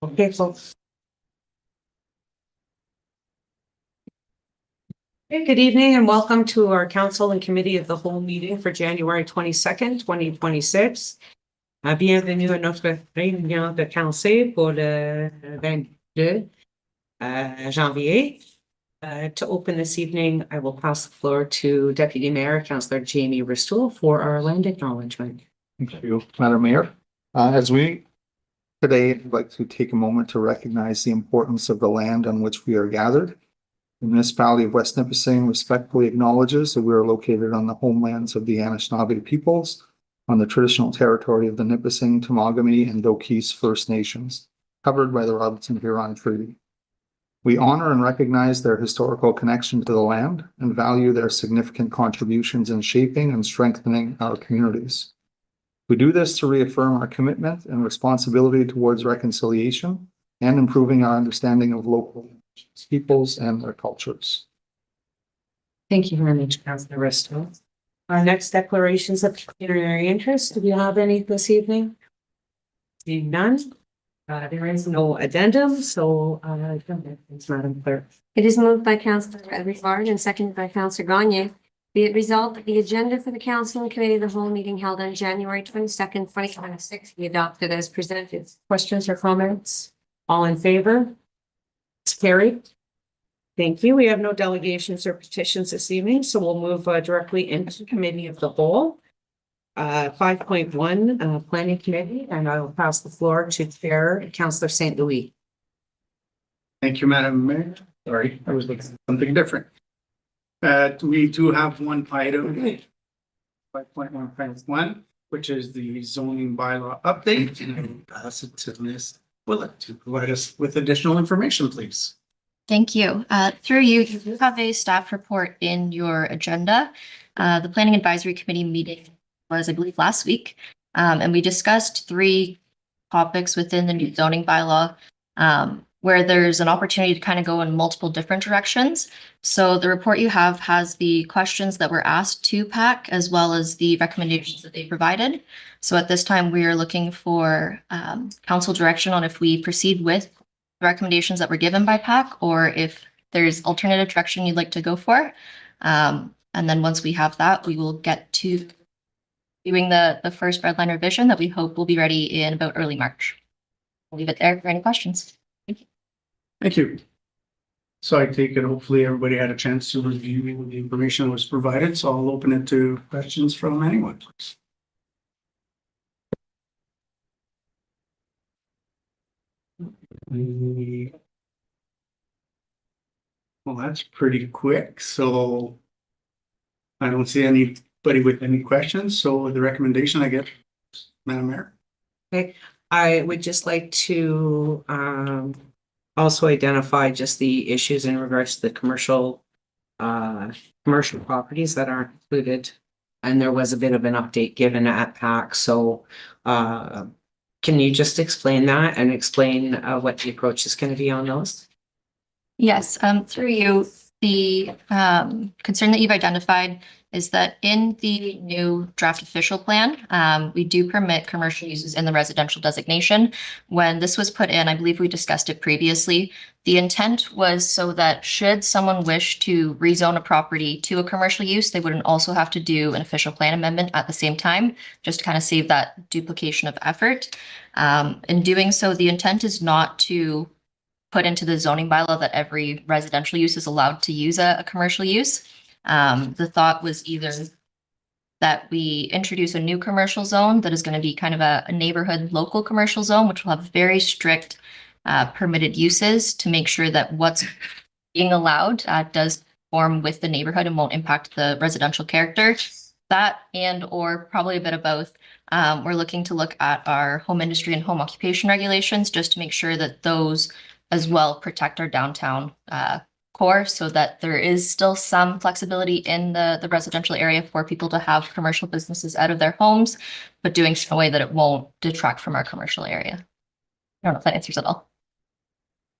Okay, folks. Hey, good evening and welcome to our Council and Committee of the Whole meeting for January 22nd, 2026. Bienvenue à notre réunion de Conseil pour le 22 janvier. To open this evening, I will pass the floor to Deputy Mayor, Councillor Jamie Ristool for our land acknowledgement. Thank you, Madam Mayor. Today, I'd like to take a moment to recognize the importance of the land on which we are gathered. The municipality of West Nipissing respectfully acknowledges that we are located on the homelands of the Anishinaabe peoples, on the traditional territory of the Nipissing, Temagami, and Dokis First Nations, covered by the Robinson-Huron Treaty. We honor and recognize their historical connection to the land and value their significant contributions in shaping and strengthening our communities. We do this to reaffirm our commitment and responsibility towards reconciliation and improving our understanding of local peoples and their cultures. Thank you very much, Councillor Ristool. Our next declarations of pecuniary interest. Do we have any this evening? Seeing none. There is no addendum, so thanks, Madam Clerk. It is moved by Councillor Rivard and seconded by Councillor Gagne. Be it resolved that the agenda for the Council and Committee of the Whole meeting held on January 22nd, 2026 be adopted as presented. Questions or comments? All in favor? It's carried. Thank you. We have no delegations or petitions this evening, so we'll move directly into Committee of the Whole. 5.1 Planning Committee, and I will pass the floor to Chair Councillor St. Louis. Thank you, Madam Mayor. Sorry, I was looking at something different. We do have one item, 5.1.1, which is the zoning bylaw update, and I will pass it to Ms. Willett to provide us with additional information, please. Thank you. Through you, you do have a staff report in your agenda. The Planning Advisory Committee meeting was, I believe, last week, and we discussed 3 topics within the new zoning bylaw, where there's an opportunity to kind of go in multiple different directions. So the report you have has the questions that were asked to PAC as well as the recommendations that they provided. So at this time, we are looking for council direction on if we proceed with the recommendations that were given by PAC or if there's alternative direction you'd like to go for. And then once we have that, we will get to doing the first red line revision that we hope will be ready in about early March. I'll leave it there for any questions. Thank you. So I take it hopefully everybody had a chance to review the information that was provided, so I'll open it to questions from anyone, please. Well, that's pretty quick, so I don't see anybody with any questions, so the recommendation I get, Madam Mayor. Okay, I would just like to also identify just the issues in regards to the commercial properties that aren't included. And there was a bit of an update given at PAC. So can you just explain that and explain what the approach is going to be on those? Yes, through you, the concern that you've identified is that in the new draft official plan, we do permit commercial uses in the residential designation. When this was put in, I believe we discussed it previously, the intent was so that should someone wish to rezone a property to a commercial use, they wouldn't also have to do an official plan amendment at the same time, just to kind of save that duplication of effort. In doing so, the intent is not to put into the zoning bylaw that every residential use is allowed to use a commercial use. The thought was either that we introduce a new commercial zone that is going to be kind of a neighborhood local commercial zone, which will have very strict permitted uses to make sure that what's being allowed does form with the neighborhood and won't impact the residential character. That and or probably a bit of both. We're looking to look at our home industry and home occupation regulations just to make sure that those as well protect our downtown core so that there is still some flexibility in the residential area for people to have commercial businesses out of their homes, but doing so in a way that it won't detract from our commercial area. I don't know if that answers it all.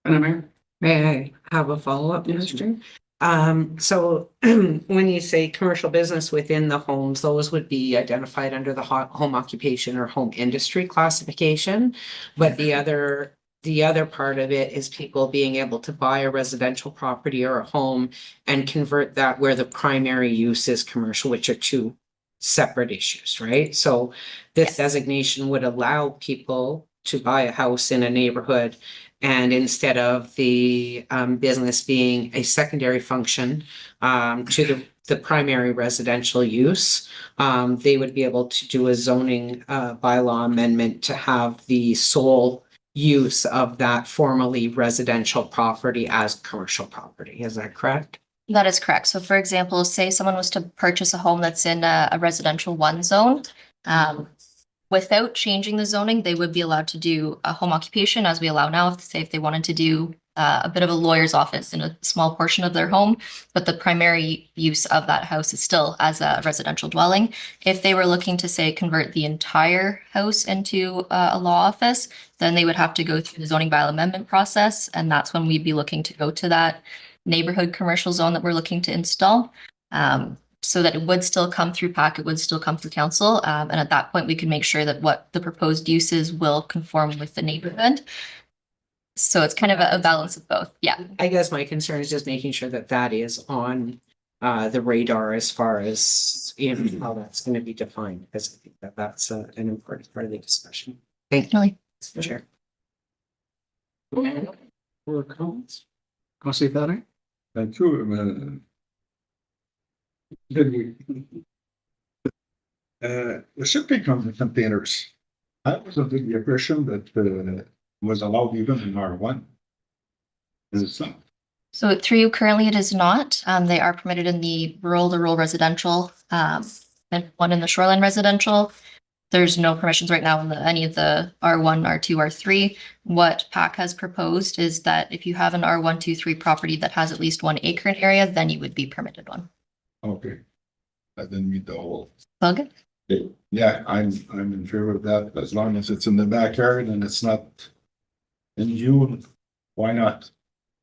Madam Mayor. May I have a follow-up, Minister? So when you say commercial business within the homes, those would be identified under the home occupation or home industry classification, but the other the other part of it is people being able to buy a residential property or a home and convert that where the primary use is commercial, which are two separate issues, right? So this Yes. designation would allow people to buy a house in a neighborhood, and instead of the business being a secondary function to the primary residential use, they would be able to do a zoning bylaw amendment to have the sole use of that formerly residential property as commercial property. Is that correct? That is correct. So for example, say someone was to purchase a home that's in a residential one zone. Without changing the zoning, they would be allowed to do a home occupation as we allow now. Say if they wanted to do a bit of a lawyer's office in a small portion of their home, but the primary use of that house is still as a residential dwelling. If they were looking to say convert the entire house into a law office, then they would have to go through the zoning bylaw amendment process. And that's when we'd be looking to go to that neighborhood commercial zone that we're looking to install. So that it would still come through PAC, it would still come through council. And at that point, we can make sure that what the proposed uses will conform with the neighborhood. So it's kind of a balance of both. Yeah. I guess my concern is just making sure that that is on the radar as far as how that's going to be defined, because I think that that's an important part of the discussion. Thank you, Definitely. Mr. Chair. For comments? Councilor Patrick? Thank you. The shipping containers, I was under the impression that was allowed even in R1. Is it not? So through you currently, it is not. They are permitted in the rural residential, and one in the shoreline residential. There's no permissions right now in any of the R1, R2, R3. What PAC has proposed is that if you have an R1, 2, 3 property that has at least 1 acre in area, then you would be permitted one. Okay. I didn't meet the whole. All good? Yeah, I'm in favor of that, as long as it's in the backyard and it's not in you, why not?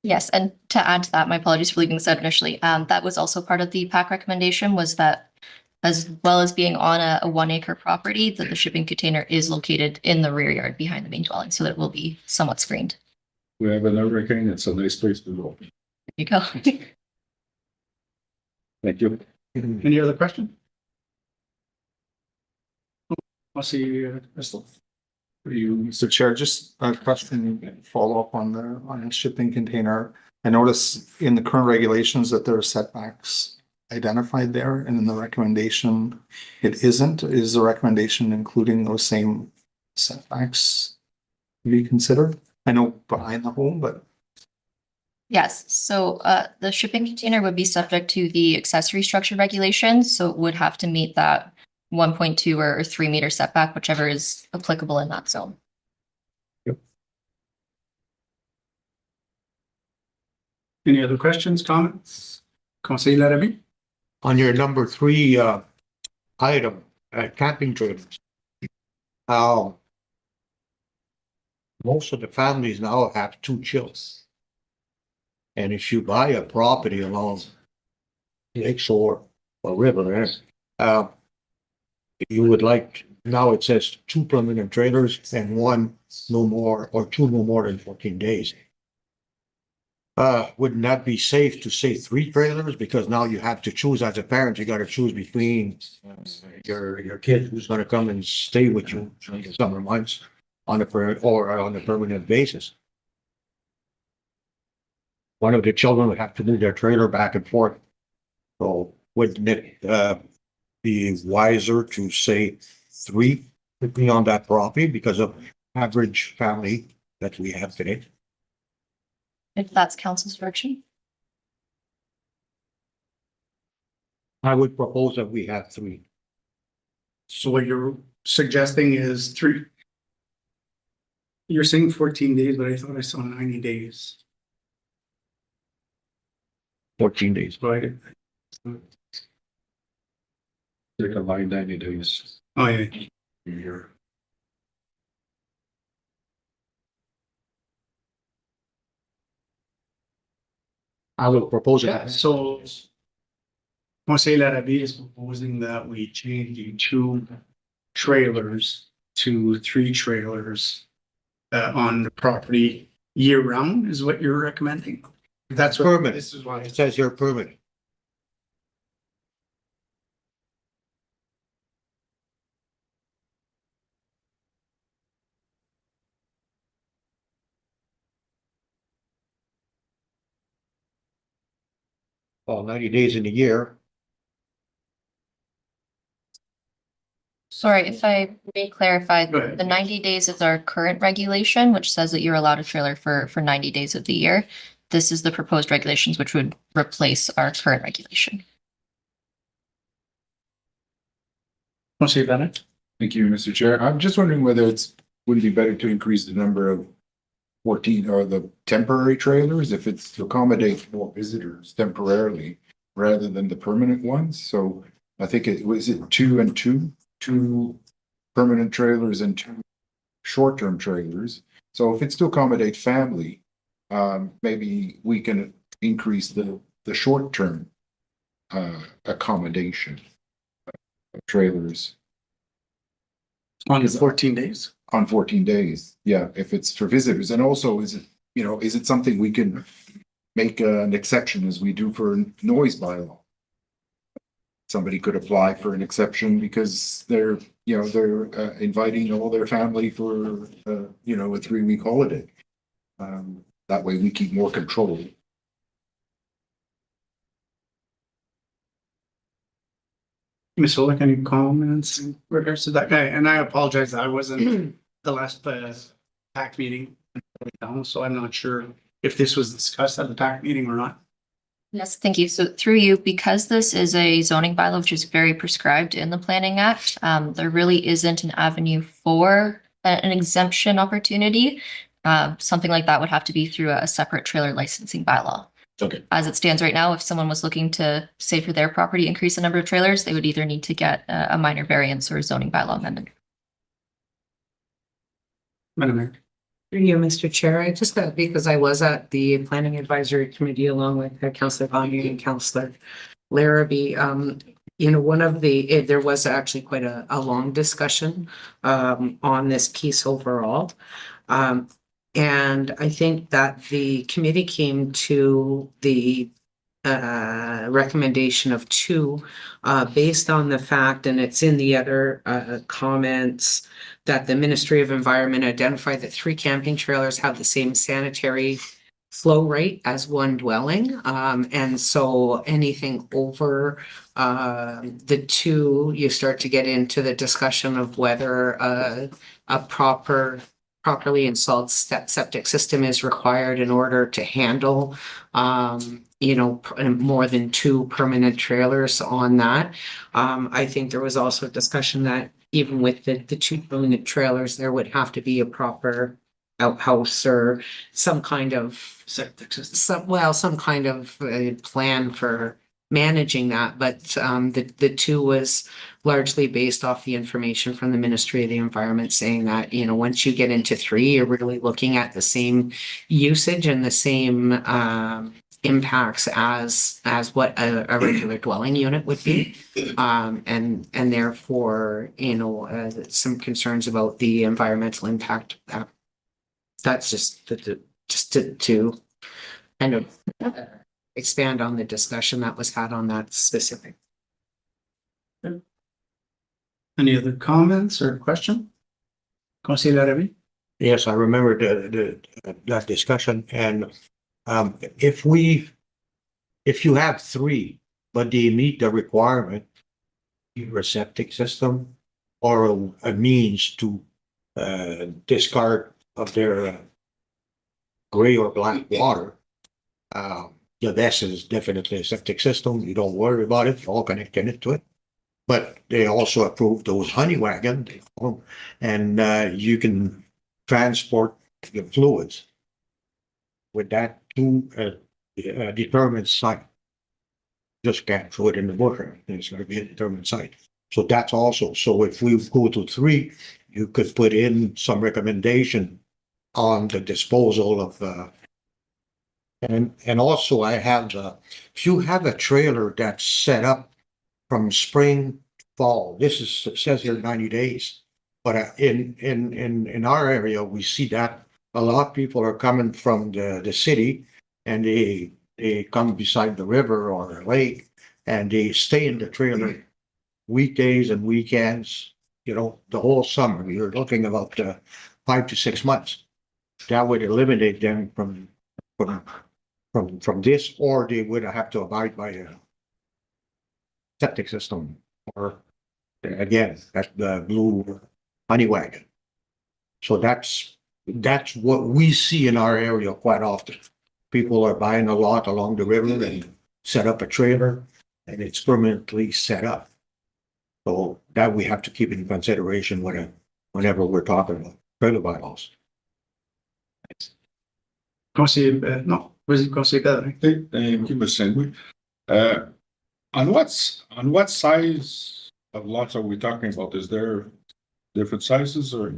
Yes, and to add to that, my apologies for leaving this out initially. That was also part of the PAC recommendation, was that as well as being on a 1 acre property, that the shipping container is located in the rear yard behind the main dwelling, so that it will be somewhat screened. We have an hurricane, it's a nice place to go. There you go. Thank you. Any other question? I'll see Crystal. For you, Mr. Chair, just a question, follow up on the shipping container. I notice in the current regulations that there are setbacks identified there, and in the recommendation, it isn't. Is the recommendation including those same setbacks to be considered? I know behind the home, but Yes, so the shipping container would be subject to the accessory structure regulations, so it would have to meet that 1.2 or 3 meter setback, whichever is applicable in that zone. Any other questions, comments? Councilor Larrabee? On your number 3 item, camping trailers. Most of the families now have 2 children. And if you buy a property along lake shore or river, you would like, now it says 2 permanent trailers and 1 no more, or 2 no more than 14 days. Wouldn't that be safe to say 3 trailers? Because now you have to choose, as a parent, you gotta choose between your kid who's gonna come and stay with you in the summer months on a permanent basis. One of the children would have to move their trailer back and forth. So wouldn't it be wiser to say 3 to be on that property because of average family that we have today? If that's council's direction. I would propose that we have 3. So what you're suggesting is 3. You're saying 14 days, but I thought I saw 90 days. 14 days. Right? Take a line 90 days. Oh, yeah. Here. I will propose Yeah, it. so Councilor Larrabee is proposing that we change the 2 trailers to 3 trailers on the property year round is what you're recommending? That's what. Permit. This is why. It says here permit. Well, 90 days in a year. Sorry, if I may clarify, Go ahead. the 90 days is our current regulation, which says that you're allowed a trailer for 90 days of the year. This is the proposed regulations, which would replace our current regulation. Want to say Bennett? Thank you, Mr. Chair. I'm just wondering whether wouldn't be better to increase the number of 14 or the temporary trailers if it's to accommodate more visitors temporarily rather than the permanent ones. So I think was it 2 and 2, 2 permanent trailers and 2 short-term trailers. So if it's to accommodate family, maybe we can increase the short-term accommodation of trailers On 14 days. on 14 days. Yeah, if it's for visitors. And also, is it something we can make an exception as we do for noise bylaw? Somebody could apply for an exception because they're inviting all their family for, a 3-week holiday. That way we keep more control. Ms. Olick, any comments in regards to that guy? And I apologize, I wasn't the last PAC meeting. So I'm not sure if this was discussed at the PAC meeting or not. Yes, thank you. So through you, because this is a zoning bylaw, which is very prescribed in the Planning Act, there really isn't an avenue for an exemption opportunity. Something like that would have to be through a separate trailer licensing bylaw. Okay. As it stands right now, if someone was looking to, say for their property, increase the number of trailers, they would either need to get a minor variance or a zoning bylaw amendment. Madam Mayor. Through you, Mr. Chair, I just, because I was at the Planning Advisory Committee along with Councillor Bonnier and Councillor Larrabee, one of there was actually quite a long discussion on this piece overall. And I think that the committee came to the recommendation of 2 based on the fact, and it's in the other comments, that the Ministry of Environment identified that 3 camping trailers have the same sanitary flow rate as 1 dwelling. And so anything over the 2, you start to get into the discussion of whether a properly installed septic system is required in order to handle more than 2 permanent trailers on that. I think there was also discussion that even with the 2 permanent trailers, there would have to be a proper outhouse or some kind of Septic system. some kind of plan for managing that. But the 2 was largely based off the information from the Ministry of the Environment saying that, once you get into 3, you're really looking at the same usage and the same impacts as what a regular dwelling unit would be. And therefore, some concerns about the environmental impact. That's just to kind of expand on the discussion that was had on that specific. Any other comments or question? Councillor Larrabee? Yes, I remember that discussion, and if you have 3, but they meet the requirement, either a septic system or a means to discard of their gray or black water, this is definitely a septic system. You don't worry about it. You're all connected into it. But they also approved those honey wagon, and you can transport the fluids with that to a determined site. Just can't throw it in the bush. It's going to be a determined site. So that's also, so if we go to 3, you could put in some recommendation on the disposal of, and also I have if you have a trailer that's set up from spring to fall, it says here 90 days. But in our area, we see that a lot of people are coming from the city and they come beside the river or the lake and they stay in the trailer weekdays and weekends, the whole summer. You're looking about 5 to 6 months. That would eliminate them from this, or they would have to abide by a septic system, or again, that's the blue honey wagon. So that's what we see in our area quite often. People are buying a lot along the river and set up a trailer, and it's permanently set up. So that we have to keep in consideration whenever we're talking about trailer bylaws. Non, vas-y, conseiller Pedro. Thank you, Mr. Sandwich. On what size of lots are we talking about? Is there different sizes or?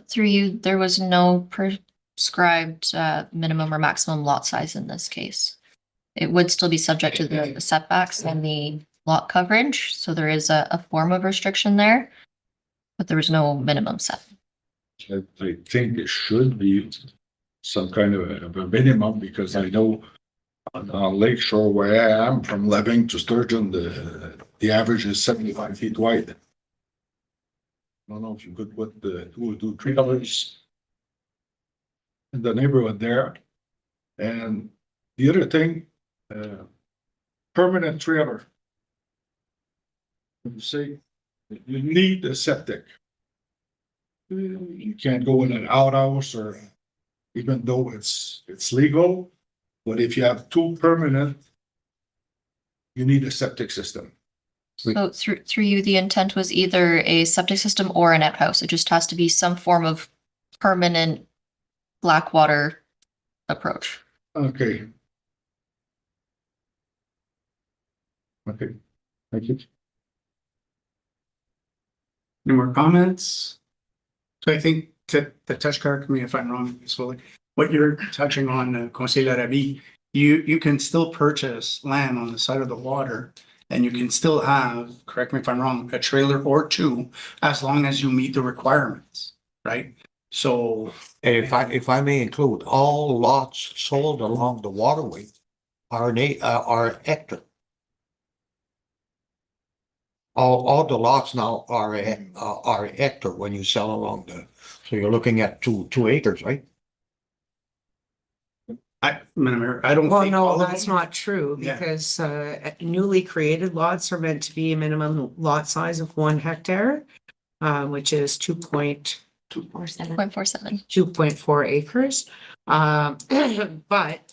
Through you, there was no prescribed minimum or maximum lot size in this case. It would still be subject to the setbacks and the lot coverage, so there is a form of restriction there, but there was no minimum set. I think it should be some kind of a minimum, because I know on Lake Shore where I am, from Leving to Sturgeon, the average is 75 feet wide. I don't know if you could put the 2 trailers in the neighborhood there. And the other thing, permanent trailer. You say you need a septic. You can't go in an outhouse, or even though it's legal, but if you have 2 permanent, you need a septic system. So through you, the intent was either a septic system or an outhouse. It just has to be some form of permanent black water approach. Okay. Okay, thank you. Any more comments? So I think to touch, correct me if I'm wrong, Ms. Foley, what you're touching on, Conseiller Arabi, you can still purchase land on the side of the water, and you can still have, correct me if I'm wrong, a trailer or 2, as long as you meet the requirements, right? So And if I may include, all lots sold along the waterway are hectare. All the lots now are hectare when you sell along so you're looking at 2 acres, right? Madam Mayor, I don't Well, think all no, of that's them. not true Yeah. because newly created lots are meant to be a minimum lot size of 1 hectare, which is 47. 0.47. 2.4 acres. But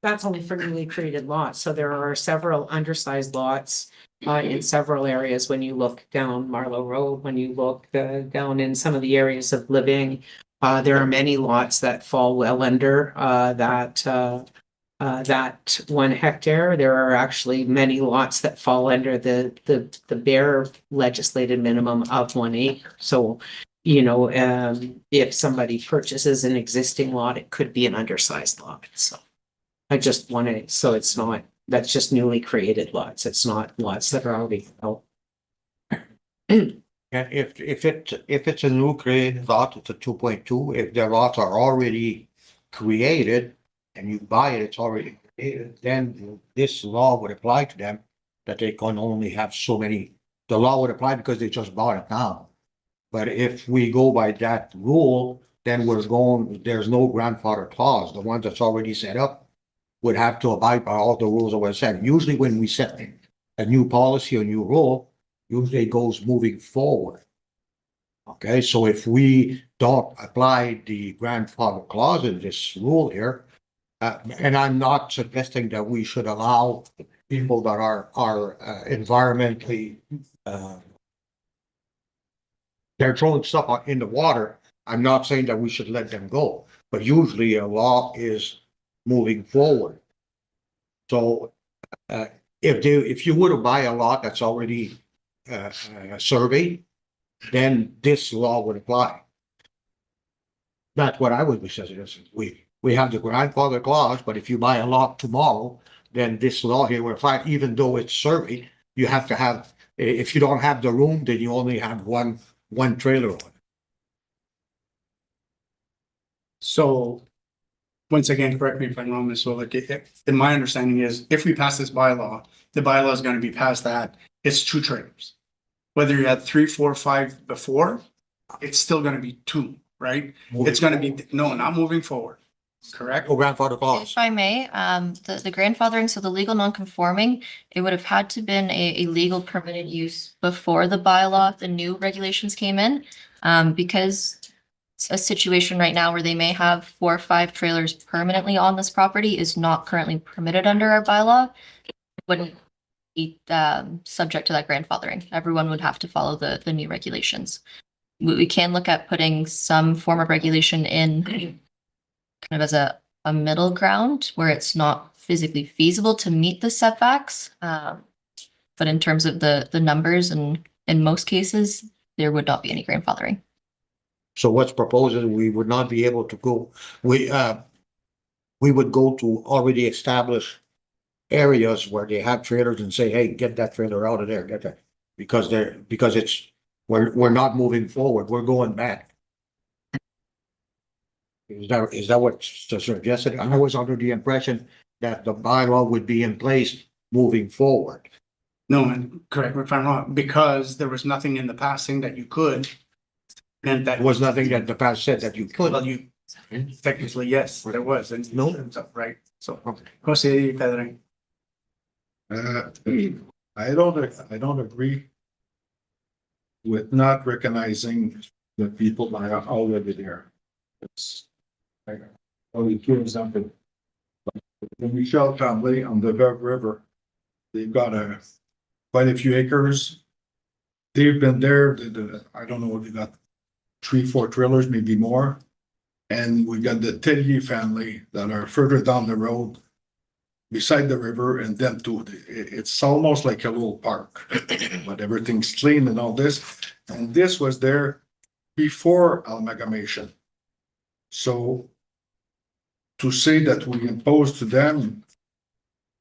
that's only for newly created lots. So there are several undersized lots in several areas when you look down Marlow Road, when you look down in some of the areas of living. There are many lots that fall well under that 1 hectare. There are actually many lots that fall under the bare legislated minimum of 1 acre. So, if somebody purchases an existing lot, it could be an undersized lot. So I just want to, so it's not, that's just newly created lots. It's not lots that are already out. And if it's a new created lot, it's a 2.2. If the lots are already created and you buy it, it's already created, then this law would apply to them, that they can only have so many. The law would apply because they just bought it now. But if we go by that rule, then there's no grandfather clause. The ones that's already set up would have to abide by all the rules that were set. Usually when we set a new policy, a new rule, usually it goes moving forward. Okay, so if we don't apply the grandfather clause in this rule here, and I'm not suggesting that we should allow people that are environmentally, they're throwing stuff in the water. I'm not saying that we should let them go, but usually a law is moving forward. So if you were to buy a lot that's already surveyed, then this law would apply. That's what I would be suggesting. We have the grandfather clause, but if you buy a lot tomorrow, then this law here will apply, even though it's surveyed. You have to have, if you don't have the room, then you only have one trailer on it. So, once again, correct me if I'm wrong, Ms. Willick, in my understanding is if we pass this bylaw, the bylaw is gonna be passed that it's 2 trailers. Whether you had 3, 4, 5 before, it's still gonna be 2, right? It's gonna be, no, not moving forward, correct? Oh, grandfather clause. If I may, the grandfathering, so the legal non-conforming, it would have had to been a legal permitted use before the bylaw, the new regulations came in. Because it's a situation right now where they may have 4 or 5 trailers permanently on this property is not currently permitted under our bylaw. It wouldn't be, subject to that grandfathering. Everyone would have to follow the new regulations. We can look at putting some form of regulation in kind of as a middle ground where it's not physically feasible to meet the setbacks. But in terms of the numbers and in most cases, there would not be any grandfathering. So what's proposed is we would not be able to go, we would go to already established areas where they have trailers and say, hey, get that trailer out of there, get that. Because we're not moving forward, we're going back. Is that what's suggested? I was under the impression that the bylaw would be in place moving forward. No, and correct me if I'm wrong, because there was nothing in the passing that you could. And that There was nothing that the past said that you could. Well, you, technically, yes, there was, and No. right, so, Jose Pedro. I don't agree with not recognizing the people that are already there. It's like, only two examples. The Michelle family on the Verb River, they've got quite a few acres. They've been there, I don't know, they got 3, 4 trailers, maybe more. And we got the Tellier family that are further down the road beside the river, and then too, it's almost like a little park, but everything's clean and all this. And this was there before amalgamation. So to say that we impose to them,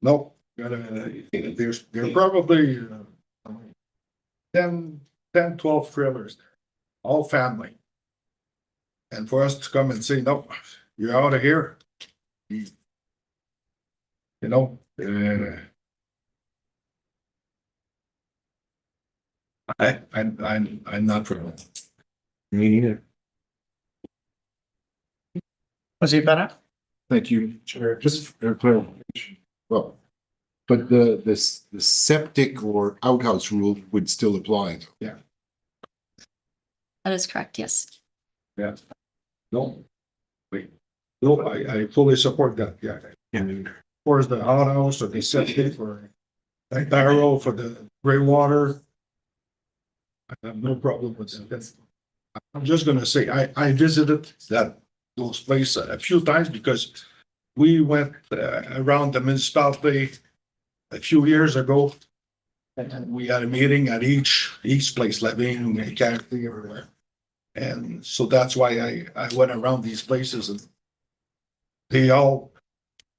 no, they're probably 10, 12 trailers there, all family. And for us to come and say, no, you're out of here. You know, I'm not for that. Me neither. Jose Pedro? Thank you, Chair. Just for clarification. Well, but the septic or outhouse rule would still apply. Yeah. That is correct, yes. Yeah. No. Wait. No, I fully support that, yeah. Yeah. Of course, the outhouse or the septic or a barrel for the gray water. I have no problem with that. I'm just gonna say, I visited those places a few times because we went around the municipality a few years ago. And we had a meeting at each place, Levine, Cathy, everywhere. And so that's why I went around these places and they all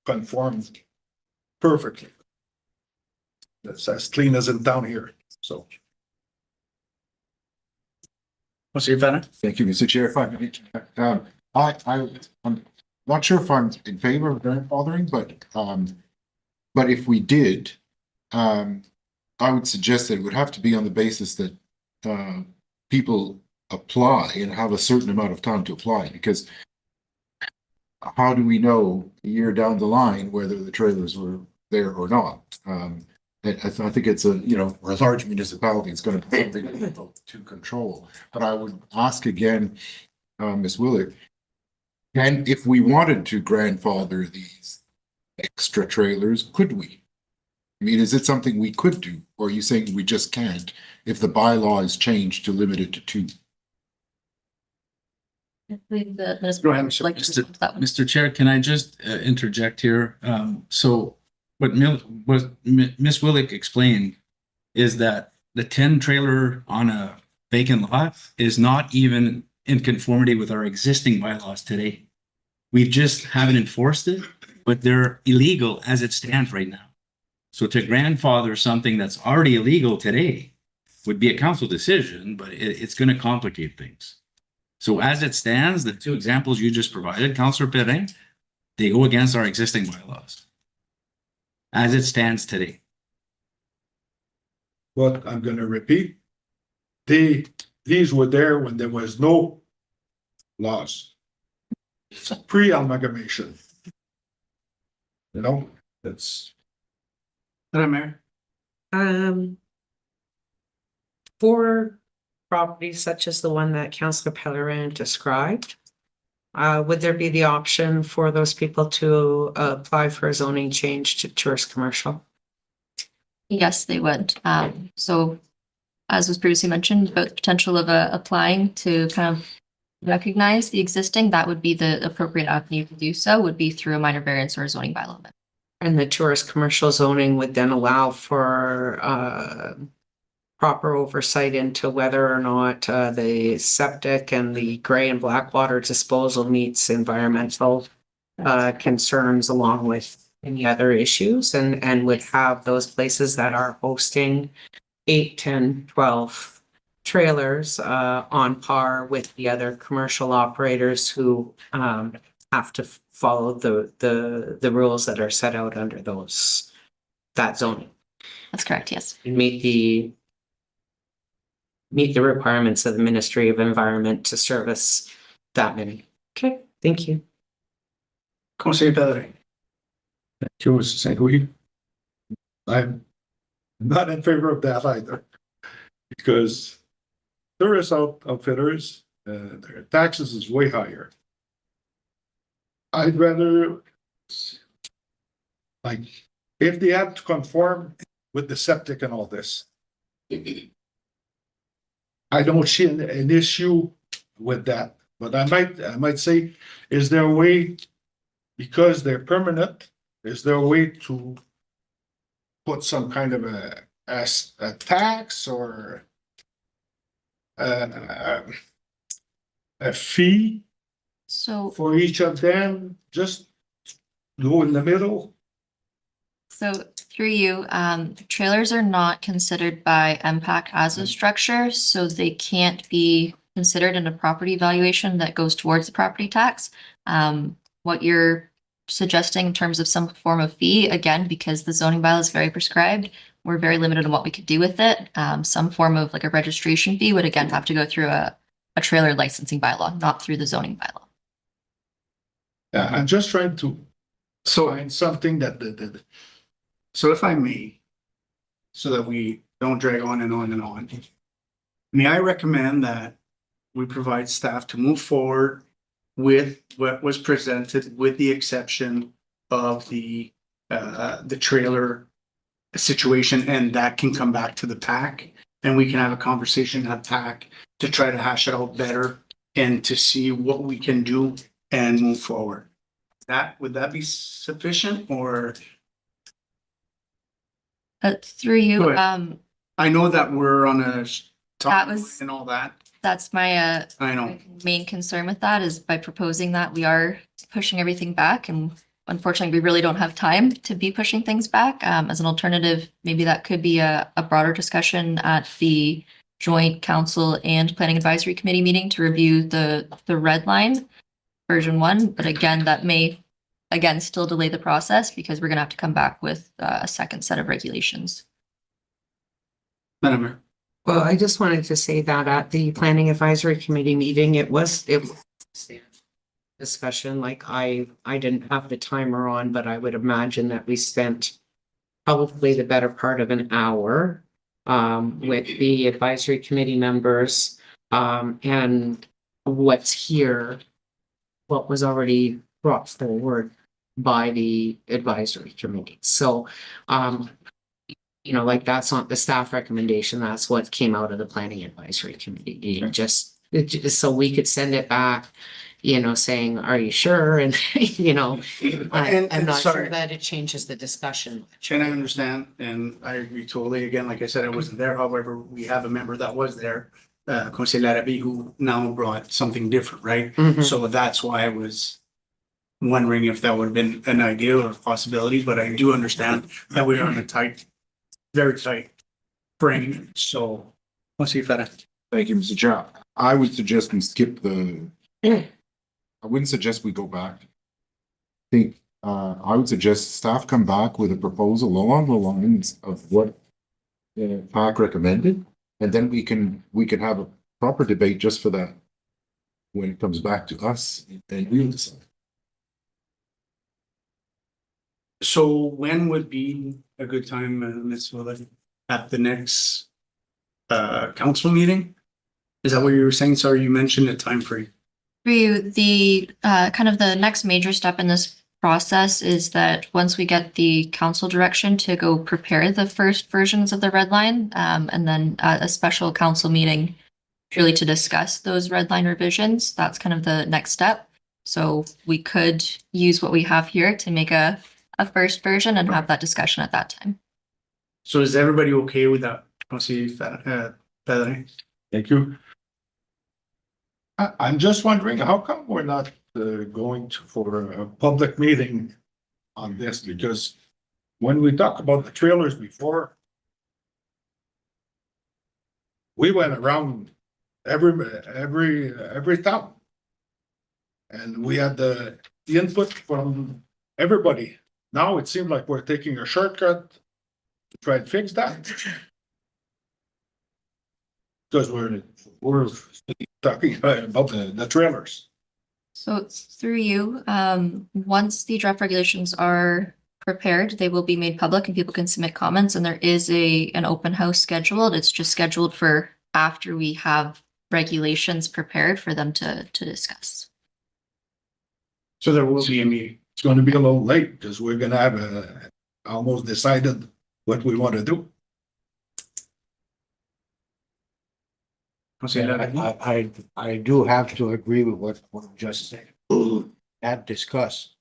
conformed perfectly. That's as clean as in town here, so. Jose Pedro? Thank you, Mr. Chair. If I may, I'm not sure if I'm in favor of grandfathering, but if we did, I would suggest that it would have to be on the basis that people apply and have a certain amount of time to apply, because how do we know a year down the line whether the trailers were there or not? I think it's a large municipality, it's going to be something difficult to control. But I would ask again, Ms. Willard, and if we wanted to grandfather these extra trailers, could we? I mean, is it something we could do, or are you saying we just can't if the bylaw is changed to limit it to 2? I believe the minister Go ahead, would Mr. like to respond to that one. Mr. Chair, can I just interject here? So what Ms. Willick explained is that the 10 trailer on a vacant lot is not even in conformity with our existing bylaws today. We just haven't enforced it, but they're illegal as it stands right now. So to grandfather something that's already illegal today would be a council decision, but it's going to complicate things. So as it stands, the two examples you just provided, Councillor Perrin, they go against our existing bylaws. As it stands today. But I'm gonna repeat. These were there when there was no laws. It's pre-amalgamation. You know, it's, Madam Mayor, For properties such as the one that Councillor Pellerin described, would there be the option for those people to apply for a zoning change to tourist commercial? Yes, they would. So as was previously mentioned, about the potential of applying to kind of recognize the existing, that would be the appropriate avenue to do so, would be through a minor variance or a zoning bylaw amendment. And the tourist commercial zoning would then allow for proper oversight into whether or not the septic and the gray and black water disposal meets environmental concerns along with any other issues, and would have those places that are hosting 8, 10, 12 trailers on par with the other commercial operators who have to follow the rules that are set out under that zoning That's correct, yes. and meet the requirements of the Ministry of Environment to service that many. Okay, thank you. Councillor Pellerin. thank you, Mr. St. Louis. I'm not in favor of that either. Because tourist outfitters, their taxes is way higher. I'd rather, like, if they have to conform with the septic and all this, I don't see an issue with that, but I might say, is there a way, because they're permanent, is there a way to put some kind of a tax or a fee So, for each of them, just go in the middle? so through you, trailers are not considered by MPAC as a structure, so they can't be considered in a property valuation that goes towards the property tax. What you're suggesting in terms of some form of fee, again, because the zoning bylaw is very prescribed, we're very limited on what we could do with it. Some form of like a registration fee would again have to go through a trailer licensing bylaw, not through the zoning bylaw. Yeah, I'm just trying to So, find something that so if I may, so that we don't drag on and on and on, may I recommend that we provide staff to move forward with what was presented, with the exception of the trailer situation, and that can come back to the PAC, and we can have a conversation at PAC to try to hash it out better and to see what we can do and move forward. Would that be sufficient, or? Through you, Go ahead. I know that we're on a That was- timeline and all that. that's my I know. main concern with that is by proposing that we are pushing everything back, and unfortunately, we really don't have time to be pushing things back. As an alternative, maybe that could be a broader discussion at the joint council and planning advisory committee meeting to review the red line version 1. But again, that may again still delay the process because we're gonna have to come back with a second set of regulations. Madam Mayor. Well, I just wanted to say that at the Planning Advisory Committee meeting, it was discussion, like I didn't have the timer on, but I would imagine that we spent probably the better part of an hour with the advisory committee members and what's here, what was already brought forward by the advisory committee. So you know, like that's not the staff recommendation, that's what came out of the planning advisory committee. Just so we could send it back, you know, saying, are you sure? And, you know, I'm And not sorry. sure that it changes the discussion. And I understand, and I agree totally. Again, like I said, I wasn't there. However, we have a member that was there, Conseil Larrabee, who now brought something different, right? Mhm. So that's why I was wondering if that would have been an idea or a possibility, but I do understand that we're on a tight, very tight frame. So, Conseil Farah. Thank you, Mr. Chair. I would suggest we skip the, I wouldn't suggest we go back. I would suggest staff come back with a proposal along the lines of what PAC recommended, and then we can have a proper debate just for that when it comes back to us and we'll decide. So when would be a good time, Ms. Willett, at the next council meeting? Is that what you were saying? Sorry, you mentioned a time frame. For you, the kind of the next major step in this process is that once we get the council direction to go prepare the first versions of the red line, and then a special council meeting purely to discuss those red line revisions, that's kind of the next step. So we could use what we have here to make a first version and have that discussion at that time. So is everybody okay with that? Pedro? Thank you. I'm just wondering, how come we're not going for a public meeting on this? Because when we talk about the trailers before, we went around every town. And we had the input from everybody. Now it seems like we're taking a shortcut to try and fix that. Because we're talking about the trailers. So through you, once the draft regulations are prepared, they will be made public and people can submit comments, and there is an open house scheduled. It's just scheduled for after we have regulations prepared for them to discuss. So there will be a meeting. It's going to be a little late because we're going to have almost decided what we want to do. I do have to agree with what you just said. Had discussed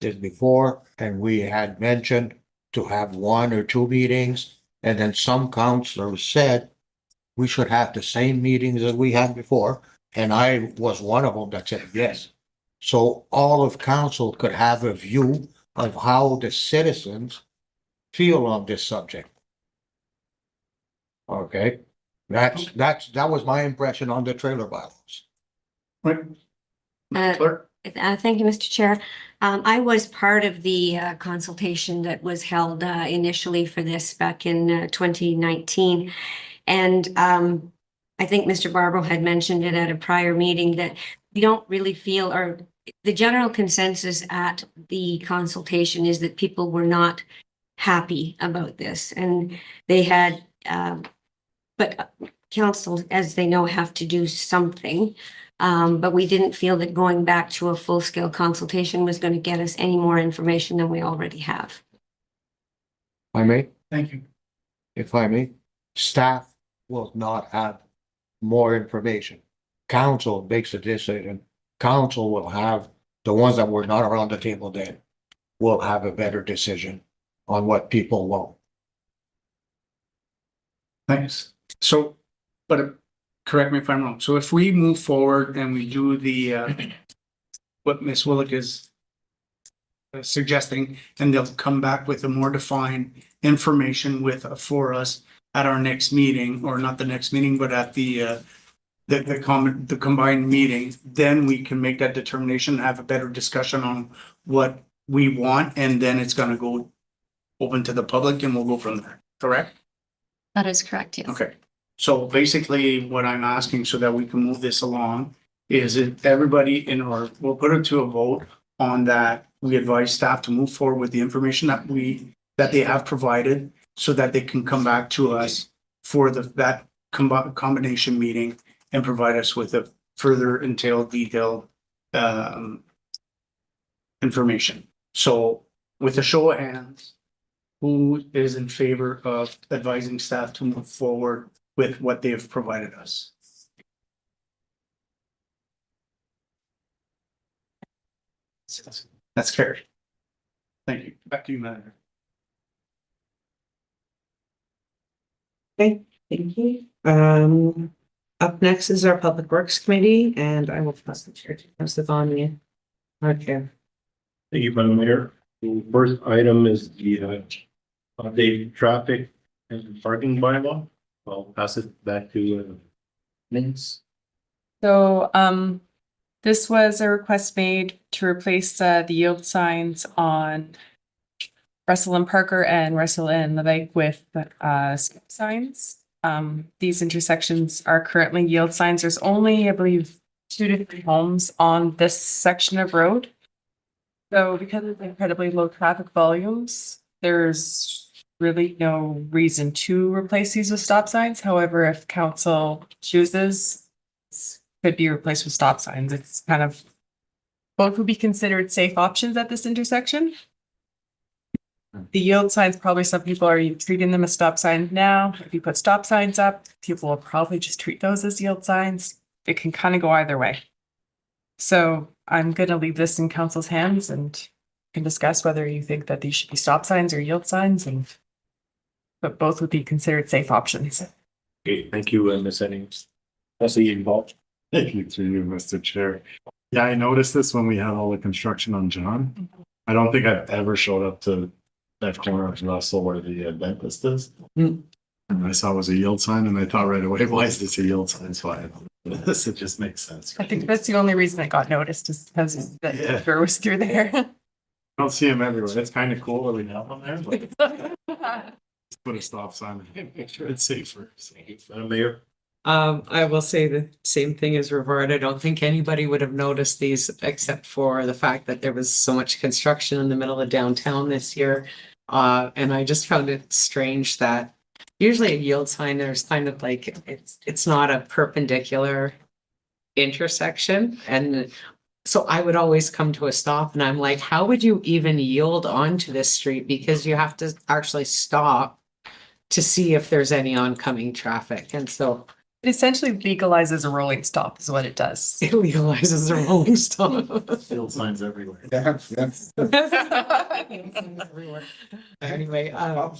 this before, and we had mentioned to have 1 or 2 meetings, and then some counselors said we should have the same meetings as we had before, and I was one of them that said yes. So all of council could have a view of how the citizens feel on this subject. Okay, that was my impression on the trailer bylaws. Right? Clerk? Thank you, Mr. Chair. I was part of the consultation that was held initially for this back in 2019. And I think Mr. Barbaro had mentioned it at a prior meeting that we don't really feel, or the general consensus at the consultation is that people were not happy about this. And they had, but council, as they know, have to do something. But we didn't feel that going back to a full-scale consultation was going to get us any more information than we already have. If I may, Thank you. if I may, staff will not have more information. Council makes a decision. Council will have, the ones that were not around the table then, will have a better decision on what people want. Thanks. So, but correct me if I'm wrong. So if we move forward and we do the, what Ms. Willick is suggesting, and they'll come back with a more defined information for us at our next meeting, or not the next meeting, but at the combined meeting, then we can make that determination, have a better discussion on what we want, and then it's gonna go open to the public and we'll go from there, correct? That is correct, yes. Okay, so basically what I'm asking so that we can move this along is it everybody we'll put it to a vote on that. We advise staff to move forward with the information that they have provided so that they can come back to us for that combination meeting and provide us with a further detailed information. So with a show of hands, who is in favor of advising staff to move forward with what they have provided us? That's carried. Thank you. Back to you, Madam. Okay, thank you. Up next is our Public Works Committee, and I will pass the chair to Councilor Bonnier. Okay. Thank you, Madam Mayor. The first item is the update traffic and parking bylaw. I'll pass it back to Links. So, this was a request made to replace, the yield signs on Russell and Parker and Russell and Levesque with, stop signs. These intersections are currently yield signs. There's only, I believe, 2 to 3 homes on this section of road. So because of incredibly low traffic volumes, there's really no reason to replace these with stop signs. However, if council chooses, could be replaced with stop signs. It's kind of, both would be considered safe options at this intersection. The yield signs, probably some people are treating them as stop signs now. If you put stop signs up, people will probably just treat those as yield signs. It can kind of go either way. So I'm going to leave this in council's hands and can discuss whether you think that these should be stop signs or yield signs, and but both would be considered safe options. Okay, thank you, Ms. Eddings. Also involved. Thank you through you, Mr. Chair. Yeah, I noticed this when we had all the construction on John. I don't think I've ever showed up to that corner of Russell where the dentist is. Mm. And I saw it was a yield sign and I thought right away, why is this a yield sign? So I, this, it just makes sense. I think that's the only reason it got noticed is because the Yeah. river was through there. I don't see them everywhere. It's kind of cool that we have them there, but let's put a stop sign and make sure it's safer. Madam Mayor? I will say the same thing as Rivard. I don't think anybody would have noticed these except for the fact that there was so much construction in the middle of downtown this year. And I just found it strange that usually a yield sign, there's kind of like, it's not a perpendicular intersection. And so I would always come to a stop and I'm like, how would you even yield onto this street? Because you have to actually stop to see if there's any oncoming traffic. And so It essentially legalizes a rolling stop is what it does. it legalizes a rolling stop. Yield signs everywhere. Yeah, yes. Anyway, I'm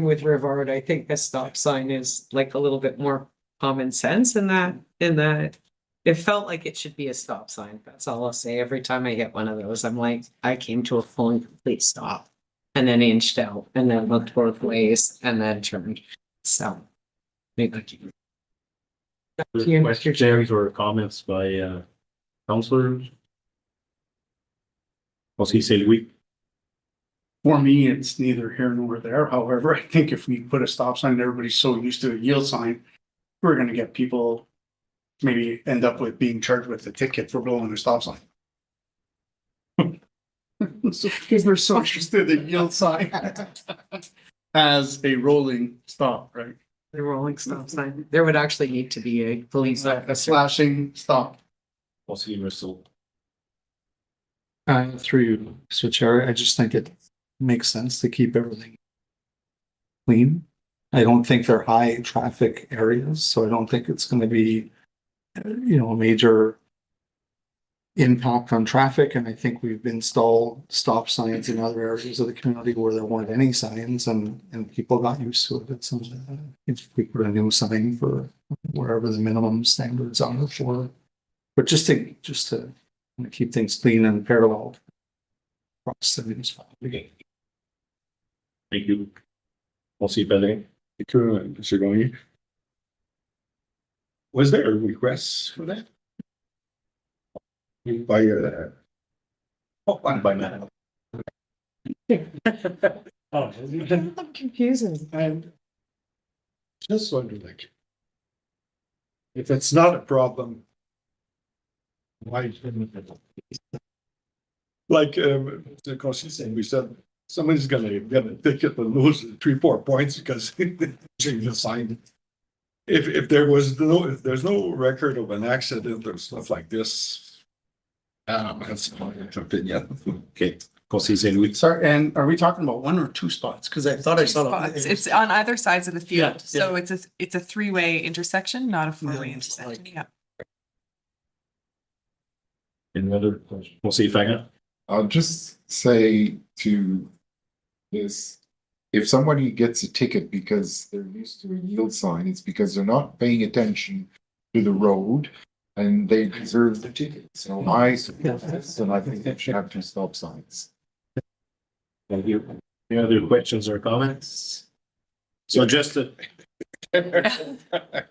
with Rivard. I think a stop sign is like a little bit more common sense in that it felt like it should be a stop sign. That's all I'll say. Every time I hit one of those, I'm like, I came to a full and complete stop and then inched out and then looked both ways and then turned. So. Thank you. Questions or comments by councilors? Aussi, c'est Louis. For me, it's neither here nor there. However, I think if we put a stop sign, everybody's so used to a yield sign, we're gonna get people maybe end up with being charged with a ticket for blowing a stop sign. Because they're so used to the yield sign as a rolling stop, right? The rolling stop sign. There would actually need to be a police A officer. flashing stop. Aussi, Russell. Through you, Mr. Chair, I just think it makes sense to keep everything clean. I don't think they're high traffic areas, so I don't think it's gonna be, a major impact on traffic, and I think we've installed stop signs in other areas of the community where there weren't any signs and people got used to it. It's if we put a new sign for wherever the minimum standards are for, but just to keep things clean and parallel across the municipality. Okay. Thank you. Aussi, Pellerin. Mr. Gagné. Was there a request for that? By, By Matt. I'm confusing. and just wonder, like, if it's not a problem, why? Like, the consistent, we said, somebody's gonna get a ticket and lose 3-4 points because changing the sign. If there's no record of an accident or stuff like this, that's my opinion. Okay. Aussi, c'est Louis. Sorry, and are we talking about 1 or 2 spots? Because I thought I saw Spots. that. It's on either sides of the Yeah, field. So it's a 3-way intersection, not a 4-way intersection. Yeah. Any other questions? Aussi, Fagin. I'll just say to this, if somebody gets a ticket because they're used to a yield sign, it's because they're not paying attention to the road and they deserve the ticket. So I support this, and I think they should have 2 stop signs. Thank you. Any other questions or comments? So just to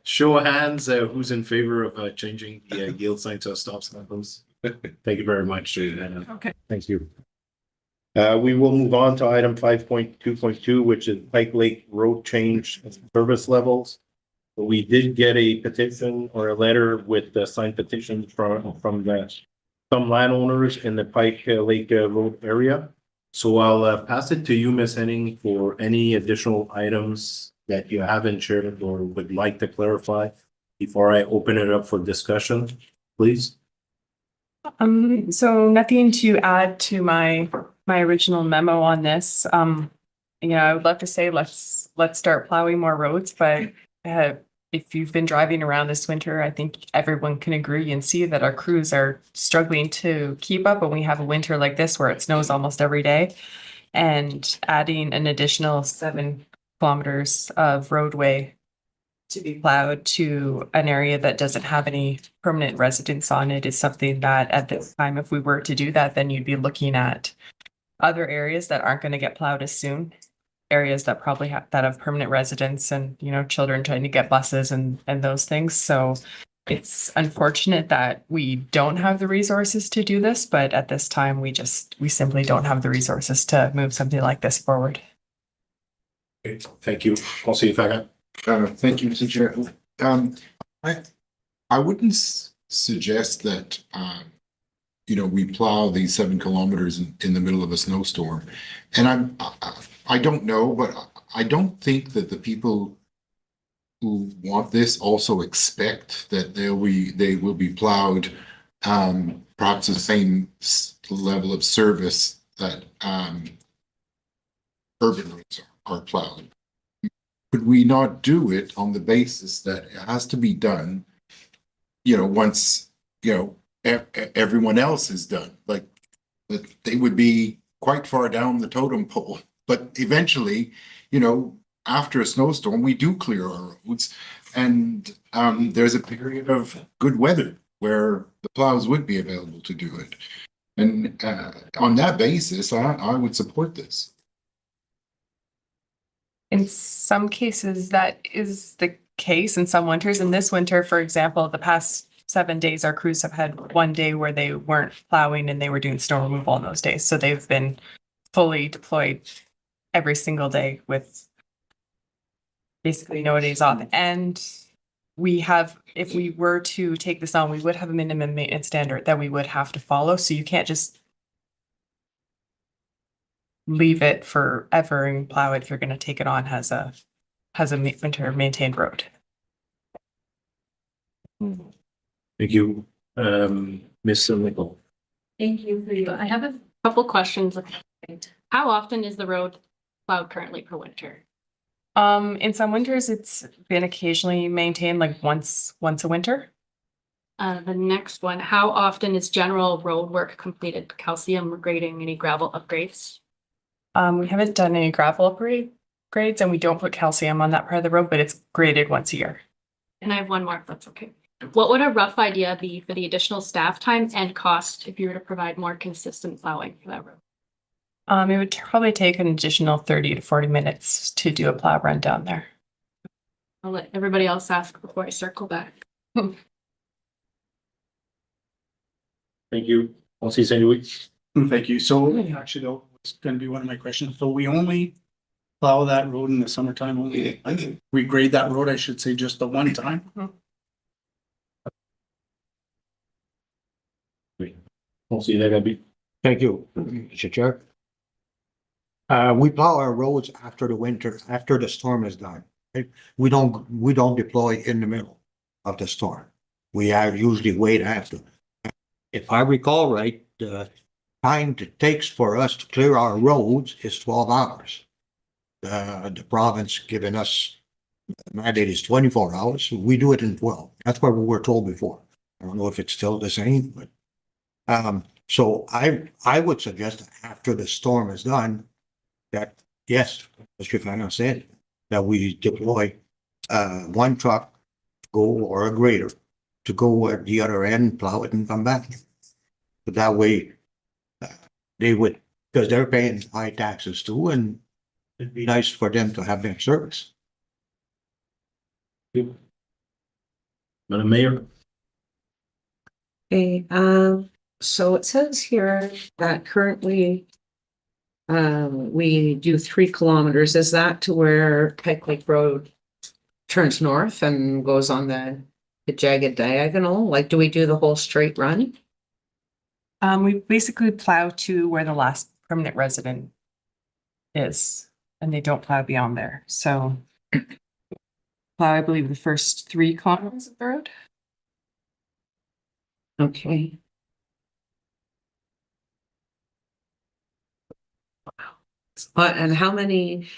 Show of hands, who's in favor of changing the yield sign to a stop sign, please? Thank you very much. Okay. Thank you. We will move on to item 5.2.2, which is Pike Lake Road Change Service Levels. We did get a petition or a letter with the signed petitions from some landowners in the Pike Lake Road area. So I'll pass it to you, Ms. Henning, for any additional items that you haven't shared or would like to clarify before I open it up for discussion, please. So nothing to add to my original memo on this. I would love to say let's start plowing more roads, but if you've been driving around this winter, I think everyone can agree and see that our crews are struggling to keep up when we have a winter like this where it snows almost every day. And adding an additional 7 kilometers of roadway to be plowed to an area that doesn't have any permanent residents on it is something that at this time, if we were to do that, then you'd be looking at other areas that aren't going to get plowed as soon. Areas that probably have permanent residents and, children trying to get buses and those things. So it's unfortunate that we don't have the resources to do this, but at this time, we simply don't have the resources to move something like this forward. Okay, thank you. I'll see if I can. Thank you, Mr. Chair. I wouldn't suggest that, we plow these 7 kilometers in the middle of a snowstorm. And I don't know, but I don't think that the people who want this also expect that they will be plowed, perhaps the same level of service that urban roads are plowed. Could we not do it on the basis that it has to be done, once, everyone else is done? Like, that they would be quite far down the totem pole. But eventually, after a snowstorm, we do clear our roads. And there's a period of good weather where the plows would be available to do it. And on that basis, I would support this. In some cases, that is the case in some winters. In this winter, for example, the past 7 days, our crews have had one day where they weren't plowing and they were doing snow removal on those days. So they've been fully deployed every single day with basically no days off. And if we were to take this on, we would have a minimum maintenance standard that we would have to follow. So you can't just leave it forever and plow it if you're going to take it on as a winter maintained road. Thank you. Ms. Nicol. Thank you. I have a couple questions. How often is the road plowed currently per winter? In some winters, it's been occasionally maintained like once a winter. The next one, how often is general road work completed? Calcium grading, any gravel upgrades? We haven't done any gravel upgrades and we don't put calcium on that part of the road, but it's graded once a year. And I have one more, if that's okay. What would a rough idea be for the additional staff time and cost if you were to provide more consistent plowing for that road? It would probably take an additional 30 to 40 minutes to do a plow run down there. I'll let everybody else ask before I circle back. Thank you. I'll see you week. Thank you. So actually, though, it's going to be one of my questions. So we only plow that road in the summertime only. We grade that road, I should say, just the one time. I'll see you there, Gabby. Thank you, Mr. Chair. We plow our roads after the winter, after the storm is done. We don't deploy in the middle of the storm. We usually wait after. If I recall right, the time it takes for us to clear our roads is 12 hours. The province giving us mandate is 24 hours. We do it in 12. That's what we were told before. I don't know if it's still the same, but so I would suggest that after the storm is done, that yes, as Shifana said, that we deploy one truck go or a grader to go at the other end, plow it and come back. But that way they would, because they're paying high taxes too, and it'd be nice for them to have their service. Madam Mayor? Okay, so it says here that currently we do 3 kilometers. Is that to where Pike Lake Road turns north and goes on the jagged diagonal? Like, do we do the whole straight run? We basically plow to where the last permanent resident is, and they don't plow beyond there. So plow, I believe, the first 3 kilometers of the road. Okay. And how many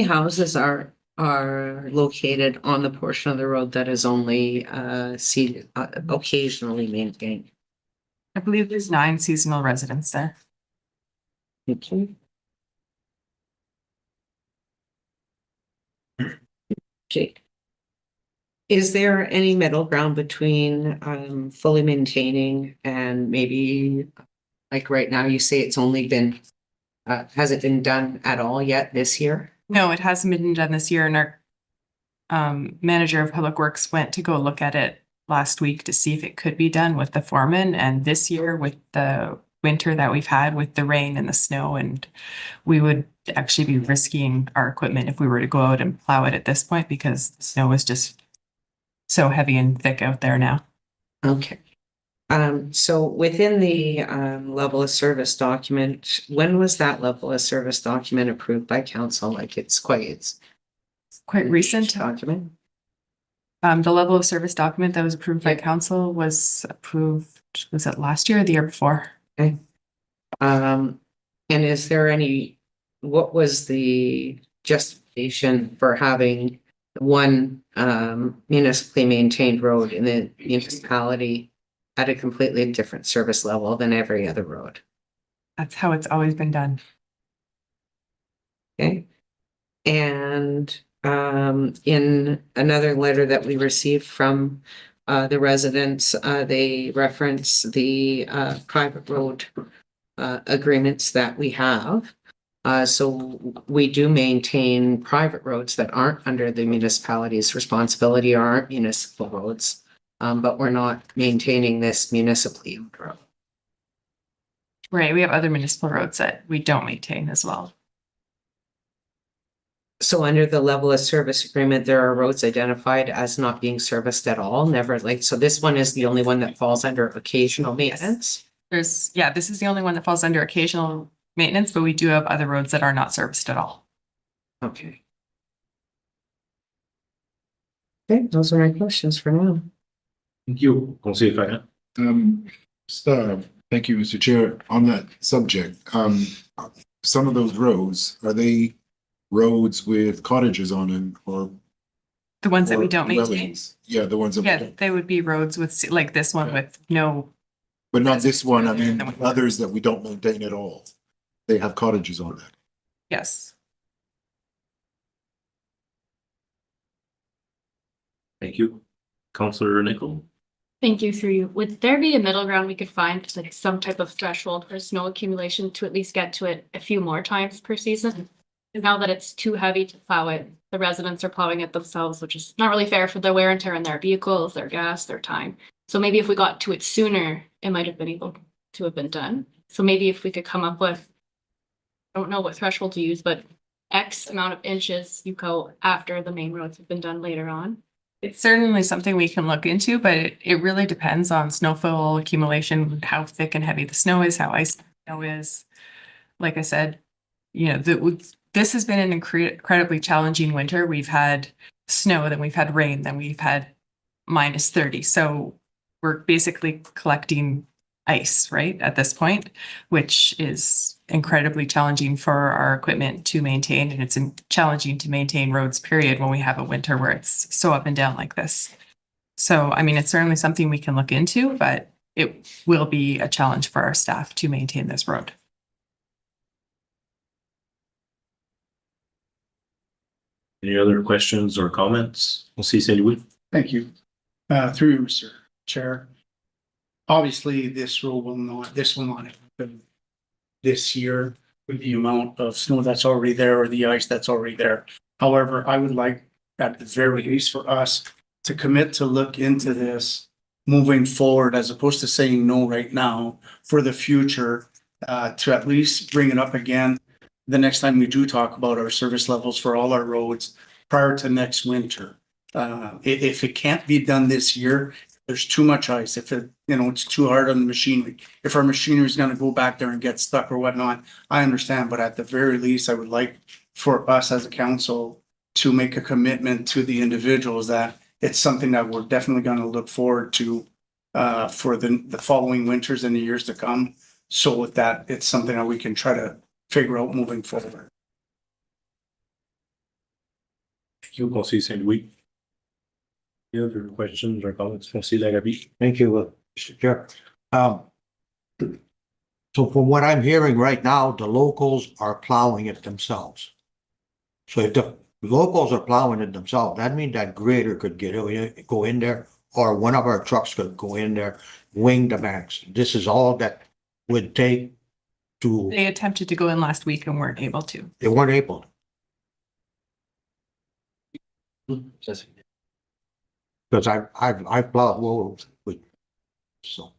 houses are located on the portion of the road that is only occasionally maintained? I believe there's 9 seasonal residents there. Okay. Okay. Is there any middle ground between fully maintaining and maybe, like right now, you say it's only been has it been done at all yet this year? No, it hasn't been done this year, and our manager of public works went to go look at it last week to see if it could be done with the foreman. And this year, with the winter that we've had with the rain and the snow, and we would actually be risking our equipment if we were to go out and plow it at this point, because the snow is just so heavy and thick out there now. Okay. So within the level of service document, when was that level of service document approved by council? Like it's quite Recent. document. The level of service document that was approved by council was approved, was it last year or the year before? Okay. And is there what was the justification for having one municipally maintained road in the municipality at a completely different service level than every other road? That's how it's always been done. Okay. And in another letter that we received from the residents, they reference the private road agreements that we have. So we do maintain private roads that aren't under the municipality's responsibility or aren't municipal roads. But we're not maintaining this municipally owned road. Right, we have other municipal roads that we don't maintain as well. So under the level of service agreement, there are roads identified as not being serviced at all, never so this one is the only one that falls under occasional maintenance? This is the only one that falls under occasional maintenance, but we do have other roads that are not serviced at all. Okay. Okay, those are my questions for now. Thank you. Conseil Fayette. Thank you, Mr. Chair. On that subject, some of those roads, are they roads with cottages on them or? The ones that we or don't maintain. dwellings? Yeah, the ones that we Yeah, don't. they would be roads with, like this one with no, But not this one, I mean, others that we don't maintain at all. They have cottages on that. yes. Thank you. Councillor Nicol. Thank you, through you. Would there be a middle ground we could find, like some type of threshold for snow accumulation to at least get to it a few more times per season? Now that it's too heavy to plow it, the residents are plowing it themselves, which is not really fair for the wear and tear on their vehicles, their gas, their time. So maybe if we got to it sooner, it might have been able to have been done. So maybe if we could come up with, I don't know what threshold to use, but X amount of inches you go after the main roads have been done later on. It's certainly something we can look into, but it really depends on snowfall accumulation, how thick and heavy the snow is, how icy the snow is. Like I said, this has been an incredibly challenging winter. We've had snow, then we've had rain, then we've had -30. So we're basically collecting ice, right, at this point, which is incredibly challenging for our equipment to maintain. And it's challenging to maintain roads, period, when we have a winter where it's so up and down like this. So, I mean, it's certainly something we can look into, but it will be a challenge for our staff to maintain this road. Any other questions or comments? We'll see Sandy Wood. Thank you. Through you, Mr. Chair. Obviously, this will not happen this year with the amount of snow that's already there or the ice that's already there. However, I would like at the very least for us to commit to look into this moving forward, as opposed to saying no right now for the future, to at least bring it up again the next time we do talk about our service levels for all our roads prior to next winter. If it can't be done this year, there's too much ice. If it, it's too hard on the machinery. If our machinery is gonna go back there and get stuck or whatnot, I understand, but at the very least, I would like for us as a council to make a commitment to the individuals that it's something that we're definitely gonna look forward to for the following winters and the years to come. So with that, it's something that we can try to figure out moving forward. Thank you, Conseil Saint-Louis. Any other questions or comments? Conseil Larrabee. Thank you, Mr. Chair. So from what I'm hearing right now, the locals are plowing it themselves. So if the locals are plowing it themselves, that means that grader could go in there, or one of our trucks could go in there, wing the banks. This is all that would take to, They attempted to go in last week and weren't able to. they weren't able. Because I've plowed roads with, so.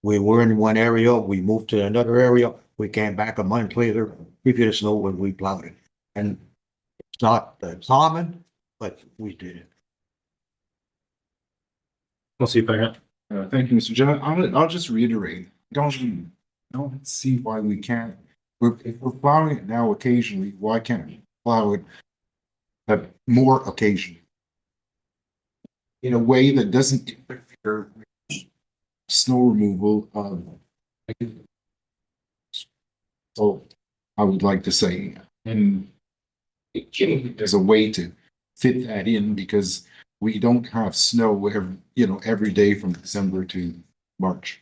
We were in one area, we moved to another area, we came back a month later, we could know when we plowed it. And it's not common, but we did it. Conseil Parent. Thank you, Mr. Chair. I'll just reiterate, don't see why we can't, if we're plowing it now occasionally, why can't we plow it at more occasion? In a way that doesn't interfere with snow removal. So I would like to say, and there's a way to fit that in because we don't have snow every day from December to March.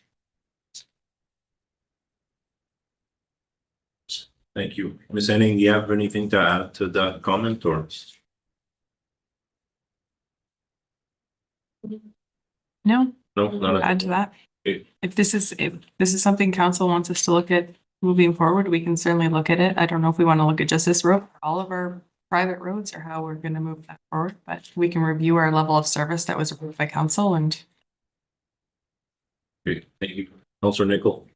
Thank you. Ms. Henning, do you have anything to add to that comment or? No, No, not add to that. Okay. If this is something council wants us to look at moving forward, we can certainly look at it. I don't know if we want to look at just this road, all of our private roads, or how we're going to move that forward, but we can review our level of service that was approved by council and. Okay, thank you. Councilor Nicol.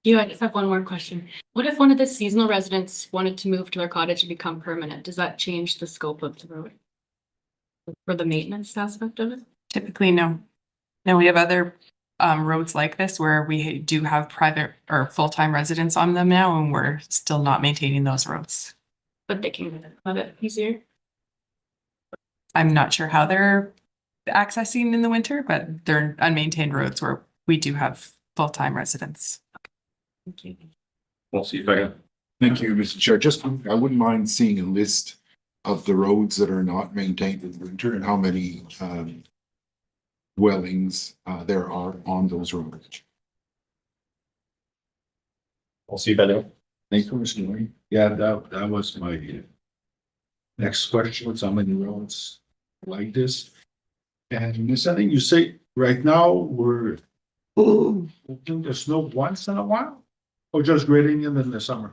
I just have one more question. What if one of the seasonal residents wanted to move to their cottage and become permanent? Does that change the scope of the road? For the maintenance aspect of it? Typically, no. No, we have other roads like this where we do have private or full-time residents on them now, and we're still not maintaining those roads. But they can have it easier. I'm not sure how they're accessing in the winter, but they're unmaintained roads where we do have full-time residents. Thank you. Conseil Parent. Thank you, Mr. Chair. Just, I wouldn't mind seeing a list of the roads that are not maintained in winter and how many dwellings there are on those roads. Conseil Ballard. Thank you, Mr. Lee. Yeah, that was my next question. How many roads like this? And Miss, I think you say right now we're doing the snow once in a while, or just grading in the summer?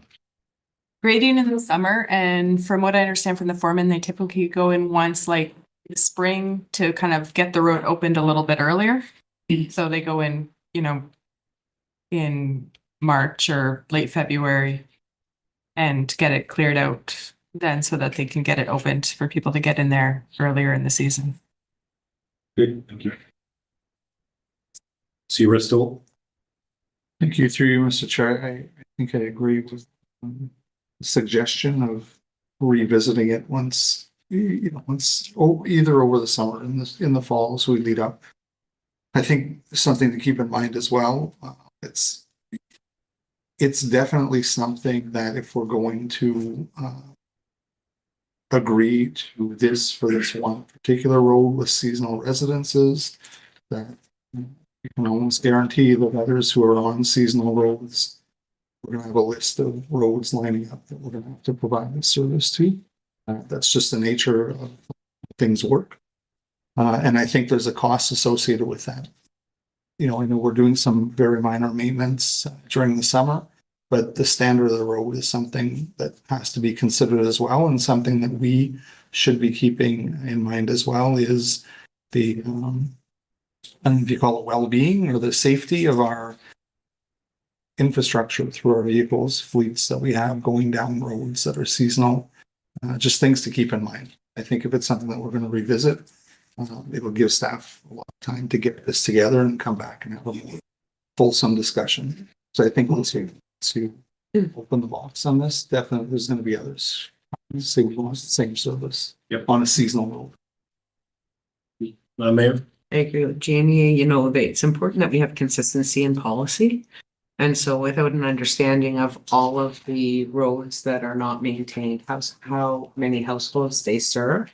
Grading in the summer, and from what I understand from the foreman, they typically go in once like the spring to kind of get the road opened a little bit earlier. So they go in, in March or late February and get it cleared out then so that they can get it opened for people to get in there earlier in the season. Good, thank you. Sierra Stoll. Thank you through you, Mr. Chair. I think I agree with the suggestion of revisiting it once, either over the summer in the fall as we lead up. I think something to keep in mind as well, it's definitely something that if we're going to agree to this for this one particular road with seasonal residences, that you can almost guarantee that others who are on seasonal roads, we're going to have a list of roads lining up that we're going to have to provide this service to. That's just the nature of things work. And I think there's a cost associated with that. I know we're doing some very minor maintenance during the summer, but the standard of the road is something that has to be considered as well, and something that we should be keeping in mind as well is the, I don't know if you call it well-being or the safety of our infrastructure through our vehicles, fleets that we have going down roads that are seasonal. Just things to keep in mind. I think if it's something that we're going to revisit, it'll give staff a lot of time to get this together and come back and have a more fulsome discussion. So I think once you open the box on this, definitely there's going to be others. Say we want the same service on a seasonal road. Mayor? I agree with Janie, you know, that it's important that we have consistency in policy. And so without an understanding of all of the roads that are not maintained, how many households they serve,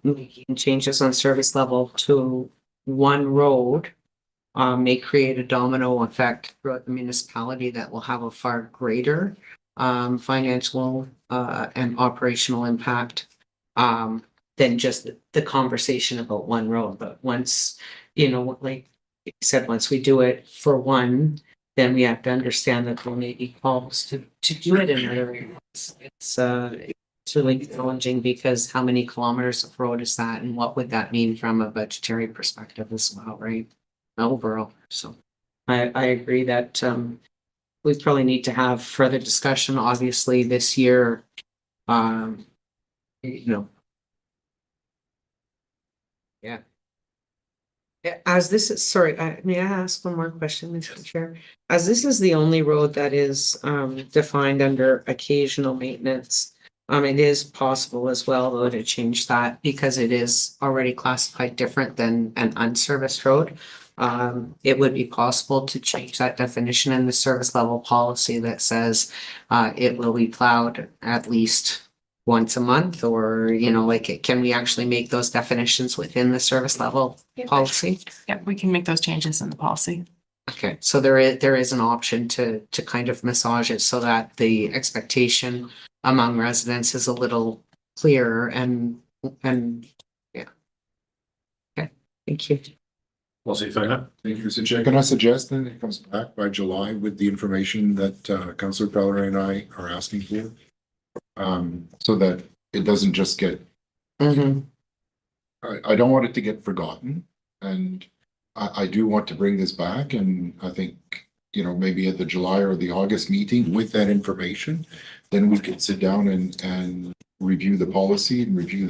making changes on service level to one road may create a domino effect throughout the municipality that will have a far greater financial and operational impact than just the conversation about one road. But once, you know, like you said, once we do it for one, then we have to understand that there may be calls to do it in other areas. It's really challenging because how many kilometers of road is that, and what would that mean from a budgetary perspective as well, right? Overall, so I agree that we probably need to have further discussion. Obviously, this year, you know, yeah. As this is, sorry, may I ask one more question, Mr. Chair? As this is the only road that is defined under occasional maintenance, it is possible as well, though, to change that because it is already classified different than an unserviced road. It would be possible to change that definition in the service level policy that says it will be plowed at least once a month, or, you know, like, can we actually make those definitions within the service level policy? Yeah, we can make those changes in the policy. Okay, so there is an option to kind of massage it so that the expectation among residents is a little clearer and yeah. Okay, thank you. We'll see if I have. Thank you, Mr. Chair. Can I suggest that it comes back by July with the information that Councillor Pellerin and I are asking for? So that it doesn't just get, I don't want it to get forgotten. And I do want to bring this back, and I think, you know, maybe at the July or the August meeting with that information, then we can sit down and review the policy and review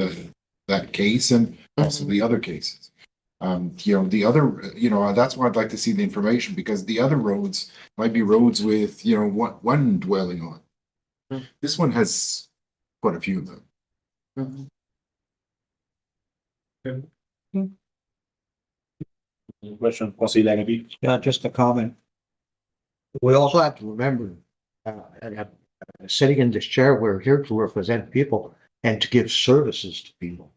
that case and possibly other cases. You know, the other, you know, that's why I'd like to see the information, because the other roads might be roads with, you know, one dwelling on. This one has quite a few of them. Question, Councillor Lanaby? Yeah, just a comment. We also have to remember, sitting in this chair, we're here to represent people and to give services to people,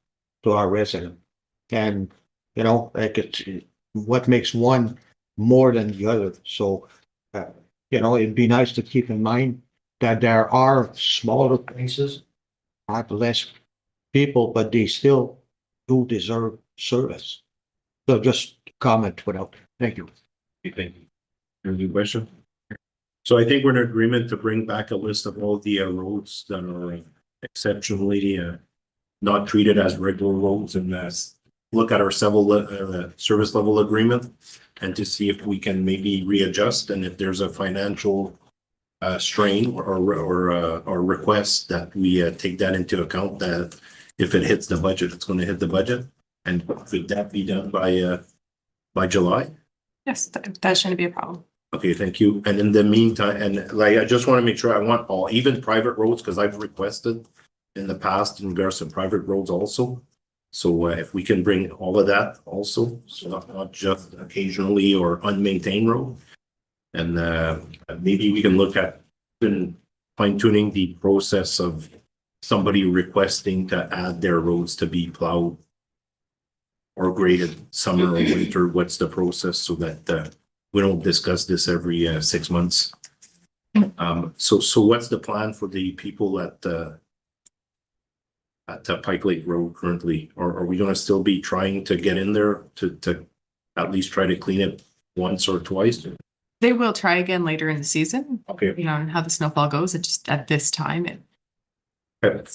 to our residents. And, you know, like what makes one more than the other. So, you know, it'd be nice to keep in mind that there are smaller places, have less people, but they still do deserve service. So just comment without, thank you. Thank you. Any question? So I think we're in agreement to bring back a list of all the roads that are exceptionally not treated as regular roads, and look at our service level agreement and to see if we can maybe readjust, and if there's a financial strain or request that we take that into account, that if it hits the budget, it's going to hit the budget. And could that be done by July? Yes, that shouldn't be a problem. Okay, thank you. And in the meantime, and like, I just want to make sure I want all, even private roads, because I've requested in the past in regards to private roads also. So if we can bring all of that also, so not just occasionally or unmaintained road. And maybe we can look at fine tuning the process of somebody requesting to add their roads to be plowed or graded summer or winter. What's the process, so that we don't discuss this every 6 months? So what's the plan for the people at Pike Lake Road currently? Or are we going to still be trying to get in there to at least try to clean it once or twice? They will try again later in the season. Okay. You know, and how the snowfall goes. It just at this time,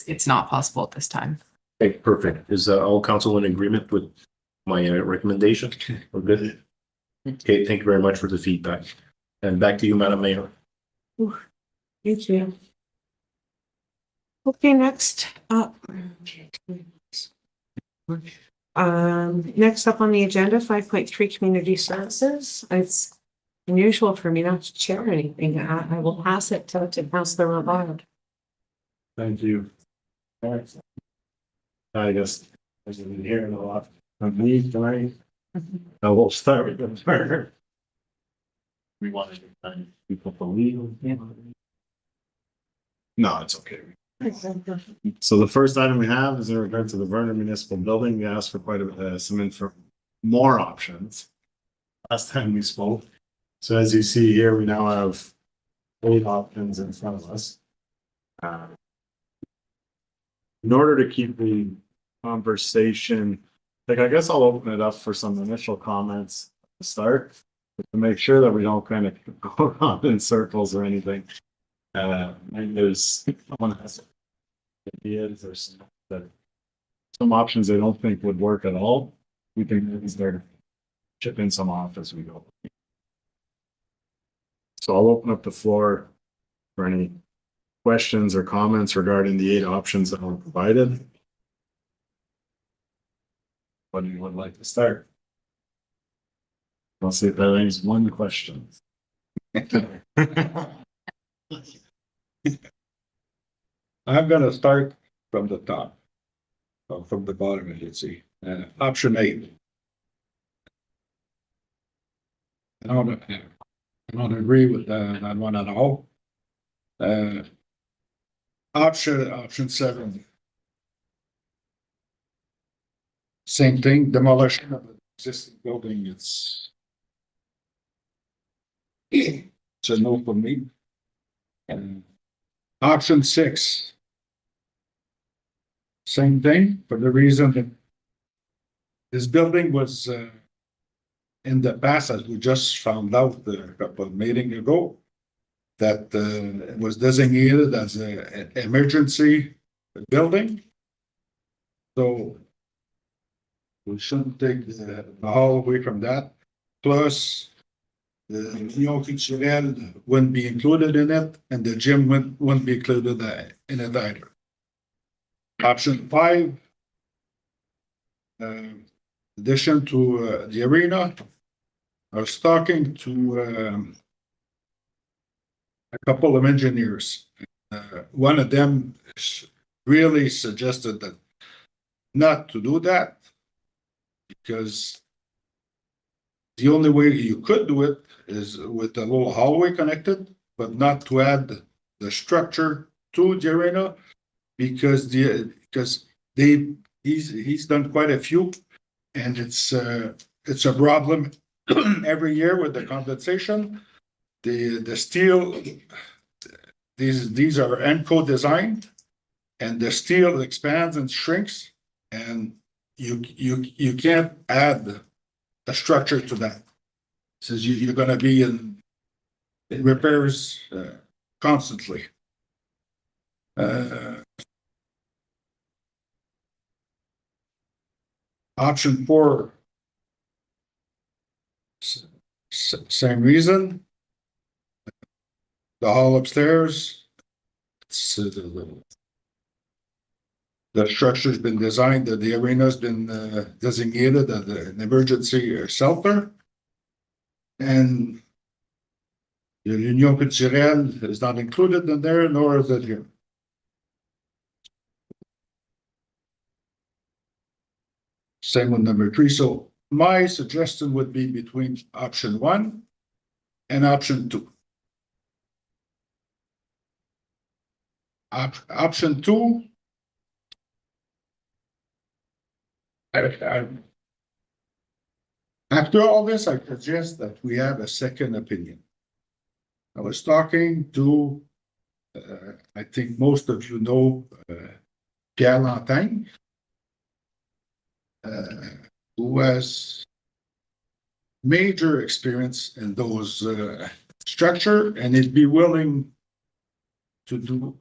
It's not possible at this time. Okay, perfect. Is all council in agreement with my recommendation? We're good? Okay, thank you very much for the feedback. And back to you, Madam Mayor. Thank you. Okay, next up. Next up on the agenda, 5.3 community services. It's unusual for me not to chair anything. I will pass it to Councillor Lavard. Thank you. I guess I've been hearing a lot of me tonight. I will start with the burger. We wanted to find people believe. No, it's okay. So the first item we have is in regard to the Vernon Municipal Building. We asked for quite some more options. Last time we spoke. So as you see here, we now have 8 options in front of us. In order to keep the conversation, I guess I'll open it up for some initial comments to start, to make sure that we don't kind of go around in circles or anything. And there's someone has ideas or some options they don't think would work at all. We think it's there to chip in some off as we go. So I'll open up the floor for any questions or comments regarding the 8 options that were provided. What do you would like to start? I'll see if there is one question. I'm gonna start from the top. Or from the bottom, as you see. Option 8. I don't agree with that one at all. Option 7. Same thing, demolition of the existing building, it's a no for me. And option 6. Same thing, for the reason that this building was in the past, as we just found out a couple of meetings ago, that it was designated as an emergency building. So we shouldn't take the hall away from that. Plus, the Union Culturelle wouldn't be included in it, and the gym wouldn't be included in it either. Option 5, addition to the arena. I was talking to a couple of engineers. One of them really suggested that not to do that, because the only way you could do it is with a little hallway connected, but not to add the structure to the arena, because he's done quite a few, and it's a problem every year with the condensation. The steel, these are Enco designed, and the steel expands and shrinks, and you can't add a structure to that. Says you're going to be in repairs constantly. Option 4, same reason. The hall upstairs, the structure's been designed, that the arena's been designated as an emergency shelter. And the Union Culturelle is not included in there, nor is it here. Same with number 3. So my suggestion would be between option 1 and option 2. Option 2. After all this, I suggest that we have a second opinion. I was talking to, I think most of you know, Pierre Lantagne, who has major experience in those structure, and he'd be willing to do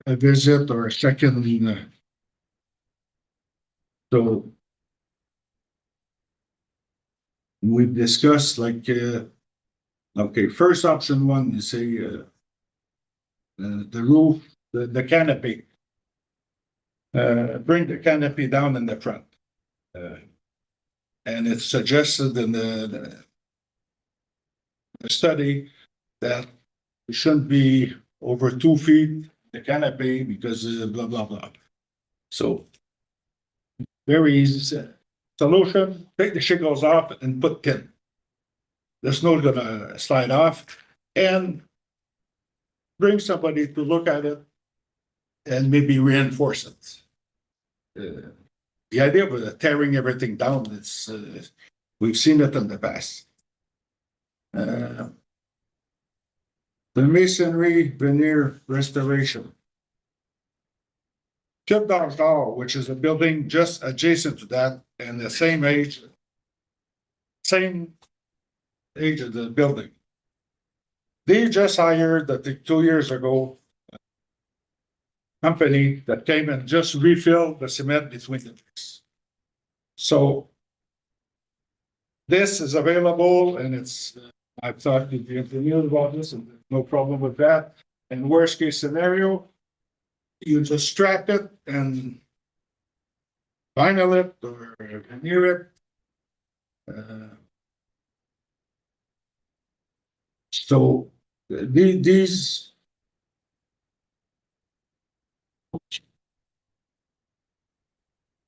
a visit or a second. So we've discussed like, okay, first option one, you say, the roof, the canopy. Bring the canopy down in the front. And it's suggested in the study that it shouldn't be over 2 feet, the canopy, because blah, blah, blah. So very easy solution, take the shingles off and put tin. The snow's gonna slide off and bring somebody to look at it and maybe reinforce it. The idea of tearing everything down, it's, we've seen it in the past. The masonry veneer restoration. Chip Dog Hall, which is a building just adjacent to that and the same age of the building. They just hired, I think 2 years ago, a company that came and just refilled the cement between the bricks. So this is available and it's, I've talked to the engineer about this and no problem with that. And worst case scenario, you just strap it and vinyl it or veneer it. So these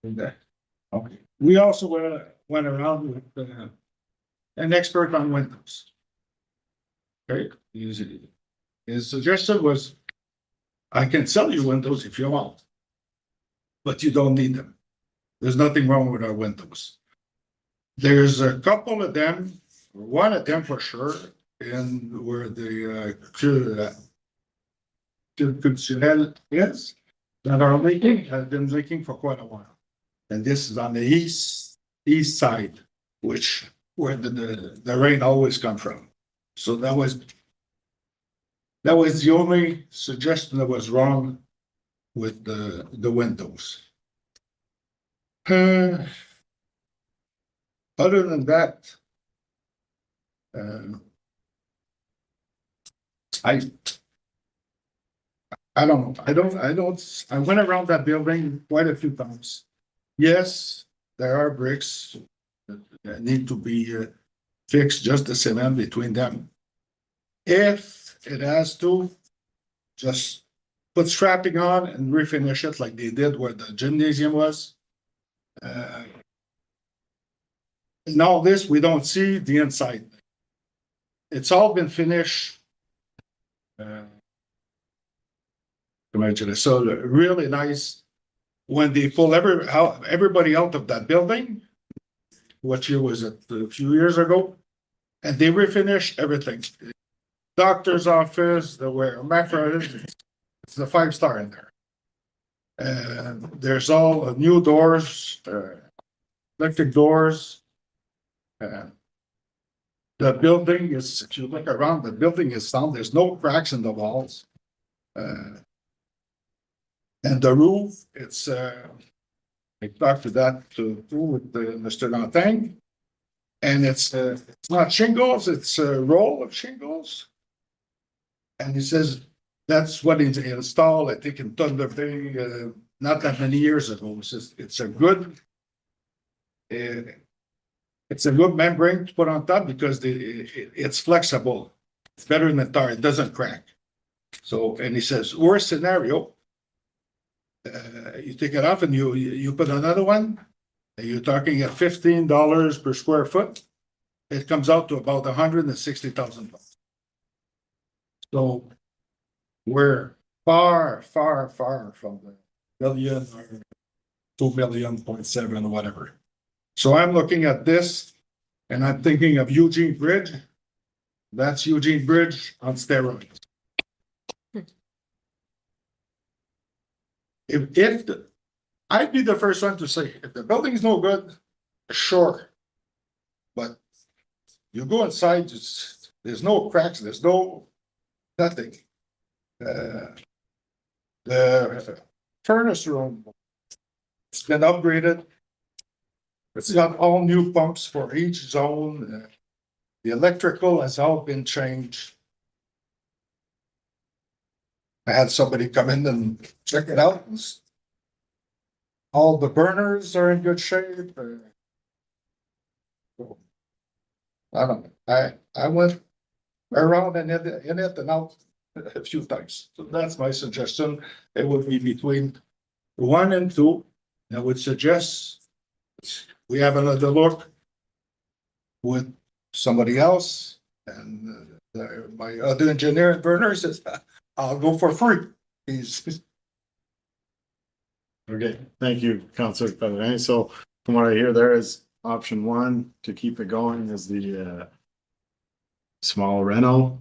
okay. We also went around with an expert on windows. Okay, his suggestion was, I can sell you windows if you want, but you don't need them. There's nothing wrong with our windows. There's a couple of them, one of them for sure, and where the constitutionnel is, that are leaking, have been leaking for quite a while. And this is on the east side, where the rain always comes from. So that was the only suggestion that was wrong with the windows. Other than that, I don't know. I went around that building quite a few times. Yes, there are bricks that need to be fixed, just the cement between them. If it has to, just put strapping on and refinish it like they did where the gymnasium was. In all this, we don't see the inside. It's all been finished. Imagine it. So really nice. When they pull everybody out of that building, what year was it? A few years ago, and they refinish everything. Doctor's office, the where macro is, it's the 5-star in there. And there's all new doors, electric doors. The building is, if you look around, the building is sound. There's no cracks in the walls. And the roof, it's, I talked to that too with Mr. Lantang. And it's not shingles, it's a roll of shingles. And he says that's what he installed, I think, in Thunder Bay, not that many years ago. He says it's a good membrane to put on top because it's flexible. It's better than tar, it doesn't crack. So, and he says, worst scenario, you take it off and you put another one, and you're talking at $15 per square foot. It comes out to about $160,000. So we're far, far, far from the million or 2 million.7 or whatever. So I'm looking at this and I'm thinking of Eugene Bridge. That's Eugene Bridge on steroids. I'd be the first one to say, if the building's no good, sure. But you go inside, there's no cracks, there's no nothing. The furnace room. It's been upgraded. It's got all new pumps for each zone. The electrical has all been changed. I had somebody come in and check it out. All the burners are in good shape. I don't know. I went around in it and out a few times. So that's my suggestion. It would be between 1 and 2. I would suggest we have another look with somebody else, and my other engineer at Bernard says, I'll go for free. He's Okay, thank you, Councilor Pelletier. So from what I hear there is option 1 to keep it going is the small rental,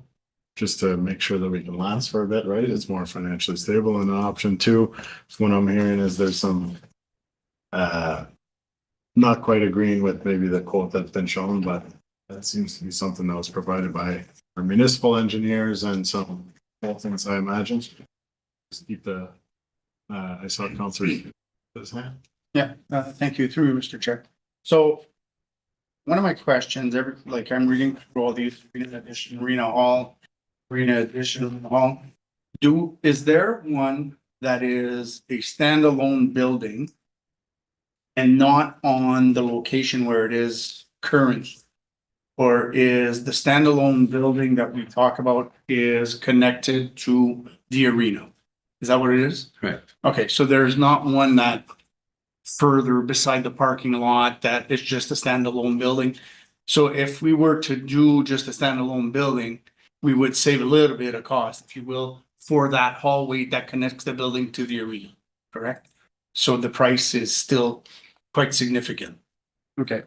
just to make sure that we can last for a bit, right? It's more financially stable. And option 2, what I'm hearing is there's some not quite agreeing with maybe the quote that's been shown, but that seems to be something that was provided by our municipal engineers and some things, I imagine. Just keep the I saw Councilor his hand. Yeah, thank you through, Mr. Chair. So one of my questions, I'm reading through all these, Arena Edition, Arena Hall, Arena Edition Hall. Is there one that is a standalone building and not on the location where it is currently? Or is the standalone building that we talk about is connected to the arena? Is that what it is? Correct. Okay, so there's not one that further beside the parking lot that is just a standalone building. So if we were to do just a standalone building, we would save a little bit of cost, if you will, for that hallway that connects the building to the arena, correct? So the price is still quite significant. Okay,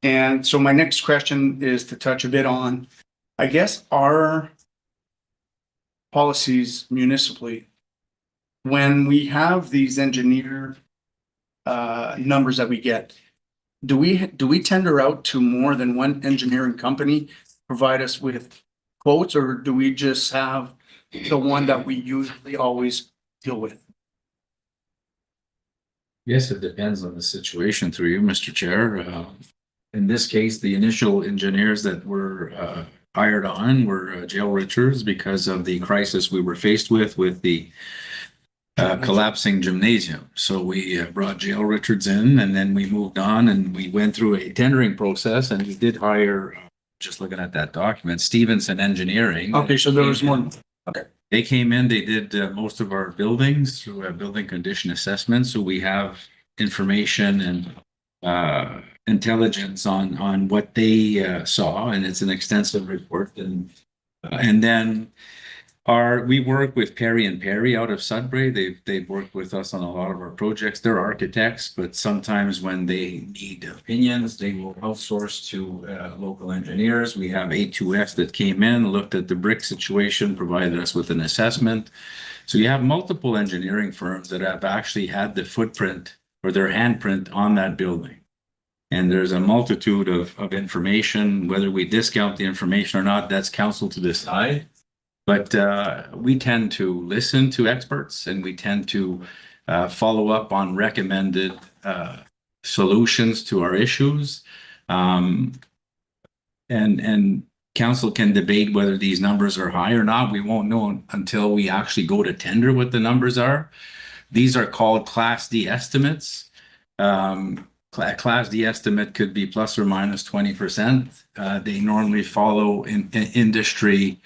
and so my next question is to touch a bit on, I guess, our policies municipally. When we have these engineer numbers that we get, do we tender out to more than one engineering company, provide us with quotes, or do we just have the one that we usually always deal with? Yes, it depends on the situation through you, Mr. Chair. In this case, the initial engineers that were hired on were Jill Richards because of the crisis we were faced with the collapsing gymnasium. So we brought Jill Richards in, and then we moved on and we went through a tendering process, and we did hire, just looking at that document, Stevenson Engineering. Okay, so there was one. They came in, they did most of our buildings through a building condition assessment. So we have information and intelligence on what they saw, and it's an extensive report. And then we work with Perry and Perry out of Sudbury. They've worked with us on a lot of our projects. They're architects, but sometimes when they need opinions, they will outsource to local engineers. We have A2F that came in, looked at the brick situation, provided us with an assessment. So you have multiple engineering firms that have actually had the footprint or their handprint on that building. And there's a multitude of information. Whether we discount the information or not, that's council to decide. But we tend to listen to experts, and we tend to follow up on recommended solutions to our issues. And council can debate whether these numbers are high or not. We won't know until we actually go to tender what the numbers are. These are called Class D estimates. Class D estimate could be plus or minus 20%. They normally follow in industry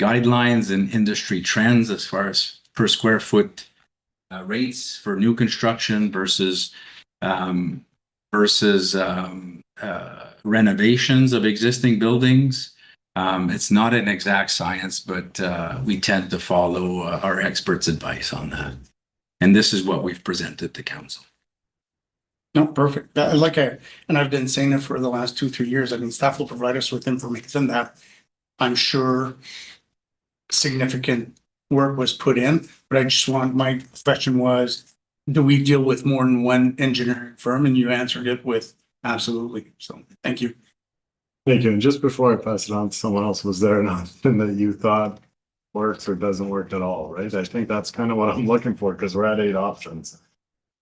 guidelines and industry trends as far as per square foot rates for new construction versus renovations of existing buildings. It's not an exact science, but we tend to follow our experts' advice on that. And this is what we've presented to council. No, perfect. And I've been saying it for the last 2-3 years. I mean, staff will provide us with information that I'm sure significant work was put in, but my question was, do we deal with more than one engineering firm? And you answered it with absolutely. So thank you. Thank you. And just before I pass it on to someone else, was there an option that you thought works or doesn't work at all, right? I think that's kind of what I'm looking for, because we're at 8 options.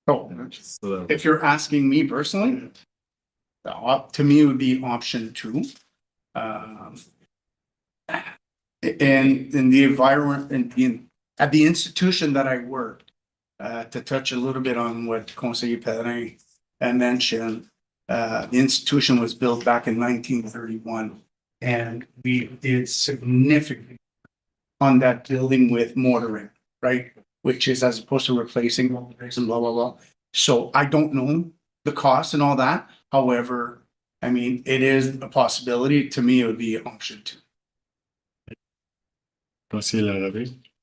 So So if you're asking me personally, to me it would be option 2. And in the environment at the institution that I worked, to touch a little bit on what Conseiller Perrin mentioned, the institution was built back in 1931, and we did significantly on that building with mortaring, right? Which is as opposed to replacing and blah, blah, blah. So I don't know the cost and all that. However, I mean, it is a possibility. To me, it would be option 2.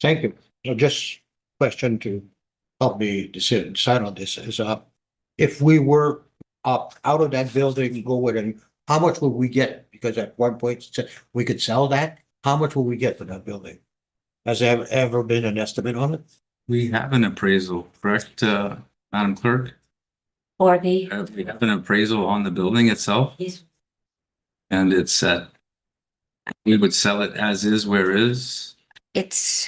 Thank you. So just question to help me decide on this is, if we were up out of that building, go with it, how much would we get? Because at one point, it said we could sell that. How much will we get for that building? Has there ever been an estimate on it? We have an appraisal, correct, Madam Clerk? Or the, We have an appraisal on the building itself, yes, and it's set. We would sell it as is, where is. it's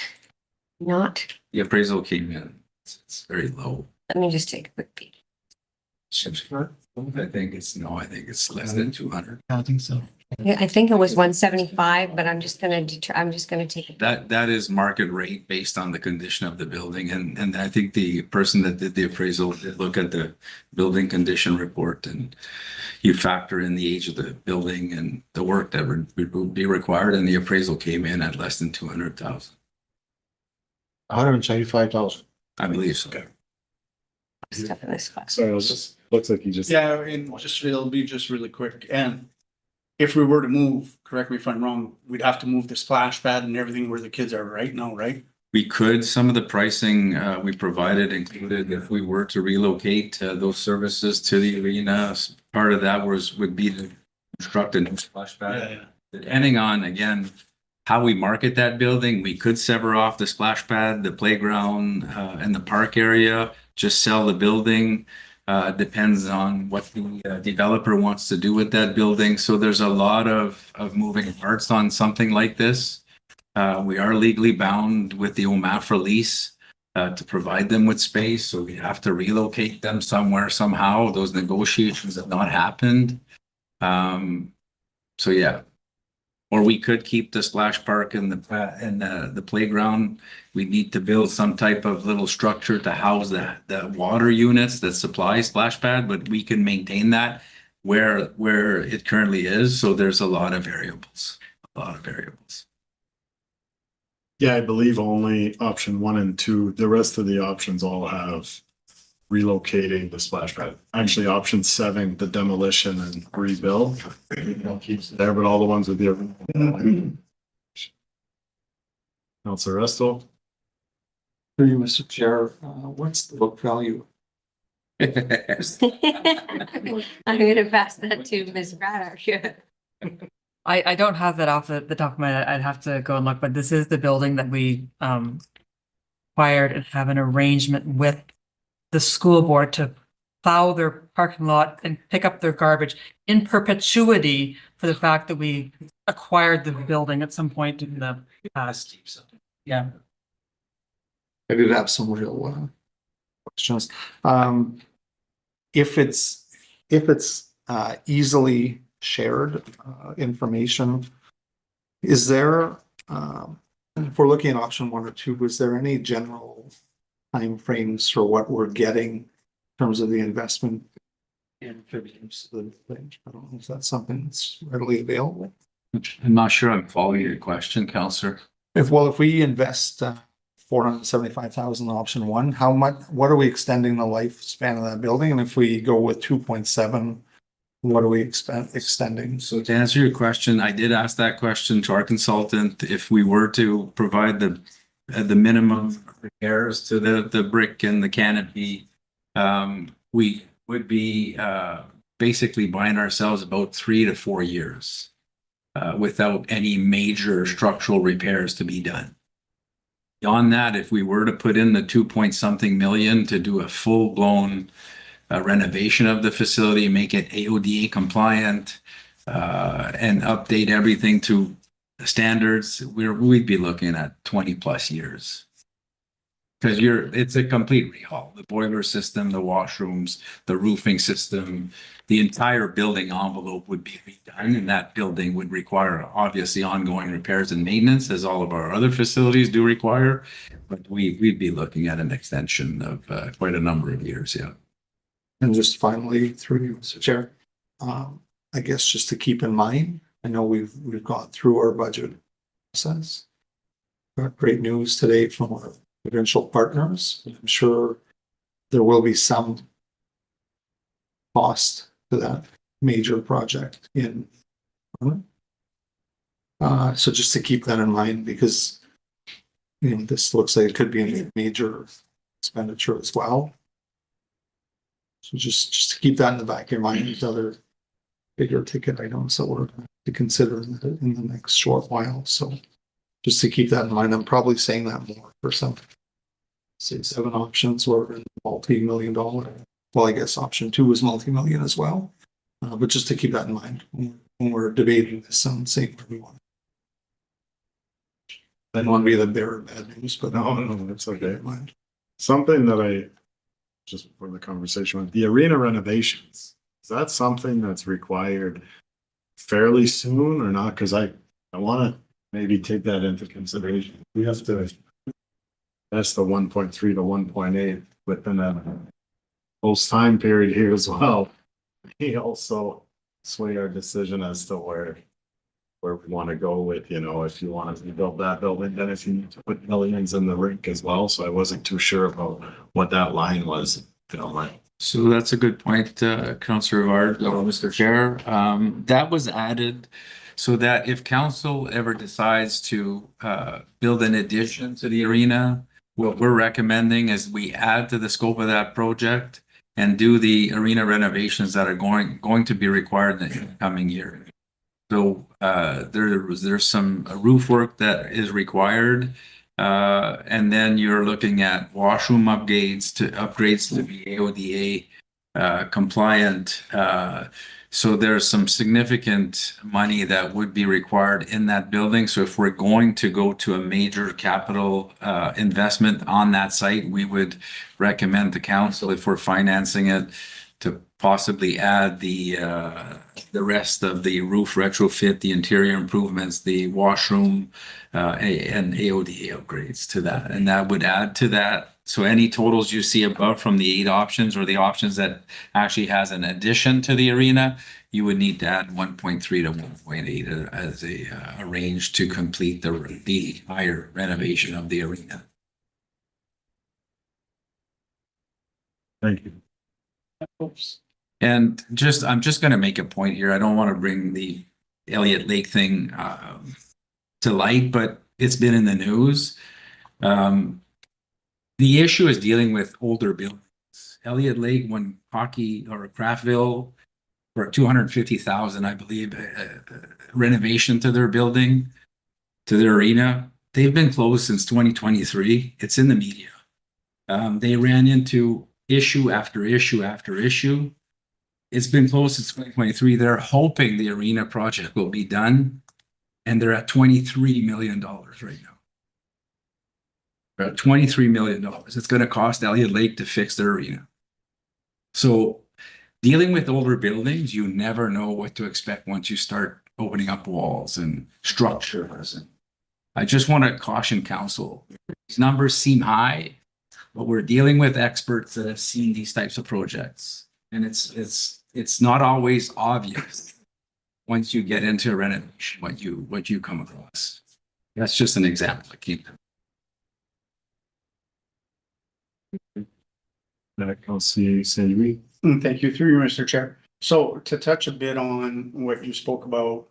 not, The appraisal came in. It's very low. let me just take a quick peek. I think it's less than 200. I think so. Yeah, I think it was 175, but I'm just gonna take it. That is market rate based on the condition of the building, and I think the person that did the appraisal did look at the building condition report, and you factor in the age of the building and the work that would be required, and the appraisal came in at less than 200,000. 175,000. I believe so. Stuff in this file. Sorry, it just looks like you just. Yeah, and it'll be just really quick. And if we were to move, correct me if I'm wrong, we'd have to move the splash pad and everything where the kids are right now, right? We could, some of the pricing we provided included if we were to relocate those services to the arena, part of that would be to construct a new splash pad. Depending on, again, how we market that building, we could sever off the splash pad, the playground, and the park area, just sell the building. Depends on what the developer wants to do with that building. So there's a lot of moving parts on something like this. We are legally bound with the OMAFRA lease to provide them with space. So we have to relocate them somewhere, somehow. Those negotiations have not happened. So yeah. Or we could keep the splash park and the playground. We need to build some type of little structure to house the water units that supply splash pad, but we can maintain that where it currently is. So there's a lot of variables. Yeah, I believe only option 1 and 2, the rest of the options all have relocating the splash pad. Actually, option 7, the demolition and rebuild, keeps it there, but all the ones with the. Councilor Resto. Through you, Mr. Chair, what's the book value? I'm gonna pass that to Ms. Braddock. I don't have that off the top of my head. I'd have to go and look, but this is the building that we acquired and have an arrangement with the school board to plow their parking lot and pick up their garbage in perpetuity for the fact that we acquired the building at some point in the past. Yeah. I did have some real questions. If it's easily shared information, is there, if we're looking at option 1 or 2, is there any general timeframes for what we're getting in terms of the investment? And I don't know if that's something that's readily available. I'm not sure I'm following your question, Counselor. If we invest 475,000 option 1, what are we extending the lifespan of that building? And if we go with 2.7, what are we extending? So to answer your question, I did ask that question to our consultant. If we were to provide the minimum repairs to the brick and the canopy, we would be basically buying ourselves about 3 to 4 years without any major structural repairs to be done. Beyond that, if we were to put in the 2-point-something million to do a full-blown renovation of the facility, make it AODA compliant, and update everything to standards, we'd be looking at 20+ years. Because it's a complete rehaul, the boiler system, the washrooms, the roofing system, the entire building envelope would be redone, and that building would require obviously ongoing repairs and maintenance, as all of our other facilities do require. But we'd be looking at an extension of quite a number of years, yeah. And just finally, through you, Mr. Chair, I guess just to keep in mind, I know we've gone through our budget process. Got great news today from our provincial partners. I'm sure there will be some cost to that major project in. So just to keep that in mind, because this looks like it could be a major expenditure as well. So just to keep that in the back of your mind, these other bigger ticket items that we're to consider in the next short while. So just to keep that in mind, I'm probably saying that more for some 6-7 options were in multi-million-dollar. Well, I guess option 2 was multi-million as well. But just to keep that in mind when we're debating this and saying where we want. I don't want to be the bearer of bad news, but No, it's okay. Something that I, just for the conversation with, the arena renovations, is that something that's required fairly soon or not? Because I want to maybe take that into consideration. We have to, that's the 1.3 to 1.8 within a post time period here as well. We also sway our decision as to where we want to go with, if you want to rebuild that building, then if you need to put millions in the rink as well. So I wasn't too sure about what that line was, if you don't mind. So that's a good point, Councillor Vard, Mr. Chair. That was added so that if council ever decides to build an addition to the arena, what we're recommending is we add to the scope of that project and do the arena renovations that are going to be required in the coming year. So there's some roof work that is required. And then you're looking at washroom upgrades to be AODA compliant. So there's some significant money that would be required in that building. So if we're going to go to a major capital investment on that site, we would recommend the council, if we're financing it, to possibly add the rest of the roof retrofit, the interior improvements, the washroom, and AODA upgrades to that. And that would add to that. So any totals you see above from the 8 options or the options that actually has an addition to the arena, you would need to add 1.3 to 1.8 as a range to complete the higher renovation of the arena. Thank you. And I'm just going to make a point here. I don't want to bring the Elliott Lake thing to light, but it's been in the news. The issue is dealing with older buildings. Elliott Lake, when Hockey or Craftville for $250,000, I believe, renovation to their building, to their arena. They've been closed since 2023. It's in the media. They ran into issue after issue after issue. It's been closed since 2023. They're hoping the arena project will be done, and they're at $23 million right now. They're at $23 million. It's going to cost Elliott Lake to fix their arena. So dealing with older buildings, you never know what to expect once you start opening up walls and structures. And I just want to caution council. These numbers seem high, but we're dealing with experts that have seen these types of projects. And it's not always obvious once you get into a renovation what you come across. That's just an example. Thank you, through you, Mr. Chair. So to touch a bit on what you spoke about,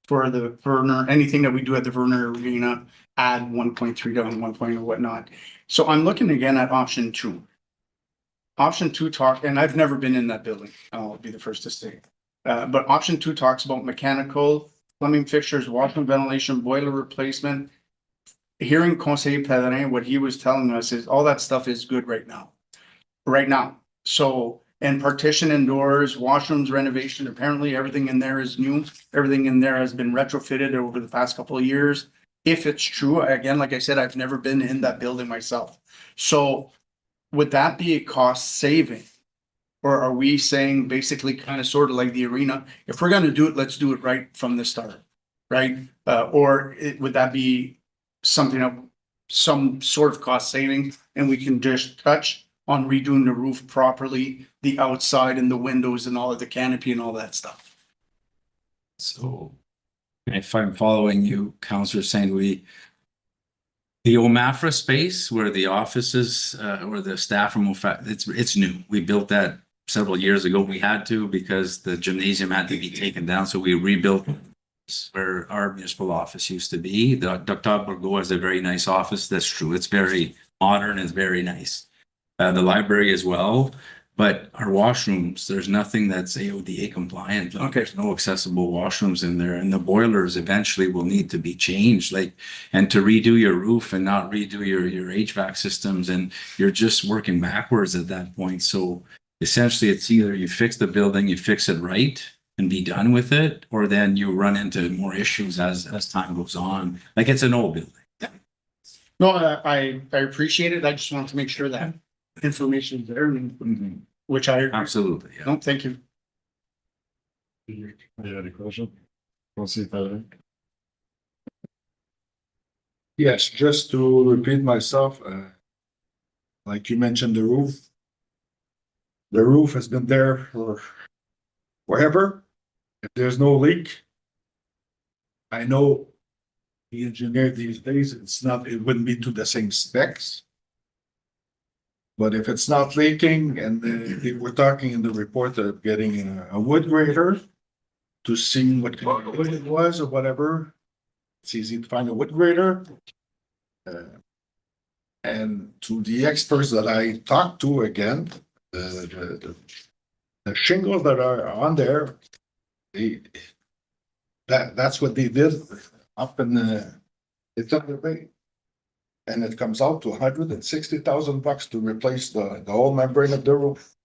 for the Verner, anything that we do at the Verner Arena, add 1.3 to 1.0 or whatnot. So I'm looking again at option 2. Option 2 and I've never been in that building, I'll be the first to say. But option 2 talks about mechanical, plumbing fixtures, washroom ventilation, boiler replacement. Hearing Conseil Pellerin, what he was telling us is all that stuff is good right now. So and partition indoors, washrooms renovation. Apparently, everything in there is new. Everything in there has been retrofitted over the past couple of years. If it's true, again, like I said, I've never been in that building myself. So would that be a cost saving? Or are we saying basically kind of sort of like the arena, if we're gonna do it, let's do it right from the start, right? Would that be something of some sort of cost saving and we can just touch on redoing the roof properly, the outside and the windows and all of the canopy and all that stuff? So if I'm following you, Counselor, saying the OMAFRA space where the offices, where the staff room, it's new. We built that several years ago. We had to because the gymnasium had to be taken down. So we rebuilt where our municipal office used to be. The Dr. Bourgault has a very nice office. That's true. It's very modern. It's very nice. The library as well. But our washrooms, there's nothing that's AODA compliant. Like, there's no accessible washrooms in there. And the boilers eventually will need to be changed. And to redo your roof and not redo your HVAC systems. And you're just working backwards at that point. So essentially it's either you fix the building, you fix it right and be done with it, or then you run into more issues as time goes on. Like it's an old building. No, I appreciate it. I just wanted to make sure that information is there, and which I absolutely. Yeah. No, thank you. You had a question? We'll see if I. Yes, just to repeat myself, like you mentioned, the roof. The roof has been there for forever. If there's no leak, I know the engineer these days, it wouldn't be to the same specs. But if it's not leaking and we're talking in the report of getting a wood grader to see what kind of wood it was or whatever, it's easy to find a wood grader. And to the experts that I talked to again, the shingles that are on there, that's what they did up in it's on the bay. And it comes out to $160,000 to replace the whole membrane of the roof.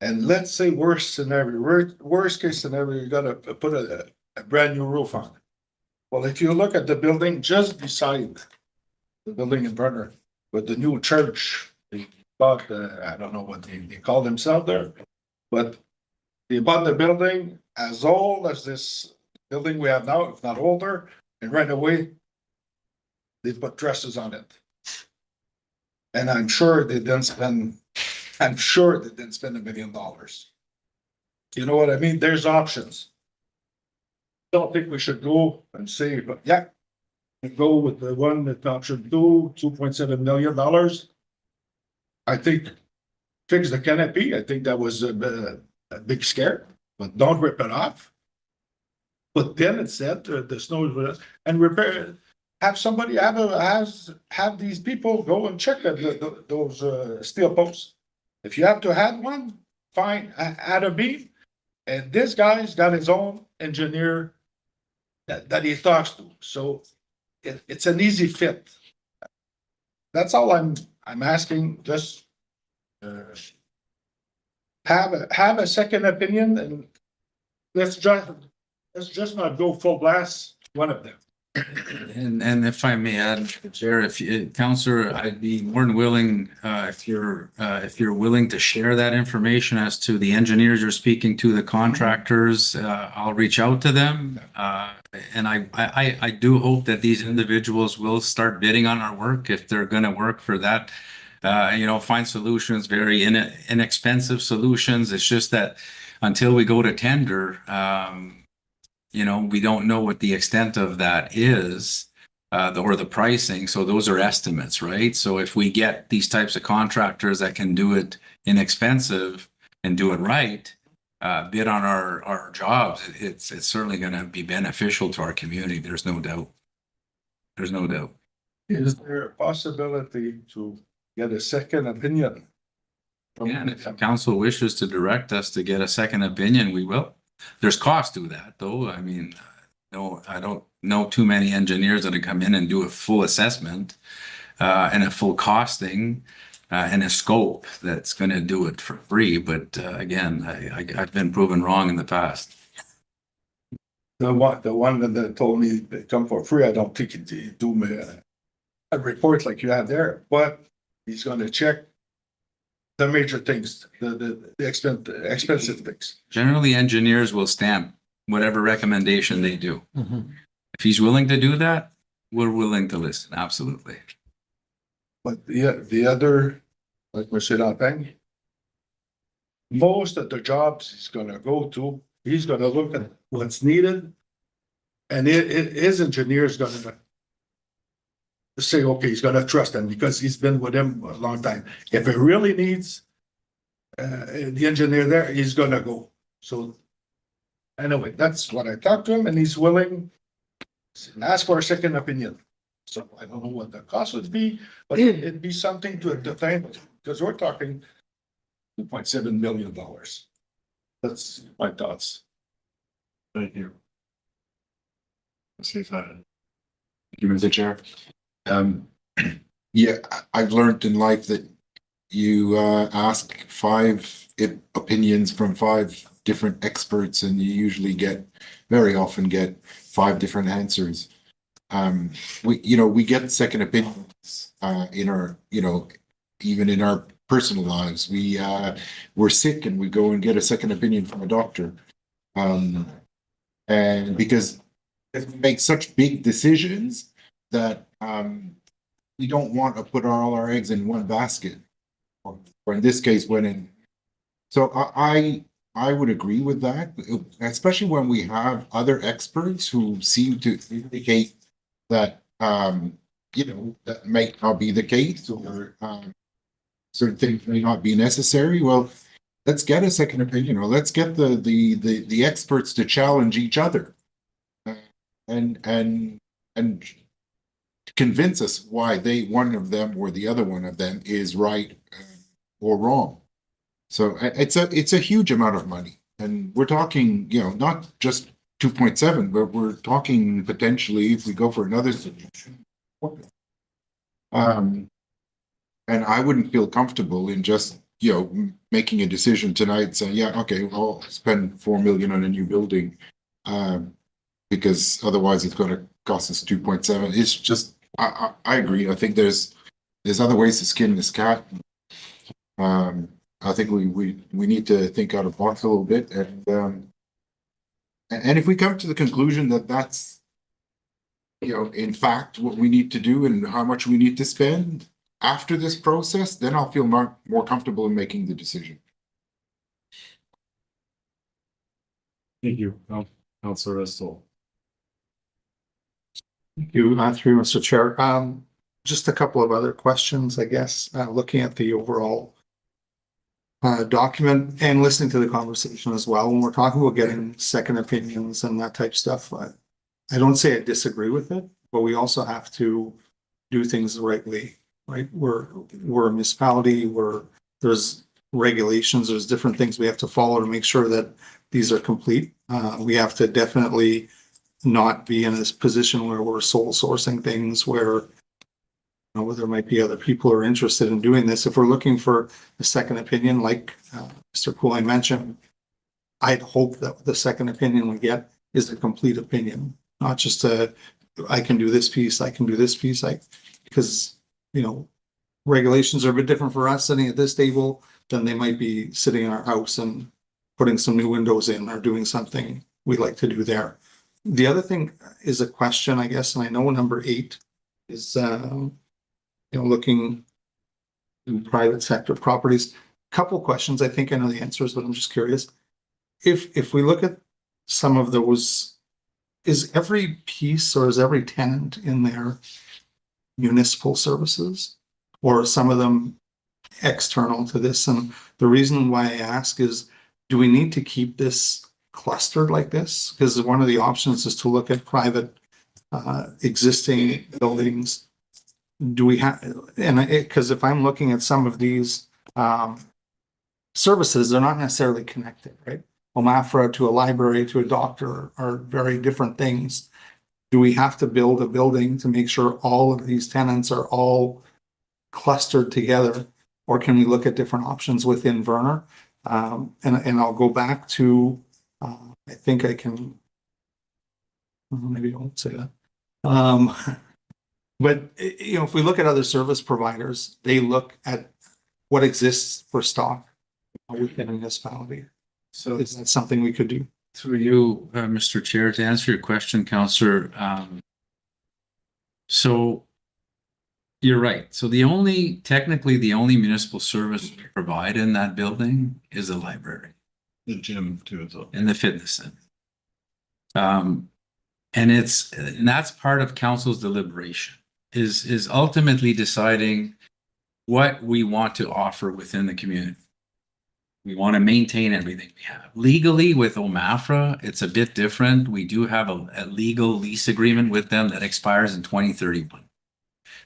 And let's say worst case scenario, you gotta put a brand new roof on. Well, if you look at the building just beside the building in Brenner, with the new church, they bought, I don't know what they call themselves there, but they bought the building as old as this building we have now, if not older, and right away, they put dresses on it. And I'm sure they didn't spend $1 million. You know what I mean? There's options. Don't think we should go and say, but yeah, go with the one that option $2.7 million. I think fix the canopy. I think that was a big scare, but don't rip it off. But then it said the snow and repair it. Have somebody have these people go and check those steel posts. If you have to add one, fine, add a beam. And this guy's got his own engineer that he talks to. So it's an easy fit. That's all I'm asking. Just have a second opinion, and let's just not go full blast one of them. And if I may add, Chair, Counselor, I'd be more than willing, if you're willing to share that information as to the engineers you're speaking to, the contractors, I'll reach out to them. And I do hope that these individuals will start bidding on our work if they're gonna work for that. Find solutions, very inexpensive solutions. It's just that until we go to tender, we don't know what the extent of that is, or the pricing. So those are estimates, right? So if we get these types of contractors that can do it inexpensive and do it right, bid on our jobs, it's certainly going to be beneficial to our community. There's no doubt. There's no doubt. Is there a possibility to get a second opinion? And if council wishes to direct us to get a second opinion, we will. There's cost to that, though. I mean, no, I don't know too many engineers that come in and do a full assessment and a full costing. and a scope that's gonna do it for free, but again, I've been proven wrong in the past. The one that told me they come for free, I don't think he'd do me a report like you have there, but he's gonna check the major things, the expensive things. Generally, engineers will stamp whatever recommendation they do. If he's willing to do that, we're willing to listen, absolutely. But the other, like Monsieur Lampang, most of the jobs he's gonna go to, he's gonna look at what's needed. And his engineer's gonna say, okay, he's gonna trust him because he's been with him a long time. If it really needs the engineer there, he's gonna go. So anyway, that's what I talked to him, and he's willing to ask for a second opinion. So I don't know what the cost would be, but it'd be something to define, because we're talking $2.7 million. That's my thoughts. Thank you. Let's see if I. Thank you, Mr. Chair. Yeah, I've learned in life that you ask 5 opinions from 5 different experts, and you usually very often get 5 different answers. We get second opinions in our, even in our personal lives. We're sick and we go and get a second opinion from a doctor. And because we make such big decisions that we don't want to put all our eggs in one basket, or in this case, So I would agree with that, especially when we have other experts who seem to indicate that that may not be the case, or certain things may not be necessary. Well, let's get a second opinion, or let's get the experts to challenge each other, and convince us why one of them or the other one of them is right or wrong. So it's a huge amount of money, and we're talking, not just 2.7, but we're talking potentially, if we go for another solution. And I wouldn't feel comfortable in just, making a decision tonight saying, yeah, okay, I'll spend 4 million on a new building, because otherwise it's going to cost us 2.7. It's just, I agree. I think there's other ways to skin this cat. I think we need to think out of the box a little bit, and if we come to the conclusion that that's, in fact, what we need to do and how much we need to spend after this process, then I'll feel more comfortable in making the decision. Thank you, Councilor Russell. Thank you, through Mr. Chair. Just a couple of other questions, I guess, looking at the overall document and listening to the conversation as well. When we're talking about getting second opinions and that type of stuff, I don't say I disagree with it, but we also have to do things the right way, right? We're a municipality where there's regulations, there's different things we have to follow to make sure that these are complete. We have to definitely not be in this position where we're sole sourcing things where there might be other people who are interested in doing this. If we're looking for a second opinion, like Mr. Cooley mentioned, I'd hope that the second opinion we get is a complete opinion, not just I can do this piece, I can do this piece, because regulations are a bit different for us sitting at this table than they might be sitting in our house and putting some new windows in or doing something we like to do there. The other thing is a question, I guess, and I know number 8 is looking in private sector properties. Couple questions. I think I know the answers, but I'm just curious. If we look at some of those, is every piece or is every tenant in there municipal services, or are some of them external to this? And the reason why I ask is, do we need to keep this clustered like this? Because one of the options is to look at private existing buildings. Do we have, because if I'm looking at some of these services, they're not necessarily connected, right? OMAFRA to a library to a doctor are very different things. Do we have to build a building to make sure all of these tenants are all clustered together or can we look at different options within Verner? And I'll go back to, I think I can, maybe I won't say that. But, you know, if we look at other service providers, they look at what exists for stock within a municipality. So Is that something we could do? through you, Mr. Chair, to answer your question, Counselor, so you're right. So technically the only municipal service we provide in that building is the library. The gym too, as well. And the fitness center. And that's part of council's deliberation is ultimately deciding what we want to offer within the community. We want to maintain everything we have. Legally with OMAFRA, it's a bit different. We do have a legal lease agreement with them that expires in 2031.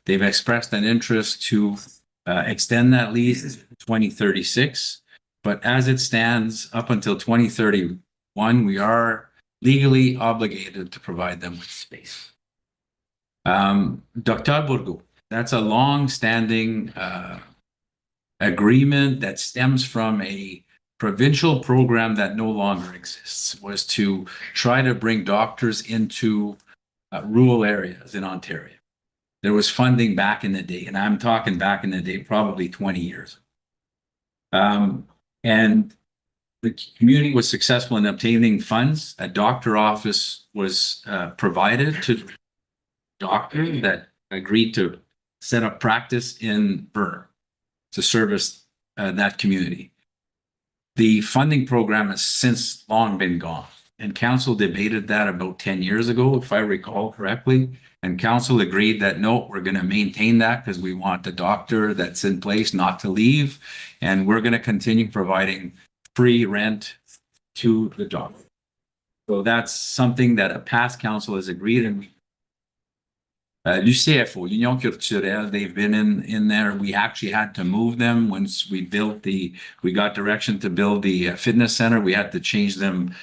They've expressed an interest to extend that lease to 2036. But as it stands up until 2031, we are legally obligated to provide them with space. Dr. Bourgault, that's a long-standing agreement that stems from a provincial program that no longer exists, was to try to bring doctors into rural areas in Ontario. There was funding back in the day, and I'm talking back in the day, probably 20 years. And the community was successful in obtaining funds. A doctor office was provided to doctor that agreed to set up practice in Verner to service that community. The funding program has since long been gone, and council debated that about 10 years ago, if I recall correctly. And council agreed that no, we're going to maintain that because we want the doctor that's in place not to leave, and we're going to continue providing free rent to the doctor. So that's something that a past council has agreed, and l'UCFO, Union Culturelle, they've been in there. We actually had to move them once we got direction to build the fitness center. We had to change them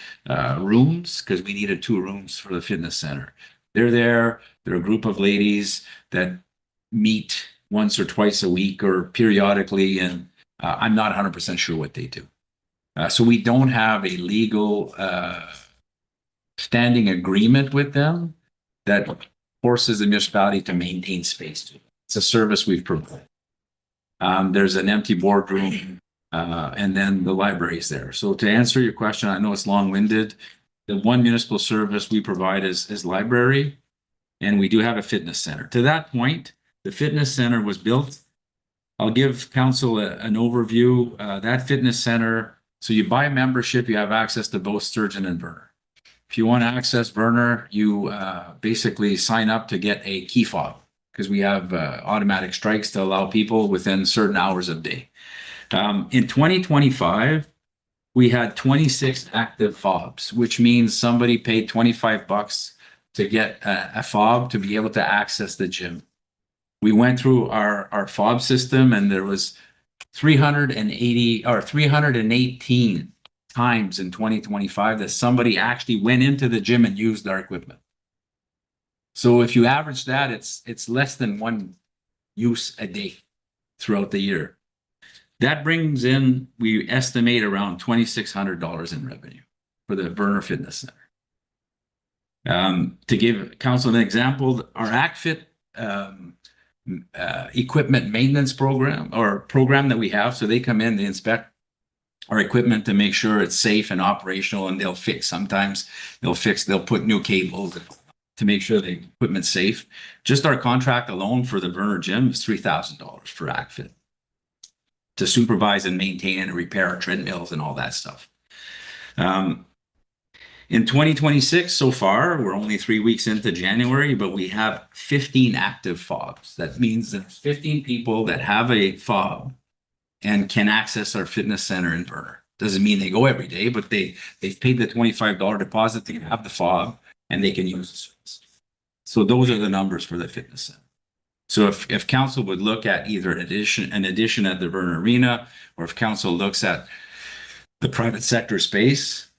rooms because we needed 2 rooms for the fitness center. They're there. They're a group of ladies that meet once or twice a week or periodically, and I'm not 100% sure what they do. So we don't have a legal standing agreement with them that forces the municipality to maintain space. It's a service we've provided. There's an empty boardroom, and then the library is there. So to answer your question, I know it's long-winded. The one municipal service we provide is library, and we do have a fitness center. To that point, the fitness center was built. I'll give council an overview. That fitness center, so you buy a membership, you have access to both Sturgeon and Verner. If you want to access Verner, you basically sign up to get a key fob because we have automatic strikes to allow people within certain hours of day. In 2025, we had 26 active fobs, which means somebody paid $25 to get a fob to be able to access the gym. We went through our fob system, and there was 318 times in 2025 that somebody actually went into the gym and used our equipment. So if you average that, it's less than 1 use a day throughout the year. That brings in, we estimate, around $2,600 in revenue for the Verner Fitness Center. To give council an example, our ACFIT equipment maintenance program that we have, so they come in, they inspect our equipment to make sure it's safe and operational, and they'll fix. Sometimes they'll put new cables to make sure the equipment's safe. Just our contract alone for the Verner Gym is $3,000 for ACFIT to supervise and maintain and repair our treadmills and all that stuff. In 2026, so far, we're only 3 weeks into January, but we have 15 active fobs. That means that 15 people that have a fob and can access our fitness center in Verner. Doesn't mean they go every day, but they've paid the $25 deposit, they have the fob, and they can use the service. So those are the numbers for the fitness center. So if council would look at either an addition at the Verner Arena, or if council looks at the private sector space,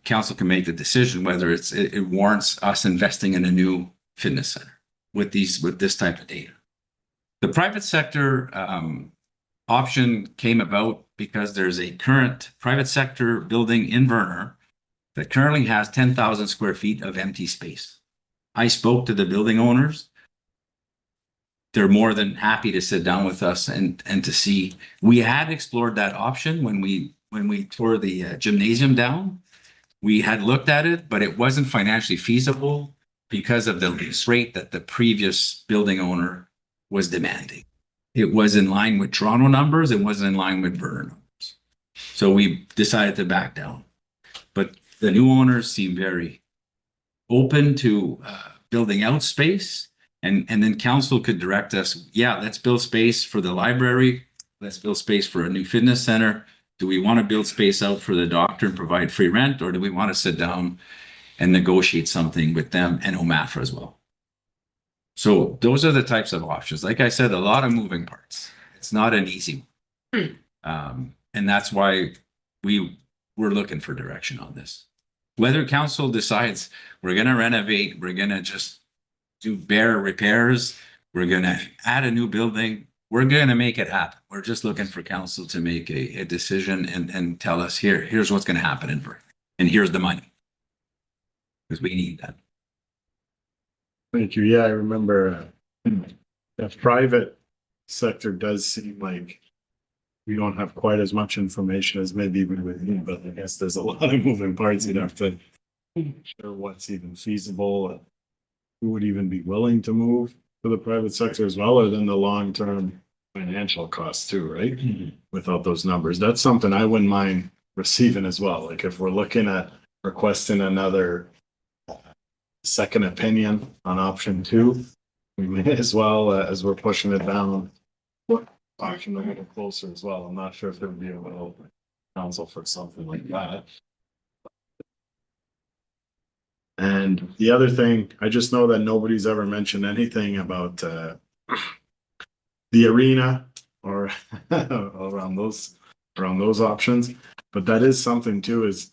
council can make the decision whether it warrants us investing in a new fitness center with this type of data. The private sector option came about because there's a current private sector building in Verner that currently has 10,000 square feet of empty space. I spoke to the building owners. They're more than happy to sit down with us and to see. We had explored that option when we tore the gymnasium down. We had looked at it, but it wasn't financially feasible because of the lease rate that the previous building owner was demanding. It was in line with Toronto numbers. It wasn't in line with Verner numbers. So we decided to back down. But the new owners seem very open to building out space. And then council could direct us, yeah, let's build space for the library. Let's build space for a new fitness center. Do we want to build space out for the doctor and provide free rent? Or do we want to sit down and negotiate something with them and OMAFRA as well? So those are the types of options. Like I said, a lot of moving parts. It's not an easy one. And that's why we're looking for direction on this. Whether council decides we're going to renovate, we're going to just do bare repairs, we're going to add a new building, we're going to make it happen. We're just looking for council to make a decision and tell us here's what's going to happen in Vernon, and here's the money. Because we need that. Thank you. Yeah, I remember the private sector does seem like we don't have quite as much information as maybe we would need, but I guess there's a lot of moving parts. You'd have to sure what's even feasible, who would even be willing to move to the private sector as well, or then the long-term financial costs too, right? Without those numbers, that's something I wouldn't mind receiving as well. Like if we're looking at requesting another second opinion on option 2, we may as well, as we're pushing it down, option a little closer as well. I'm not sure if there would be a little council for something like that. And the other thing, I just know that nobody's ever mentioned anything about the arena or around those options. But that is something too, is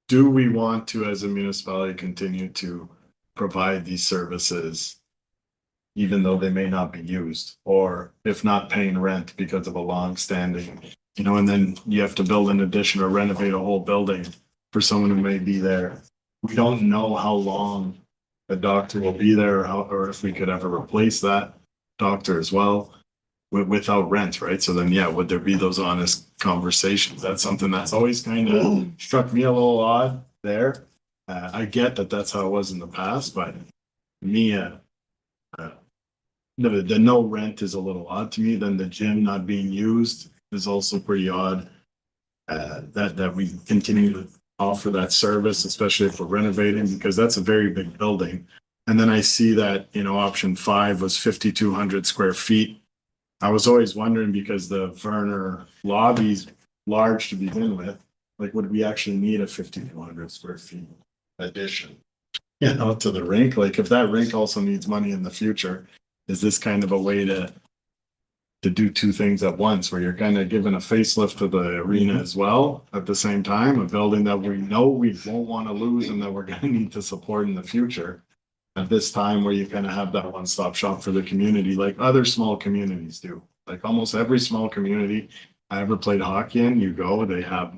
do we want to, as a municipality, continue to provide these services even though they may not be used, or if not paying rent because of a long-standing, and then you have to build an addition or renovate a whole building for someone who may be there. We don't know how long a doctor will be there, or if we could ever replace that doctor as well without rent, right? So then, yeah, would there be those honest conversations? That's something that's always kind of struck me a little odd there. I get that that's how it was in the past, but me, the no rent is a little odd to me. Then the gym not being used is also pretty odd. That we continue to offer that service, especially if we're renovating, because that's a very big building. And then I see that, option 5 was 5,200 square feet. I was always wondering, because the Verner lobby's large to begin with, like, would we actually need a 5,200 square feet addition, to the rink? Like, if that rink also needs money in the future, is this kind of a way to do two things at once, where you're kind of giving a facelift to the arena as well at the same time, a building that we know we won't want to lose and that we're going to need to support in the future at this time, where you kind of have that one-stop shop for the community, like other small communities do. Like almost every small community I ever played hockey in, you go, they have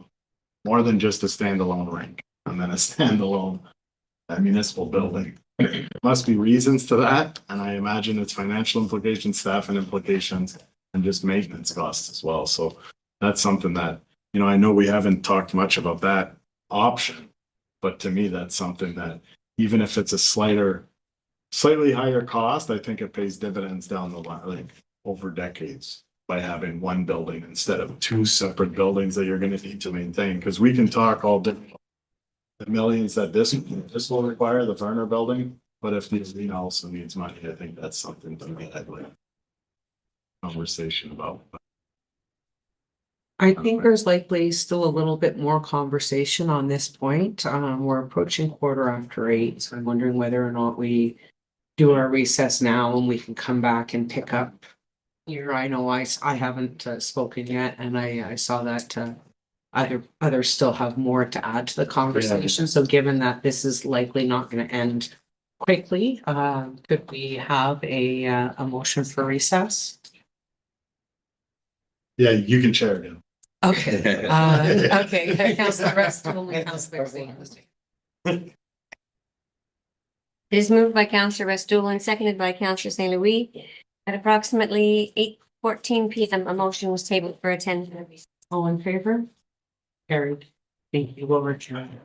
more than just a standalone rink and then a standalone municipal building. There must be reasons to that, and I imagine it's financial implications, staffing implications, and just maintenance costs as well. So that's something that, I know we haven't talked much about that option, but to me, that's something that, even if it's a slightly higher cost, I think it pays dividends down the line, like over decades, by having one building instead of 2 separate buildings that you're going to need to maintain. Because we can talk all different, the millions that this will require, the Verner building, but if the arena also needs money, I think that's something to be had like conversation about. I think there's likely still a little bit more conversation on this point. We're approaching 8:15, so I'm wondering whether or not we do our recess now and we can come back and pick up here. I know I haven't spoken yet, and I saw that others still have more to add to the conversation. So given that this is likely not going to end quickly, could we have a motion for recess? Yeah, you can share it now. Okay, okay, Councillor Restool and Councillor Zane. It is moved by Councillor Restool and seconded by Councillor St. Louis. At approximately 8:14 PM, a motion was tabled for a 10-minute. All in favor? Carried. Thank you, will return.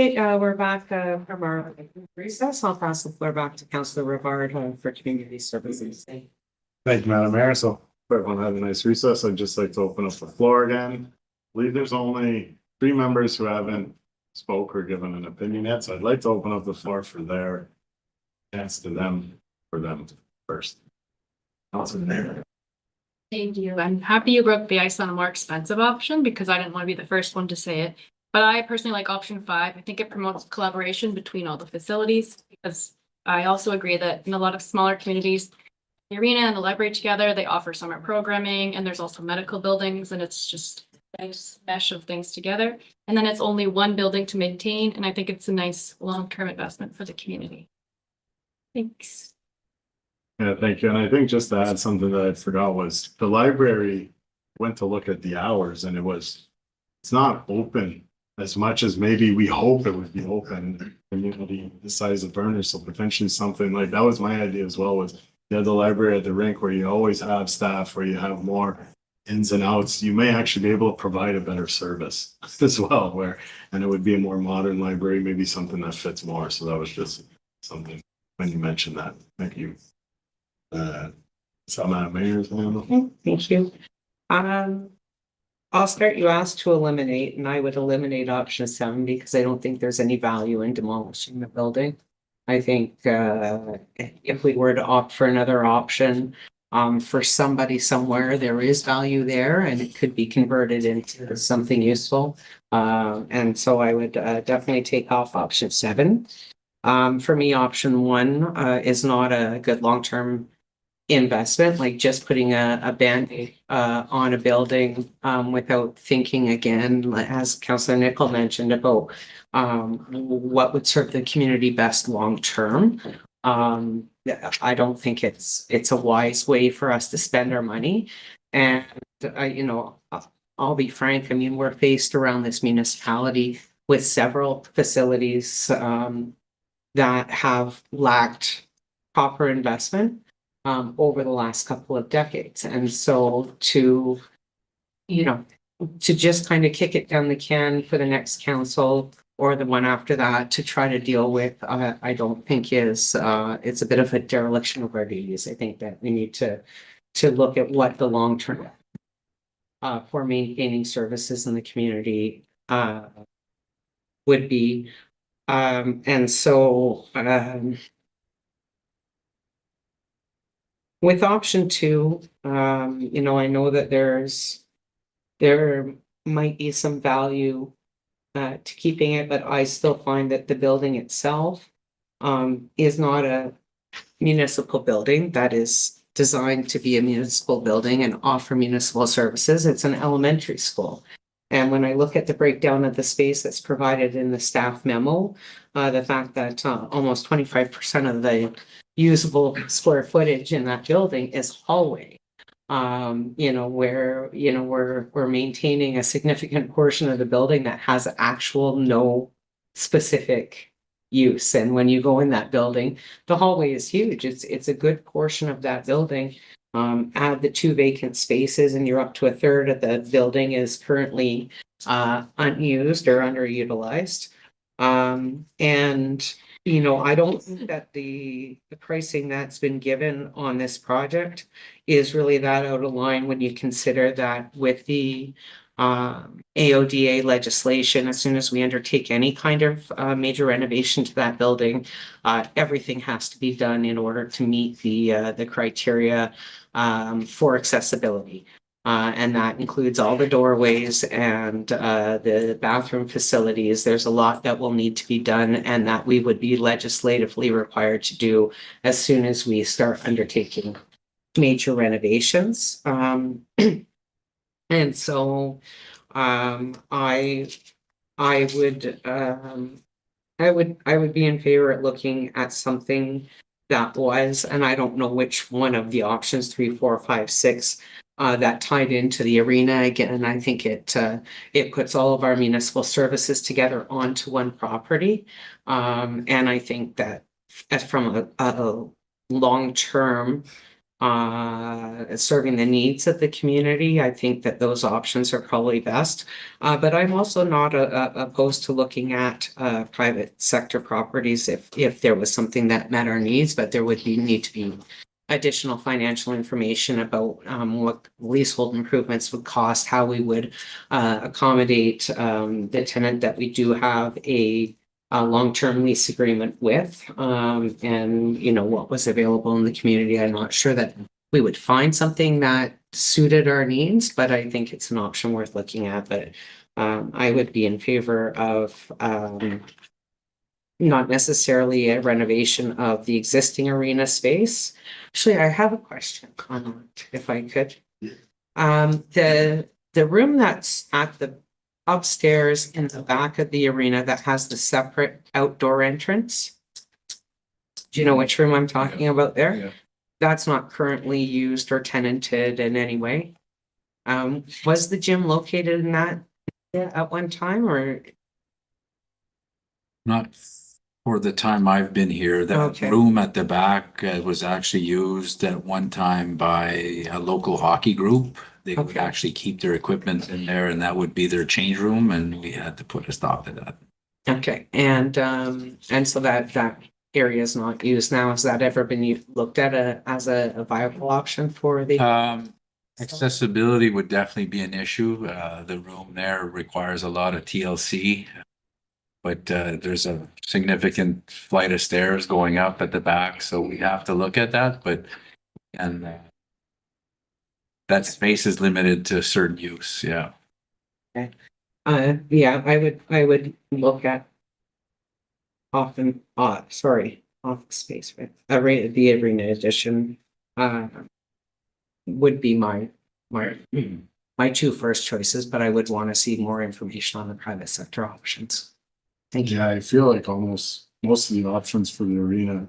Okay, we're back from our recess. I'll pass the floor back to Councillor Rivard for community services. Thank you, Madam Mayor. So if everyone had a nice recess, I'd just like to open up the floor again. I believe there's only 3 members who haven't spoke or given an opinion yet, so I'd like to open up the floor for their chance to them, for them first. Councilor Mayor. Thank you. I'm happy you broke the ice on a more expensive option because I didn't want to be the first one to say it. But I personally like option 5. I think it promotes collaboration between all the facilities because I also agree that in a lot of smaller communities, the arena and the library together, they offer summer programming and there's also medical buildings and it's just a nice mesh of things together. And then it's only one building to maintain and I think it's a nice long-term investment for the community. Thanks. Yeah, thank you. And I think just to add something that I forgot was the library went to look at the hours and it's not open as much as maybe we hope it would be open. Community the size of Vernon, so potentially something like that was my idea as well. Was you have the library at the rink where you always have staff, where you have more ins and outs. You may actually be able to provide a better service as well. And it would be a more modern library, maybe something that fits more. So that was just something when you mentioned that. Thank you. So Madam Mayor. Thank you. I'll start. You asked to eliminate, and I would eliminate option 7 because I don't think there's any value in demolishing the building. I think if we were to opt for another option, for somebody somewhere, there is value there and it could be converted into something useful. And so I would definitely take off option 7. For me, option 1 is not a good long-term investment, like just putting a Band-Aid on a building without thinking again, as Councillor Nicol mentioned, about what would serve the community best long-term. I don't think it's a wise way for us to spend our money. And you know, I'll be frank, I mean, we're faced around this municipality with several facilities that have lacked proper investment over the last couple of decades. And so to just kind of kick it down the can for the next council or the one after that to try to deal with, I don't think is, it's a bit of a dereliction of our duties. I think that we need to look at what the long-term for maintaining services in the community would be. And so with option 2, you know, I know that there might be some value to keeping it, but I still find that the building itself is not a municipal building that is designed to be a municipal building and offer municipal services. It's an elementary school. And when I look at the breakdown of the space that's provided in the staff memo, the fact that almost 25% of the usable square footage in that building is hallway. You know, where, you know, we're maintaining a significant portion of the building that has actual no specific use. And when you go in that building, the hallway is huge. It's a good portion of that building. Add the 2 vacant spaces and you're up to 1/3 of the building is currently unused or underutilized. And you know, I don't think that the pricing that's been given on this project is really that out of line when you consider that with the AODA legislation, as soon as we undertake any kind of major renovation to that building, everything has to be done in order to meet the criteria for accessibility. And that includes all the doorways and the bathroom facilities. There's a lot that will need to be done and that we would be legislatively required to do as soon as we start undertaking major renovations. And so I would be in favor of looking at something that was, and I don't know which one of the options 3, 4, 5, 6 that tied into the arena again. And I think it puts all of our municipal services together onto one property. And I think that as from a long-term serving the needs of the community. I think that those options are probably best. But I'm also not opposed to looking at private sector properties if there was something that met our needs, but there would need to be additional financial information about what leasehold improvements would cost, how we would accommodate the tenant that we do have a long-term lease agreement with, and you know, what was available in the community. I'm not sure that we would find something that suited our needs, but I think it's an option worth looking at. But I would be in favor of not necessarily a renovation of the existing arena space. Actually, I have a question on that, if I could. The room that's at the upstairs in the back of the arena that has the separate outdoor entrance. Do you know which room I'm talking about there? Yeah. That's not currently used or tenanted in any way. Was the gym located in that at one time, or? Not for the time I've been here. That Okay. room at the back was actually used at one time by a local hockey group. They would Okay. actually keep their equipment in there, and that would be their change room, and we had to put a stop to that. Okay, and so that area is not used now. Has that ever been looked at as a viable option for the? Accessibility would definitely be an issue. The room there requires a lot of TLC. But there's a significant flight of stairs going up at the back, so we have to look at that, and that space is limited to certain use, yeah. Yeah, I would look at office space, right? The arena edition would be my two first choices, but I would want to see more information on the private sector options. Thank you. Yeah, I feel like almost most of the options for the arena,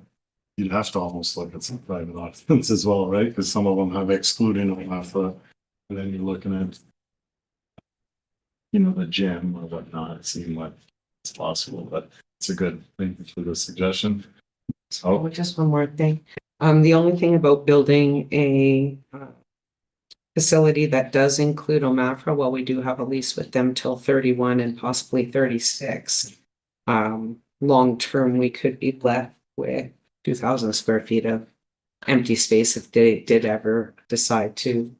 you'd have to almost look at some private options as well, right? Because some of them have excluding Alpha, and then you're looking at, you know, the gym or whatnot. It seemed like it's possible, but it's a good thing for the suggestion. Oh, So, just one more thing. The only thing about building a facility that does include OMAFRA, while we do have a lease with them till 31 and possibly 36. Long term, we could be left with 2,000 square feet of empty space if they did ever decide to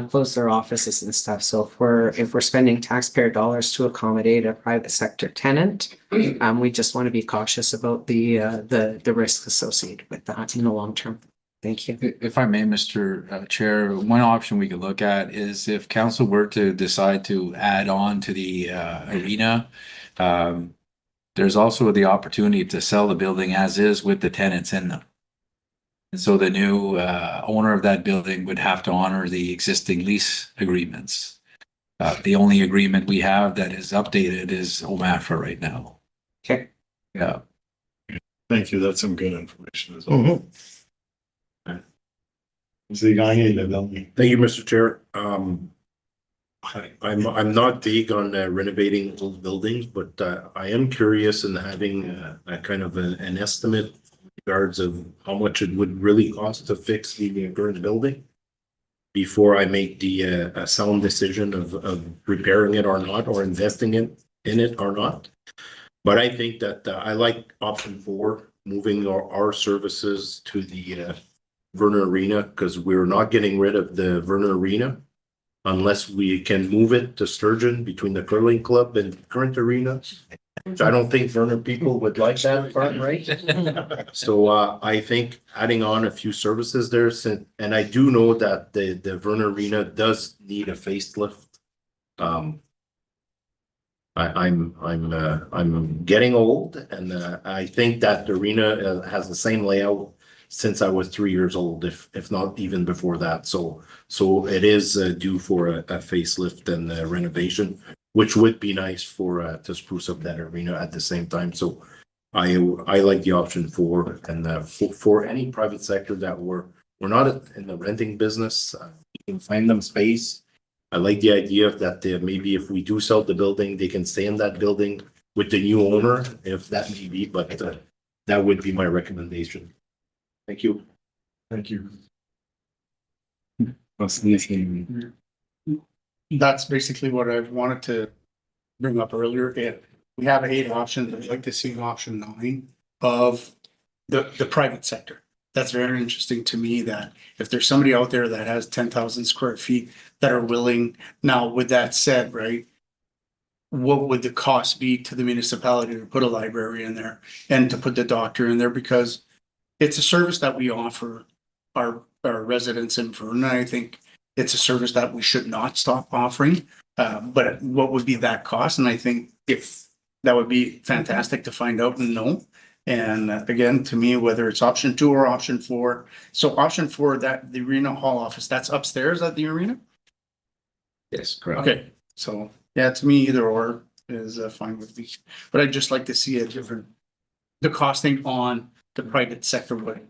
close their offices and stuff. So if we're spending taxpayer dollars to accommodate a private sector tenant, we just want to be cautious about the risks associated with that in the long term. Thank you. If I may, Mr. Chair, one option we could look at is if council were to decide to add on to the arena, there's also the opportunity to sell the building as is with the tenants in them. And so the new owner of that building would have to honor the existing lease agreements. The only agreement we have that is updated is OMAFRA right now. Okay. Yeah. thank you. That's some good information as well. So you got any of them? Thank you, Mr. Chair. I'm not big on renovating old buildings, but I am curious in having a kind of an estimate in regards of how much it would really cost to fix the current building before I make the a sound decision of repairing it or not, or investing in it or not. But I think that I like option 4, moving our services to the Vernon Arena, because we're not getting rid of the Vernon Arena unless we can move it to Sturgeon between the curling club and current arena. Which I don't think Vernon people would like that part, right? So I think adding on a few services there, and I do know that the Vernon Arena does need a facelift. I'm getting old, and I think that the arena has the same layout since I was 3 years old, if not even before that. So it is due for a facelift and renovation, which would be nice for to spruce up that arena at the same time. So I like the option 4, and for any private sector that we're not in the renting business, you can find them space. I like the idea of that maybe if we do sell the building, they can stay in that building with the new owner, if that may be, but that would be my recommendation. Thank you. Thank you. What's this name? That's basically what I wanted to bring up earlier. We have 8 options. I'd like to see option 9 of the private sector. That's very interesting to me, that if there's somebody out there that has 10,000 square feet that are willing, now with that said, right? What would the cost be to the municipality to put a library in there and to put the doctor in there? Because it's a service that we offer our residents in Vernon. I think it's a service that we should not stop offering. But what would be that cost? And I think if that would be fantastic to find out and know. And again, to me, whether it's option 2 or option 4. So option 4, that the Arena Hall office, that's upstairs at the arena? Yes, correct. Okay, so yeah, to me, either or is fine with me. But I'd just like to see a different, the costing on the private sector would.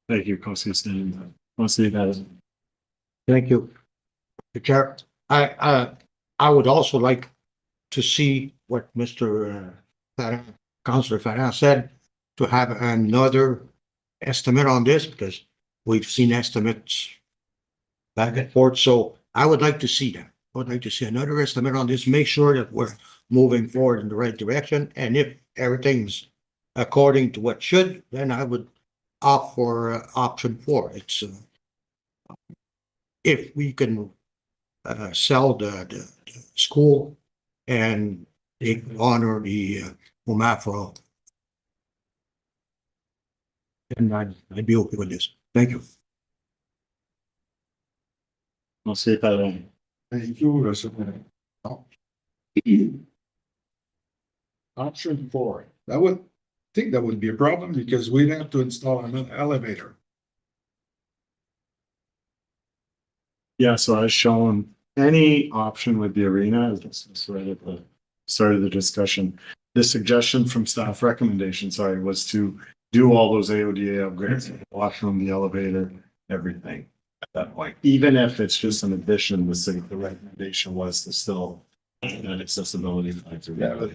Thank you, Councilor Stan. Councilor Evans. Thank you. Mr. Chair, I would also like to see what Mr. Councilor Farah said, to have another estimate on this, because we've seen estimates back and forth, so I would like to see that. I would like to see another estimate on this, make sure that we're moving forward in the right direction, and if everything's according to what should, then I would opt for option 4. It's if we can sell the school and they honor the UMAFRA, then I'd be okay with this. Thank you. Councilor Talon. Thank you, President. Option 4, that would think that would be a problem because we'd have to install an elevator. Yeah, so as shown, any option with the arena, as this is right at the start of the discussion. The suggestion from staff recommendation, sorry, was to do all those AODA upgrades, the washroom, the elevator, everything at that point. Even if it's just an addition, the recommendation was to still that accessibility. Yeah, but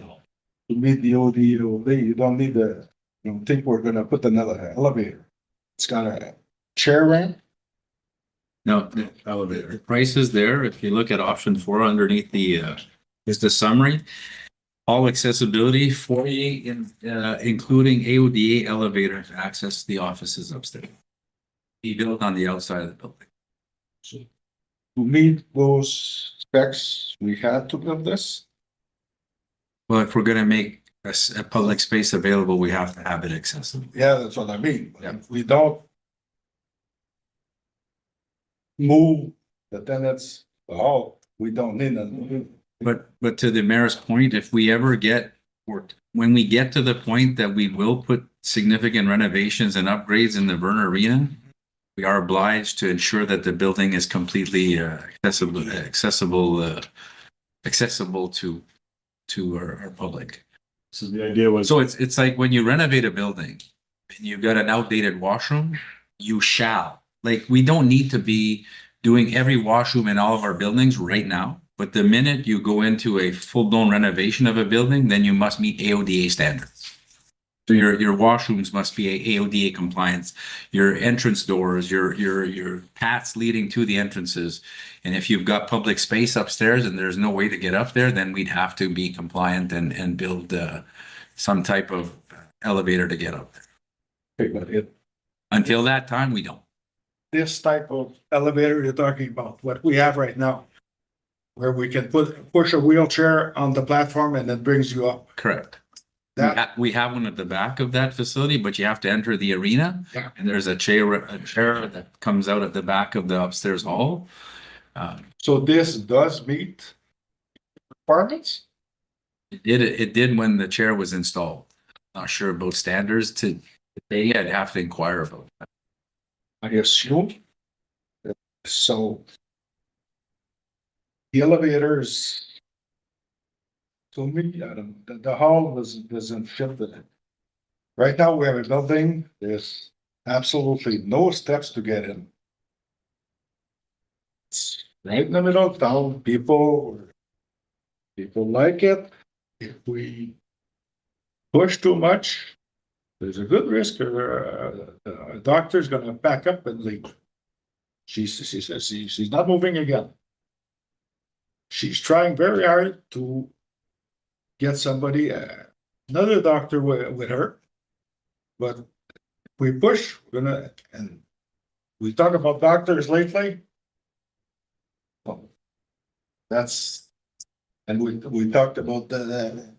to meet the OD, you don't need the, you don't think we're gonna put another elevator. It's got a chair ramp. No, the elevator, the price is there. If you look at option 4 underneath the, is the summary. All accessibility, 48 including AODA elevator to access the offices upstairs. Be built on the outside of the building. So to meet those specs, we had to build this. Well, if we're gonna make a public space available, we have to have it accessible. Yeah, that's what I mean. But if we don't move the tenants, oh, we don't need a. But to the mayor's point, if we ever get, or when we get to the point that we will put significant renovations and upgrades in the Vernon Arena, we are obliged to ensure that the building is completely accessible to our public. So the idea was. So it's like when you renovate a building and you've got an outdated washroom, you shall, like, we don't need to be doing every washroom in all of our buildings right now. But the minute you go into a full-blown renovation of a building, then you must meet AODA standards. So your washrooms must be AODA compliance, your entrance doors, your paths leading to the entrances. And if you've got public space upstairs and there's no way to get up there, then we'd have to be compliant and build some type of elevator to get up there. Okay, but Until that time, we don't. this type of elevator you're talking about, what we have right now, where we can push a wheelchair on the platform and it brings you up. Correct. That, We have one at the back of that facility, but you have to enter the arena. Yeah. And there's a chair that comes out at the back of the upstairs hall. so this does meet requirements? It did when the chair was installed. Not sure about standards today. I'd have to inquire about that. I assume. So. The elevators. To me, the hall doesn't fit it. Right now, we have a building, there's absolutely no steps to get in. It's right in the middle of town, people like it. If we push too much, there's a good risk, a doctor's gonna back up and leave. She says she's not moving again. She's trying very hard to get somebody, another doctor with her. But if we push, we're gonna, and we talk about doctors lately. Well, that's, and we talked about the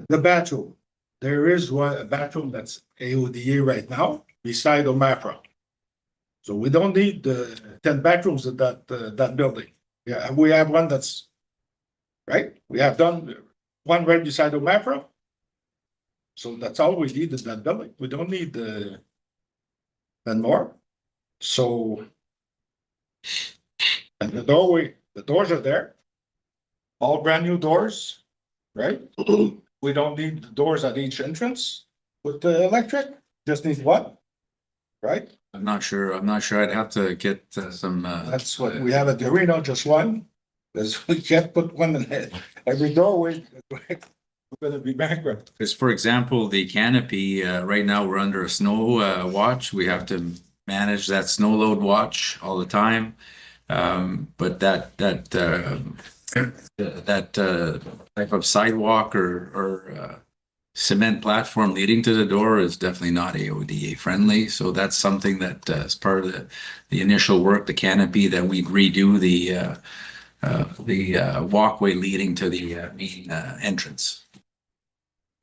bathroom. There is a bathroom that's AODA right now beside Omapra. So we don't need the 10 bathrooms at that building. Yeah, we have one that's, right? We have done one right beside Omapra. So that's all we need in that building. We don't need and more. So, and the doors are there. All brand new doors, right? We don't need the doors at each entrance with the electric, just need one, right? I'm not sure. I'd have to get some. That's what we have at the arena, just one. Because we can't put one in every doorway. We're gonna be bankrupt. Because for example, the canopy, right now we're under a snow watch. We have to manage that snow load watch all the time. But that type of sidewalk or cement platform leading to the door is definitely not AODA friendly. So that's something that as part of the initial work, the canopy, that we'd redo the walkway leading to the main entrance.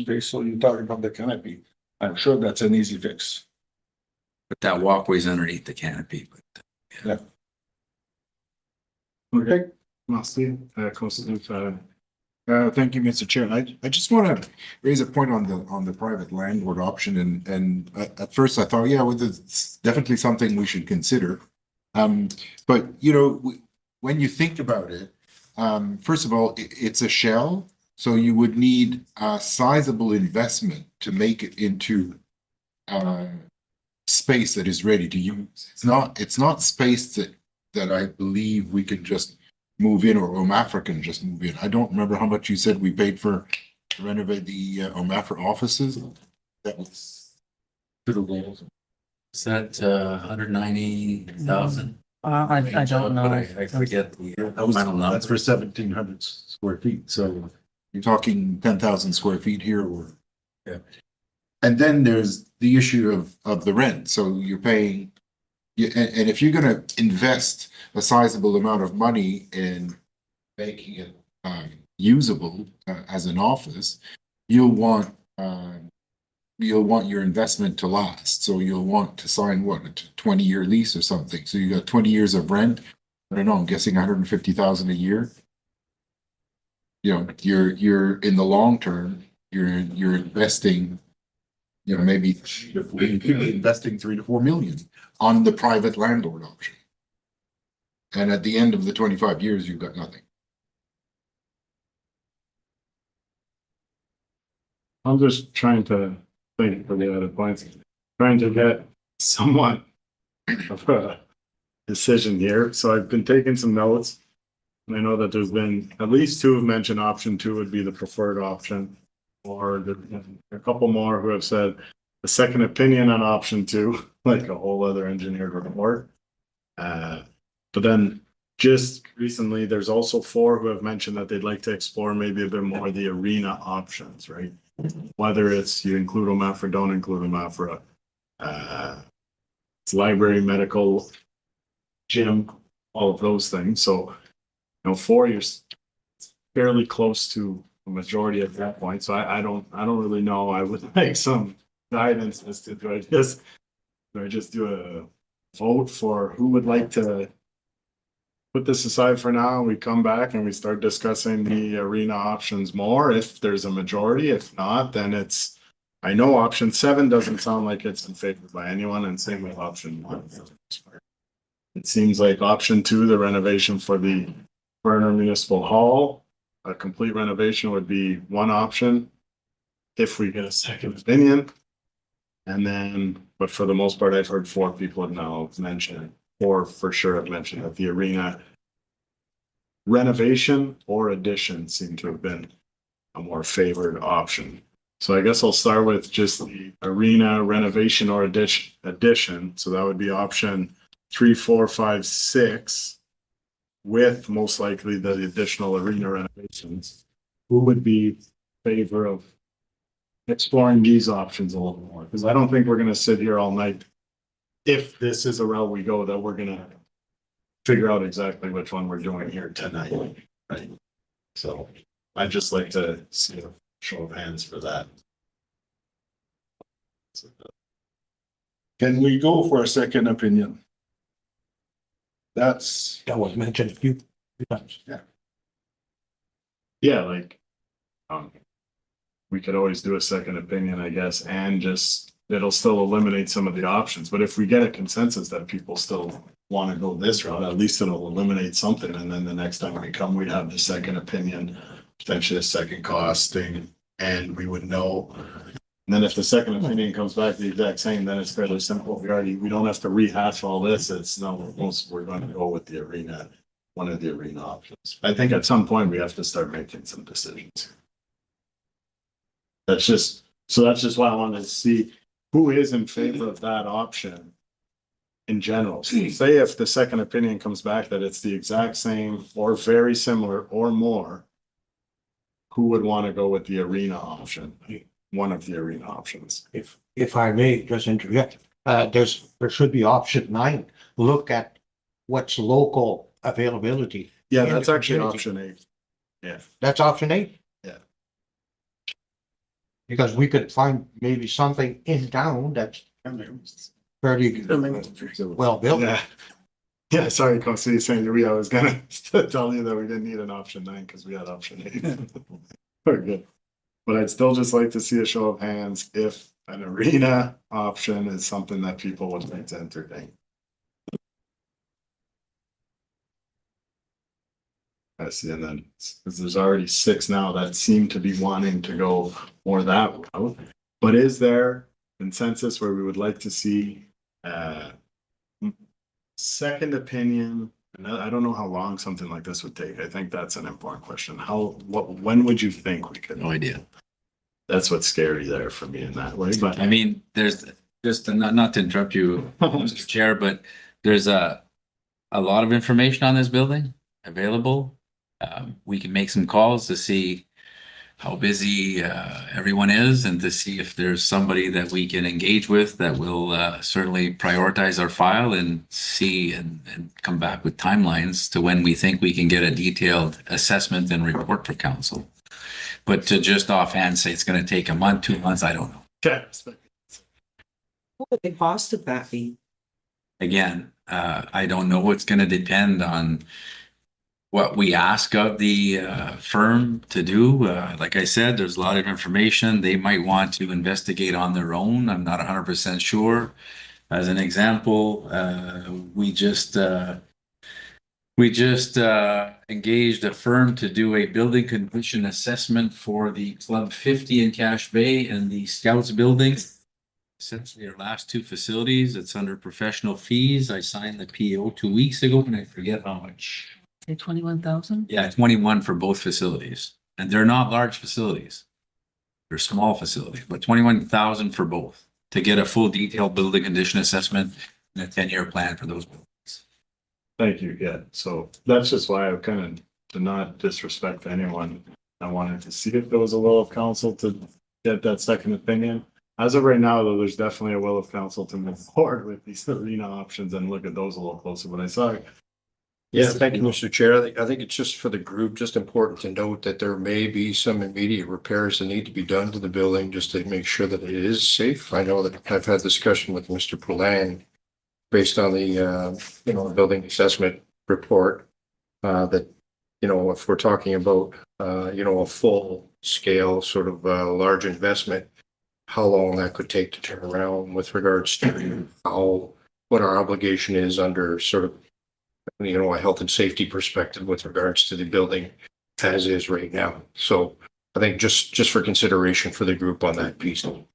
Okay, so you're talking about the canopy. I'm sure that's an easy fix. But that walkway's underneath the canopy. Yeah. Okay, Mostly, thank you, Mr. Chair. I just want to raise a point on the private landlord option, and at first I thought, yeah, well, it's definitely something we should consider. But you know, when you think about it, first of all, it's a shell, so you would need a sizable investment to make it into space that is ready to use. It's not space that I believe we can just move in, or Omafra can just move in. I don't remember how much you said we paid to renovate the Omafra offices. That was To the walls. Is that 190,000? I don't know. I forget the that's final number. for 1,700 square feet, so you're talking 10,000 square feet here, or Yeah. And then there's the issue of the rent. So you're paying, and if you're going to invest a sizable amount of money in making it usable as an office, you'll want your investment to last. So you'll want to sign what, a 20-year lease or something. So you got 20 years of rent. I don't know, I'm guessing 150,000 a year. You know, you're in the long term, you're investing, you know, maybe you could be investing 3 to 4 million on the private landlord option. And at the end of the 25 years, you've got nothing. I'm just trying to think for the other points, trying to get somewhat of a decision here. So I've been taking some notes. And I know that there's been at least 2 have mentioned option 2 would be the preferred option. Or a couple more who have said a second opinion on option 2, like a whole other engineered report. But then just recently, there's also 4 who have mentioned that they'd like to explore maybe a bit more the arena options, right? Whether it's you include Omafra, don't include Omafra. It's library, medical, gym, all of those things. So, you know, 4 years fairly close to a majority at that point. So I don't really know. I would like some guidance as to do I just do a vote for who would like to put this aside for now, and we come back and we start discussing the arena options more if there's a majority. If not, then it's, I know option 7 doesn't sound like it's in favor by anyone, and same with option 1. It seems like option 2, the renovation for the Verner Municipal Hall, a complete renovation would be one option if we get a second opinion. And then, but for the most part, I've heard 4 people have now mentioned, or for sure have mentioned that the arena renovation or addition seem to have been a more favored option. So I guess I'll start with just the arena renovation or addition. So that would be option 3, 4, 5, 6, with most likely the additional arena renovations, who would be in favor of exploring these options a little more? Because I don't think we're gonna sit here all night. If this is a route we go, that we're gonna figure out exactly which one we're doing here tonight, right? So I'd just like to see a show of hands for that. Can we go for a second opinion? That's, That was mentioned a few times. Yeah, like, we could always do a second opinion, I guess, and just, it'll still eliminate some of the options. But if we get a consensus that people still want to go this route, at least it'll eliminate something. And then the next time we come, we'd have the second opinion, potentially a second costing, and we would know. And then if the second opinion comes back the exact same, then it's fairly simple. We don't have to rehash all this. It's no, we're going to go with the arena, one of the arena options. I think at some point we have to start making some decisions. That's just why I wanted to see who is in favor of that option in general. So say if the second opinion comes back that it's the exact same or very similar or more, who would want to go with the arena option? One of the arena options. If I may just interject, there should be option 9. Look at what's local availability. Yeah, in that's the actually community. option 8. Yeah. That's option 8. Yeah. Because we could find maybe something in town that's fairly well built. Yeah. Yeah, sorry, Councilor St. Louis, I was gonna tell you that we didn't need an option 9 because we had option 8. Very good. But I'd still just like to see a show of hands if an arena option is something that people would like to entertain. I see, and then, because there's already 6 now that seem to be wanting to go more that route. But is there consensus where we would like to see second opinion? And I don't know how long something like this would take. I think that's an important question. When would you think we could? No idea. That's what's scary there for me in that way, but I mean, there's just not to interrupt you, Mr. Chair, but there's a lot of information on this building available. We can make some calls to see how busy everyone is and to see if there's somebody that we can engage with that will certainly prioritize our file and see and come back with timelines to when we think we can get a detailed assessment and report for council. But to just offhand say it's going to take a month, 2 months, I don't know. okay. What would the cost of that be? Again, I don't know. It's going to depend on what we ask of the firm to do. Like I said, there's a lot of information they might want to investigate on their own. I'm not 100% sure. As an example, we just engaged a firm to do a building condition assessment for the Club 50 in Cache Bay and the Scouts building. Essentially our last 2 facilities. It's under professional fees. I signed the PO 2 weeks ago and I forget how much. 21,000? Yeah, 21 for both facilities. And they're not large facilities. They're small facilities, but 21,000 for both to get a full detailed building condition assessment and a 10-year plan for those buildings. Thank you, yeah, so that's just why I kind of, to not disrespect anyone, I wanted to see if there was a will of council to get that second opinion. As of right now, though, there's definitely a will of council to move forward with these arena options and look at those a little closer, but I saw. Yeah, thank you, Mr. Chair. I think it's just for the group, just important to note that there may be some immediate repairs that need to be done to the building just to make sure that it is safe. I know that I've had discussion with Mr. Poulan based on the building assessment report that, if we're talking about, a full scale sort of large investment, how long that could take to turn around with regards to what our obligation is under sort of a health and safety perspective with regards to the building as is right now. So I think just for consideration for the group on that piece. Oh,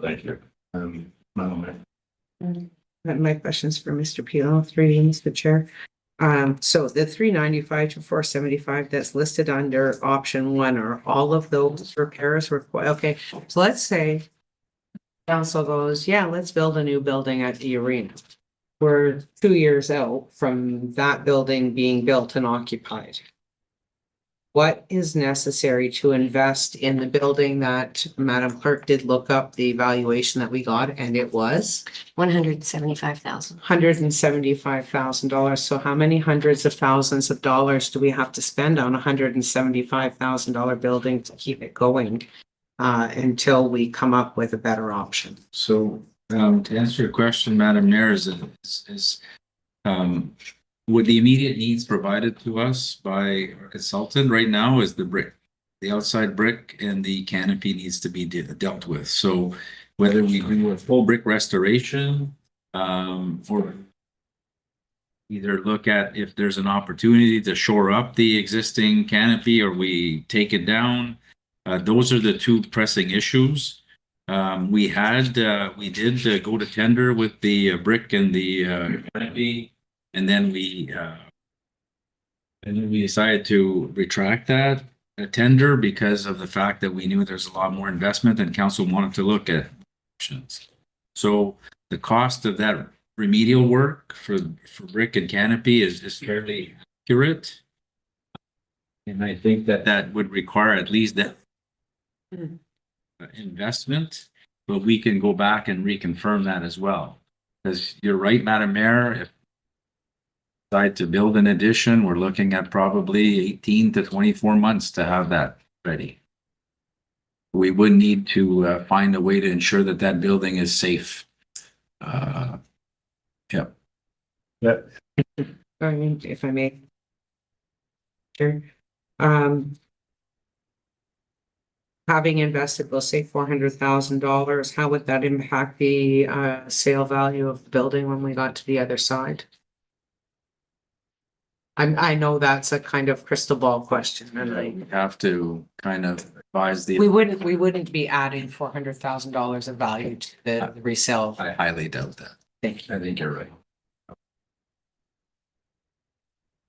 thank you. Madam Mayor. My question's for Mr. Pilo, through you, Mr. Chair. So the 395 to 475 that's listed under option 1, are all of those repairs required? Okay, so let's say council goes, yeah, let's build a new building at the arena. we're 2 years out from that building being built and occupied. What is necessary to invest in the building that Madam Clerk did look up the valuation that we got, and it was $175,000. $175,000. So how many hundreds of thousands of dollars do we have to spend on a $175,000 building to keep it going until we come up with a better option? So, to answer your question, Madam Mayor, with the immediate needs provided to us by our consultant right now is the brick. The outside brick and the canopy needs to be dealt with. So whether we do a full brick restoration, or either look at if there's an opportunity to shore up the existing canopy or we take it down, those are the two pressing issues. We did go to tender with the brick and the canopy. And then we decided to retract that tender because of the fact that we knew there's a lot more investment and council wanted to look at options. So the cost of that remedial work for brick and canopy is fairly accurate. And I think that would require at least that investment, but we can go back and reconfirm that as well. Because you're right, Madam Mayor, if decide to build an addition, we're looking at probably 18 to 24 months to have that ready. We would need to find a way to ensure that that building is safe. Yep. If I may. Sure. Having invested, we'll say $400,000, how would that impact the sale value of the building when we got to the other side? I know that's a kind of crystal ball question, and I Have to kind of advise we wouldn't be adding $400,000 of value to the resale. I highly doubt that. Thank you. I think you're right.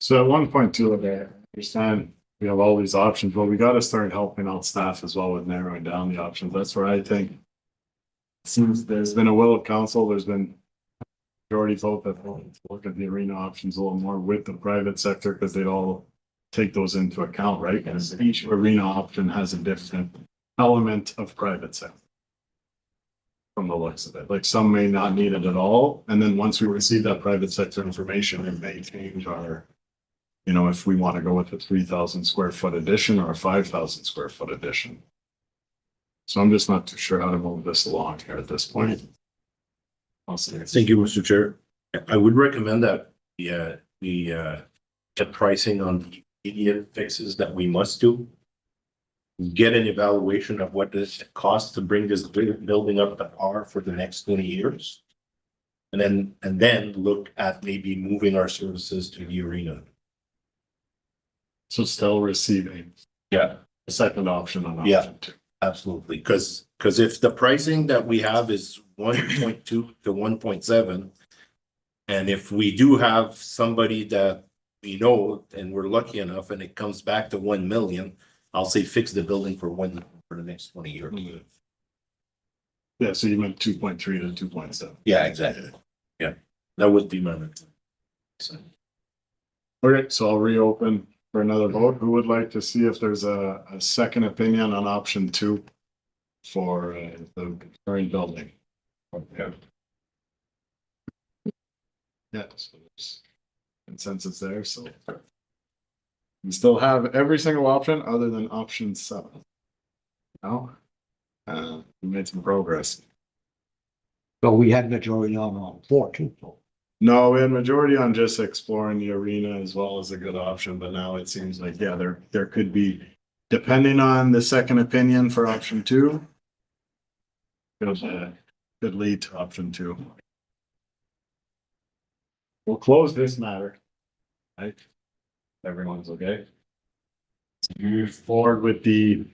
So at one point too, I understand we have all these options, but we gotta start helping out staff as well with narrowing down the options. That's where I think it seems there's been a will of council, there's been majority vote that we'll look at the arena options a little more with the private sector because they all take those into account, right? Because each arena option has a different element of private sector. From the looks of it, like some may not need it at all. And then once we receive that private sector information, it may change our, you know, if we want to go with a 3,000 square foot addition or a 5,000 square foot addition. So I'm just not too sure how to move this along here at this point. Thank you, Mr. Chair. I would recommend that the pricing on the immediate fixes that we must do. Get an evaluation of what this costs to bring this building up to par for the next 20 years. And then look at maybe moving our services to the arena. So still receiving. Yeah. A second option on Yeah. option two. Absolutely, because if the pricing that we have is 1.2 to 1.7. And if we do have somebody that we know and we're lucky enough and it comes back to 1 million, I'll say fix the building for the next 20 years. Yeah, so you meant 2.3 to 2.7. Yeah, exactly. Yeah, that would be my recommendation. Okay, so I'll reopen for another vote. Who would like to see if there's a second opinion on option 2 for the current building? Yeah. Yeah, so there's consensus there, so. We still have every single option other than option 7. No? We made some progress. So we had majority on all 4 too. No, we had majority on just exploring the arena as well as a good option, but now it seems like, yeah, there could be, depending on the second opinion for option 2. Could lead to option 2. We'll close this matter. Right? Everyone's okay. Move forward with the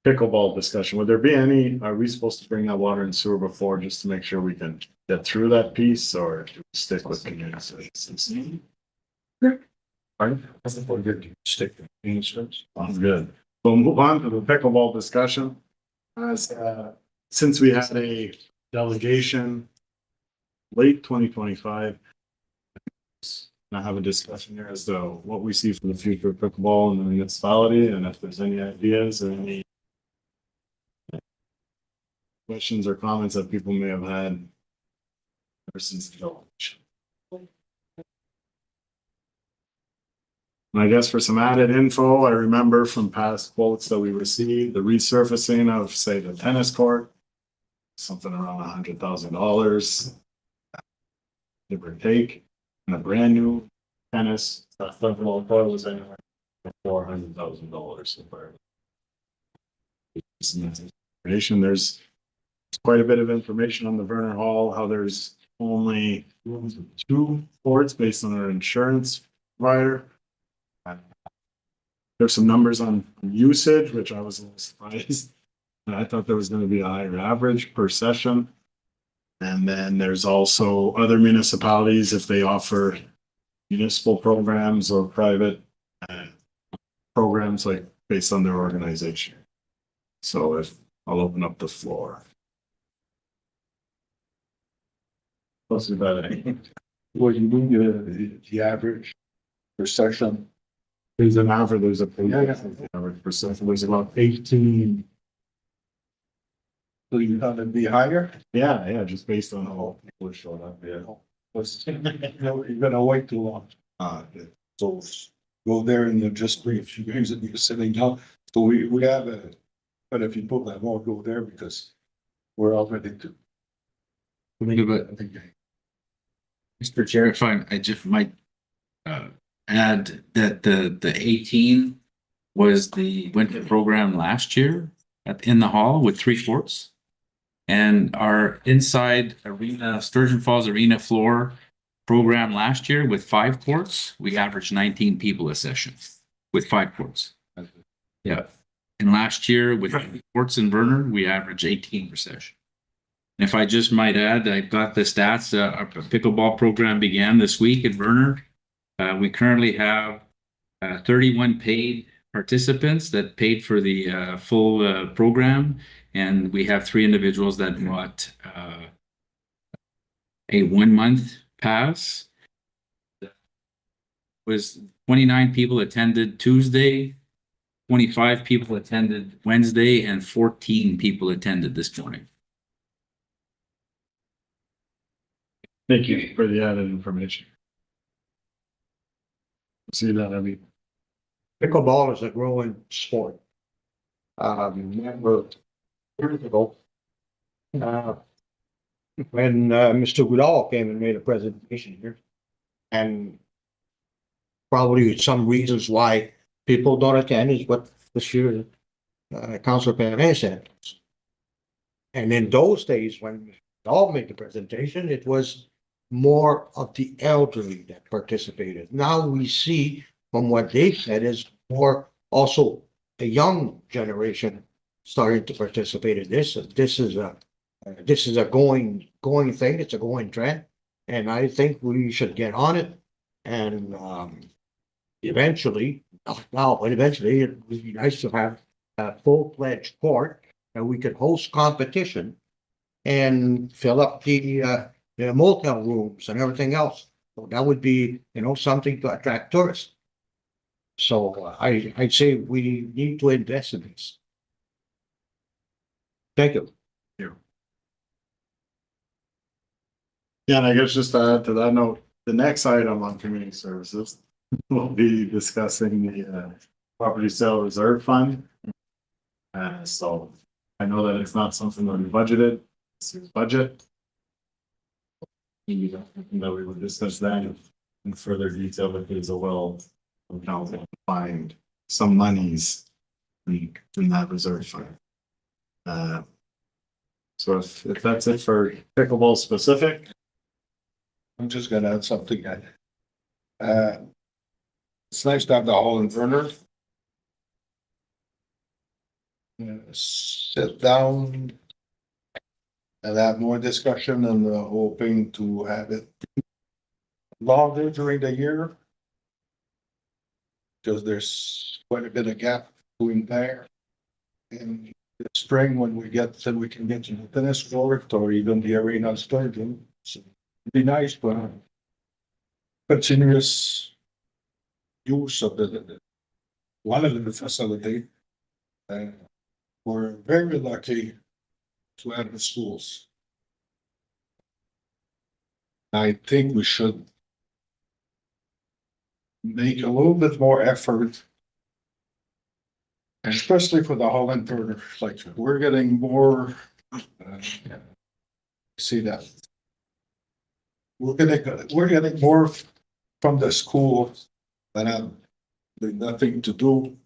pickleball discussion. Would there be any, are we supposed to bring that water and sewer before just to make sure we can get through that piece, or do we stick with community services? Pardon? Stick to community service. Sounds good. We'll move on to the pickleball discussion. Since we had a delegation late 2025. And I have a discussion here as to what we see for the future of pickleball in the municipality, and if there's any ideas or any questions or comments that people may have had ever since the launch. And I guess for some added info, I remember from past quotes that we received, the resurfacing of, say, the tennis court, something around $100,000, give or take, and a brand new tennis, pickleball court was anywhere from $400,000. Information, there's quite a bit of information on the Vernon Hall, how there's only 2 courts based on our insurance provider. There's some numbers on usage, which I was a little surprised. I thought there was going to be a higher average per session. And then there's also other municipalities, if they offer municipal programs or private programs, like based on their organization. So if I'll open up the floor. What's about it? Well, you mean the average per session? There's an average, there's a average percent, there's about 18. So you thought it'd be higher? Yeah, just based on how people showed up, yeah. You're gonna wait too long. So go there and then just bring a few games and you're sitting down. So we have a, but if you put that more, go there because we're all ready to. Mr. Chair, if I just might add that the 18 was the winter program last year in the hall with 3 courts. And our inside arena, Sturgeon Falls Arena floor program last year with 5 courts, we averaged 19 people a session with 5 courts. Yeah. And last year with courts in Vernon, we averaged 18 per session. And if I just might add, I got the stats, our pickleball program began this week at Vernon. We currently have 31 paid participants that paid for the full program. And we have 3 individuals that bought a 1-month pass. Was 29 people attended Tuesday, 25 people attended Wednesday, and 14 people attended this morning. Thank you for the added information. See that, I mean. Pickleball is a growing sport. Remember years ago, when Mr. Goodall came and made a presentation here, and probably some reasons why people don't attend is what this year Councilor Perrin said. And in those days, when Goodall made the presentation, it was more of the elderly that participated. Now we see from what they said is more also a young generation starting to participate in this. This is a going thing. It's a going trend, and I think we should get on it. And eventually, not now, but eventually, it would be nice to have a full-fledged court that we could host competition and fill up the motel rooms and everything else. So that would be, something to attract tourists. So I'd say we need to invest in this. Thank you. Yeah, and I guess just to add to that note, the next item on community services, we'll be discussing the property sale reserve fund. So I know that it's not something that we budgeted, it's his budget. That we would discuss that in further detail if there's a will from council to find some monies in that reserve fund. So if that's it for pickleball specific. I'm just gonna add something. It's nice to have the hall in Vernon. Sit down and have more discussion, and hoping to have it longer during the year. Because there's quite a bit of gap between there and the spring when we can get to the tennis court or even the arena stadium. So be nice, but continuous use of one of the facility. We're very lucky to have the schools. I think we should make a little bit more effort. Especially for the Holland Turner, like we're getting more, see that. We're getting more from the school that have nothing to do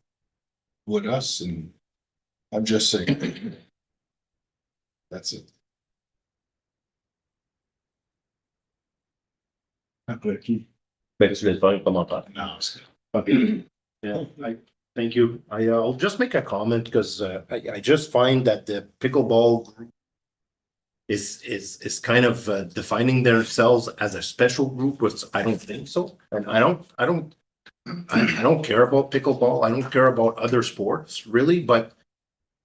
with us, and I'm just saying. That's it. Yeah, thank you. I'll just make a comment because I just find that the pickleball group is kind of defining themselves as a special group, which I don't think so. And I don't care about pickleball. I don't care about other sports really, but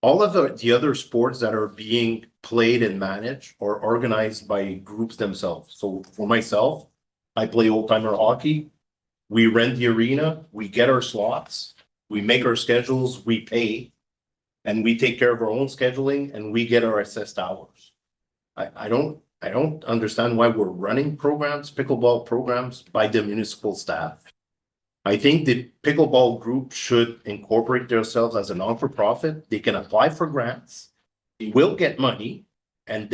all of the other sports that are being played and managed or organized by groups themselves. So for myself, I play old timer hockey. We rent the arena, we get our slots, we make our schedules, we pay, and we take care of our own scheduling and we get our assessed hours. I don't understand why we're running programs, pickleball programs by the municipal staff. I think the pickleball group should incorporate themselves as a non-for-profit. They can apply for grants. They will get money. And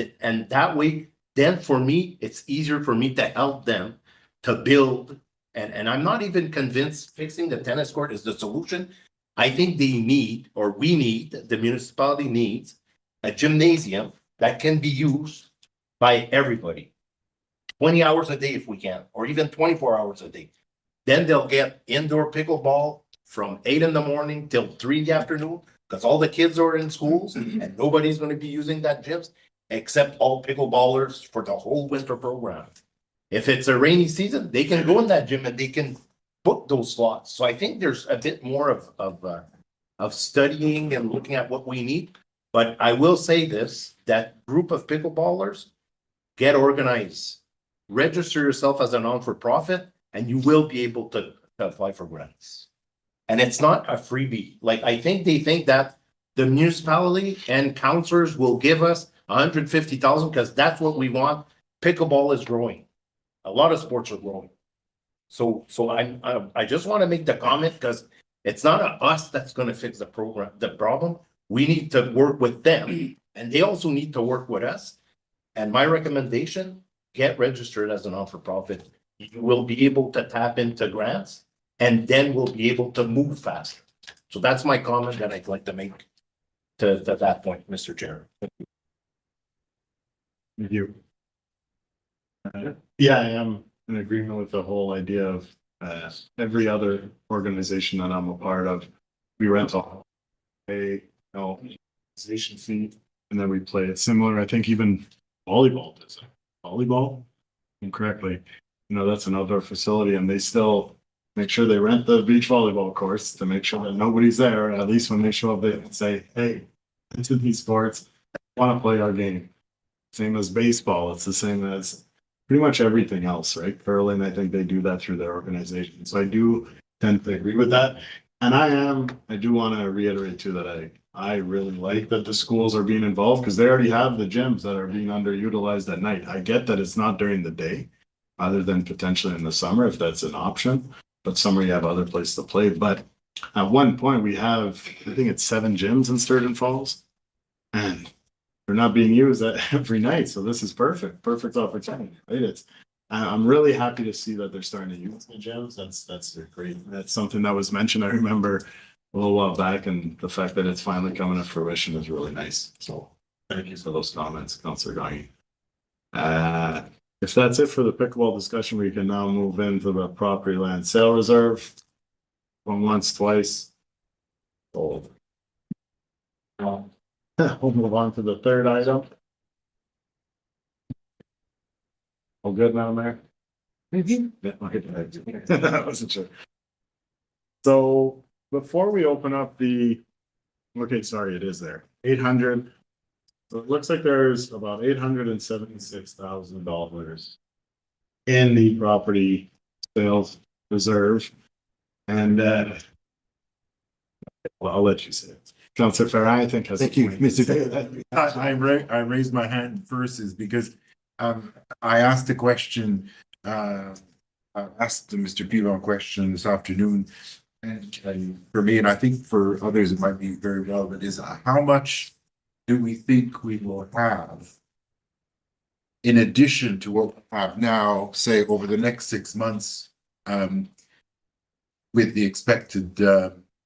that way, then for me, it's easier for me to help them to build. And I'm not even convinced fixing the tennis court is the solution. I think they need, or we need, the municipality needs a gymnasium that can be used by everybody. 20 hours a day if we can, or even 24 hours a day. Then they'll get indoor pickleball from 8 in the morning till 3 in the afternoon, because all the kids are in schools and nobody's going to be using that gyms except all pickleballers for the whole winter program. If it's a rainy season, they can go in that gym and they can book those slots. So I think there's a bit more of studying and looking at what we need. But I will say this, that group of pickleballers, get organized, register yourself as a non-for-profit, and you will be able to apply for grants. And it's not a freebie. Like, I think they think that the municipality and councillors will give us 150,000 because that's what we want. Pickleball is growing. A lot of sports are growing. So I just want to make the comment because it's not us that's going to fix the problem. We need to work with them, and they also need to work with us. And my recommendation, get registered as a non-for-profit. You will be able to tap into grants, and then we'll be able to move faster. So that's my comment that I'd like to make to that point, Mr. Chair. Thank you. Yeah, I am in agreement with the whole idea of every other organization that I'm a part of. We rent a organization fee, and then we play it similar. I think even volleyball does it. Volleyball, incorrectly. That's an outdoor facility, and they still make sure they rent the beach volleyball course to make sure that nobody's there. At least when they show up, they can say, "Hey, into these sports, I want to play our game." Same as baseball. It's the same as pretty much everything else, right? Curling, I think they do that through their organization. So I do tend to agree with that. And I do want to reiterate too that I really like that the schools are being involved because they already have the gyms that are being underutilized at night. I get that it's not during the day, other than potentially in the summer if that's an option. But summer you have other places to play. But at one point we have, I think it's 7 gyms in Sturgeon Falls, and they're not being used every night. So this is perfect opportunity, right? I'm really happy to see that they're starting to use the gyms. That's great. That's something that was mentioned. I remember a little while back, and the fact that it's finally coming to fruition is really nice. So thank you for those comments, Councillor Gagné. If that's it for the pickleball discussion, we can now move into the property land sale reserve. Going once, twice. Sold. We'll move on to the third item. All good, Madam Mayor? Yeah, okay. I wasn't sure. So before we open up okay, sorry, it is there. 800. So it looks like there's about $876,000 in the property sales reserve. And, well, I'll let you say it. Councilor Farah, I think has. Thank you, Mr. Chair. I raised my hand first is because I asked a question, I asked Mr. Pivon a question this afternoon. And for me, and I think for others, it might be very relevant, is how much do we think we will have in addition to what we have now, say over the next 6 months, with the expected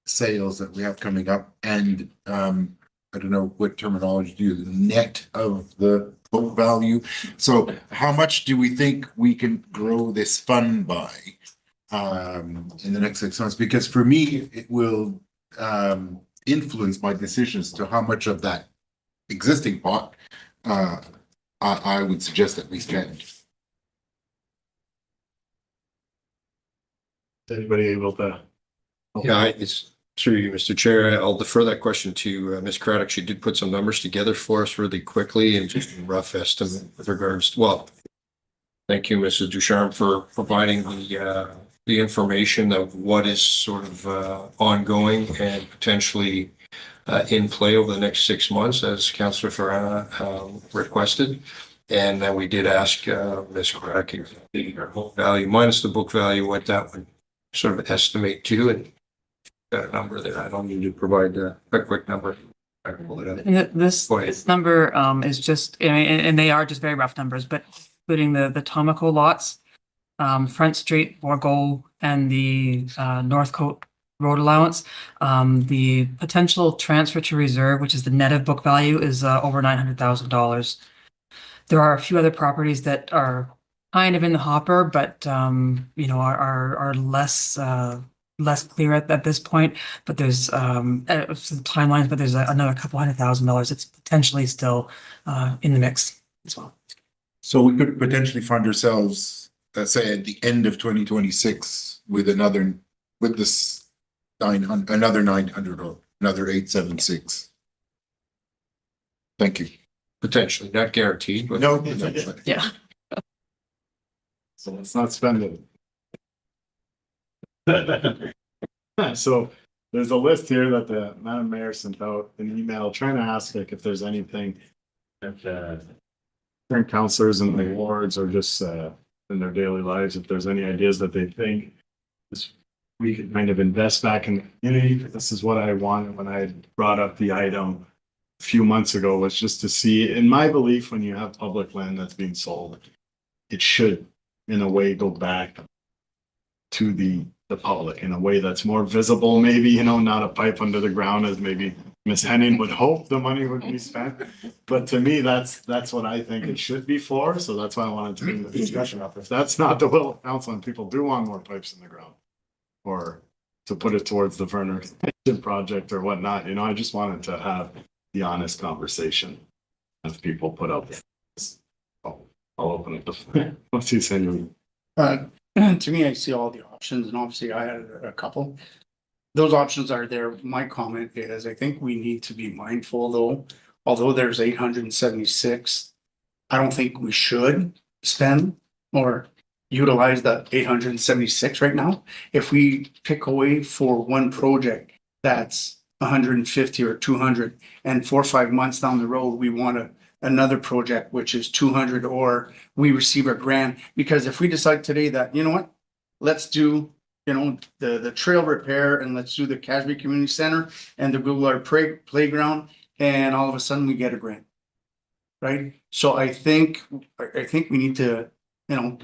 sales that we have coming up, and I don't know what terminology to use, net of the book value. So how much do we think we can grow this fund by in the next 6 months? Because for me, it will influence my decisions to how much of that existing pot I would suggest that we spend. Is anybody able to? Yeah, it's through you, Mr. Chair. I'll defer that question to Ms. Craddock. She did put some numbers together for us really quickly and just a rough estimate with regards to, well, thank you, Mrs. Ducharme, for providing the information of what is sort of ongoing and potentially in play over the next 6 months, as Councillor Farah requested. And then we did ask Ms. Craddock our book value minus the book value, what that would sort of estimate to, and got a number there. I don't need to provide a quick number. I can pull it up. This number is just, I mean, and they are just very rough numbers, but including the Tomico lots, Front Street, Borgo, and the Northcote Road allowance. The potential transfer to reserve, which is the net of book value, is over $900,000. There are a few other properties that are kind of in the hopper, but you know, are less clear at this point. But there's some timelines, but there's another couple $100,000 that's potentially still in the mix as well. So we could potentially fund ourselves, let's say at the end of 2026 with another, with this 900, another 900 or another 876. Thank you. Potentially, not guaranteed, but. No. potentially. Yeah. So let's not spend it. So there's a list here that the Madam Mayor sent out an email trying to ask like if there's anything that current councillors in the wards or just in their daily lives, if there's any ideas that they think we could kind of invest back in the community. This is what I wanted when I brought up the item a few months ago, was just to see, in my belief, when you have public land that's being sold, it should in a way go back to the public in a way that's more visible, maybe, you know, not a pipe under the ground as maybe Ms. Henning would hope the money would be spent. But to me, that's what I think it should be for. So that's why I wanted to bring the discussion up. If that's not the will of council and people do want more pipes in the ground, or to put it towards the Verner project or whatnot, you know, I just wanted to have the honest conversation as people put up. I'll open it. What's he saying? To me, I see all the options, and obviously I had a couple. Those options are there. My comment is, I think we need to be mindful though, although there's 876, I don't think we should spend or utilize that 876 right now. If we pick away for one project that's 150 or 200, and 4 or 5 months down the road, we want another project, which is 200, or we receive a grant. Because if we decide today that, you know what, let's do, you know, the trail repair, and let's do the Cashby Community Center and the Google Playground, and all of a sudden we get a grant, right? So I think we need to, you know,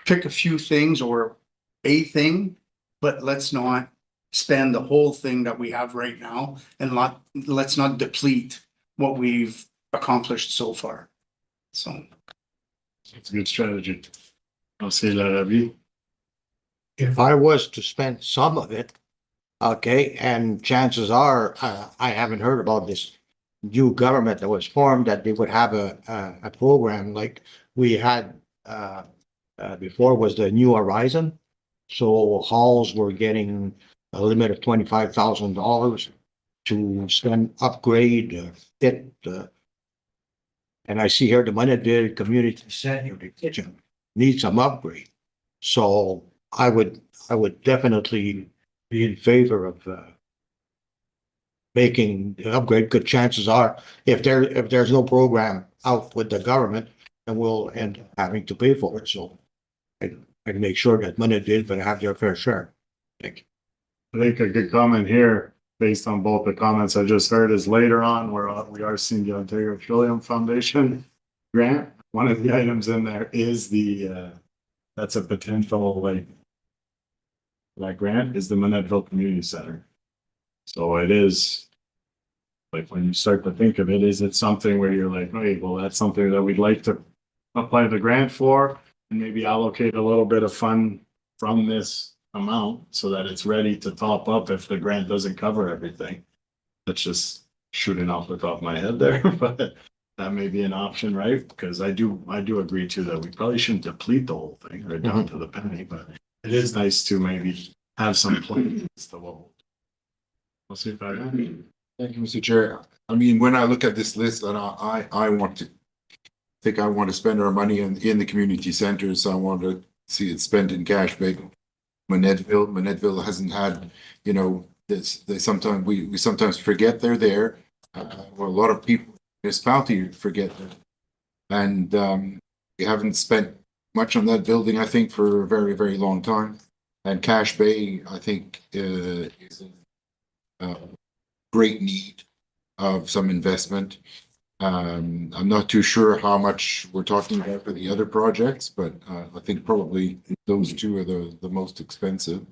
pick a few things or a thing, but let's not spend the whole thing that we have right now, and let's not deplete what we've accomplished so far. So It's a good strategy. I'll say that, Abby. If I was to spend some of it, okay, and chances are, I haven't heard about this new government that was formed, that they would have a program like we had before, was the New Horizon. So halls were getting a limit of $25,000 to spend, upgrade, fit, and I see here the Manadale Community Center, the kitchen. need some upgrade. So I would definitely be in favor of making the upgrade. Good chances are, if there's no program out with the government, then we'll end up having to pay for it. So I'd make sure that Manadville have their fair share. Thank you. I think a good comment here, based on both the comments I just heard, is later on where we are seeing the Ontario Trillium Foundation grant. One of the items in there is that's a potential that grant is the Manadville Community Center. So it is, like, when you start to think of it, is it something where you're like, hey, well, that's something that we'd like to apply the grant for and maybe allocate a little bit of fund from this amount so that it's ready to top up if the grant doesn't cover everything. That's just shooting off the top of my head there, but that may be an option, right? Because I do agree too that we probably shouldn't deplete the whole thing or down to the penny, but it is nice to maybe have some plans to what we'll see if I can. Thank you, Mr. Chair. I mean, when I look at this list, and I want to spend our money in the community centers. I want to see it spent in cash. Manadville hasn't had, we sometimes forget they're there. Or a lot of people, municipality forget that. And we haven't spent much on that building, I think, for a very, very long time. And Cache Bay, I think, is a great need of some investment. I'm not too sure how much we're talking about for the other projects, but I think probably those two are the most expensive.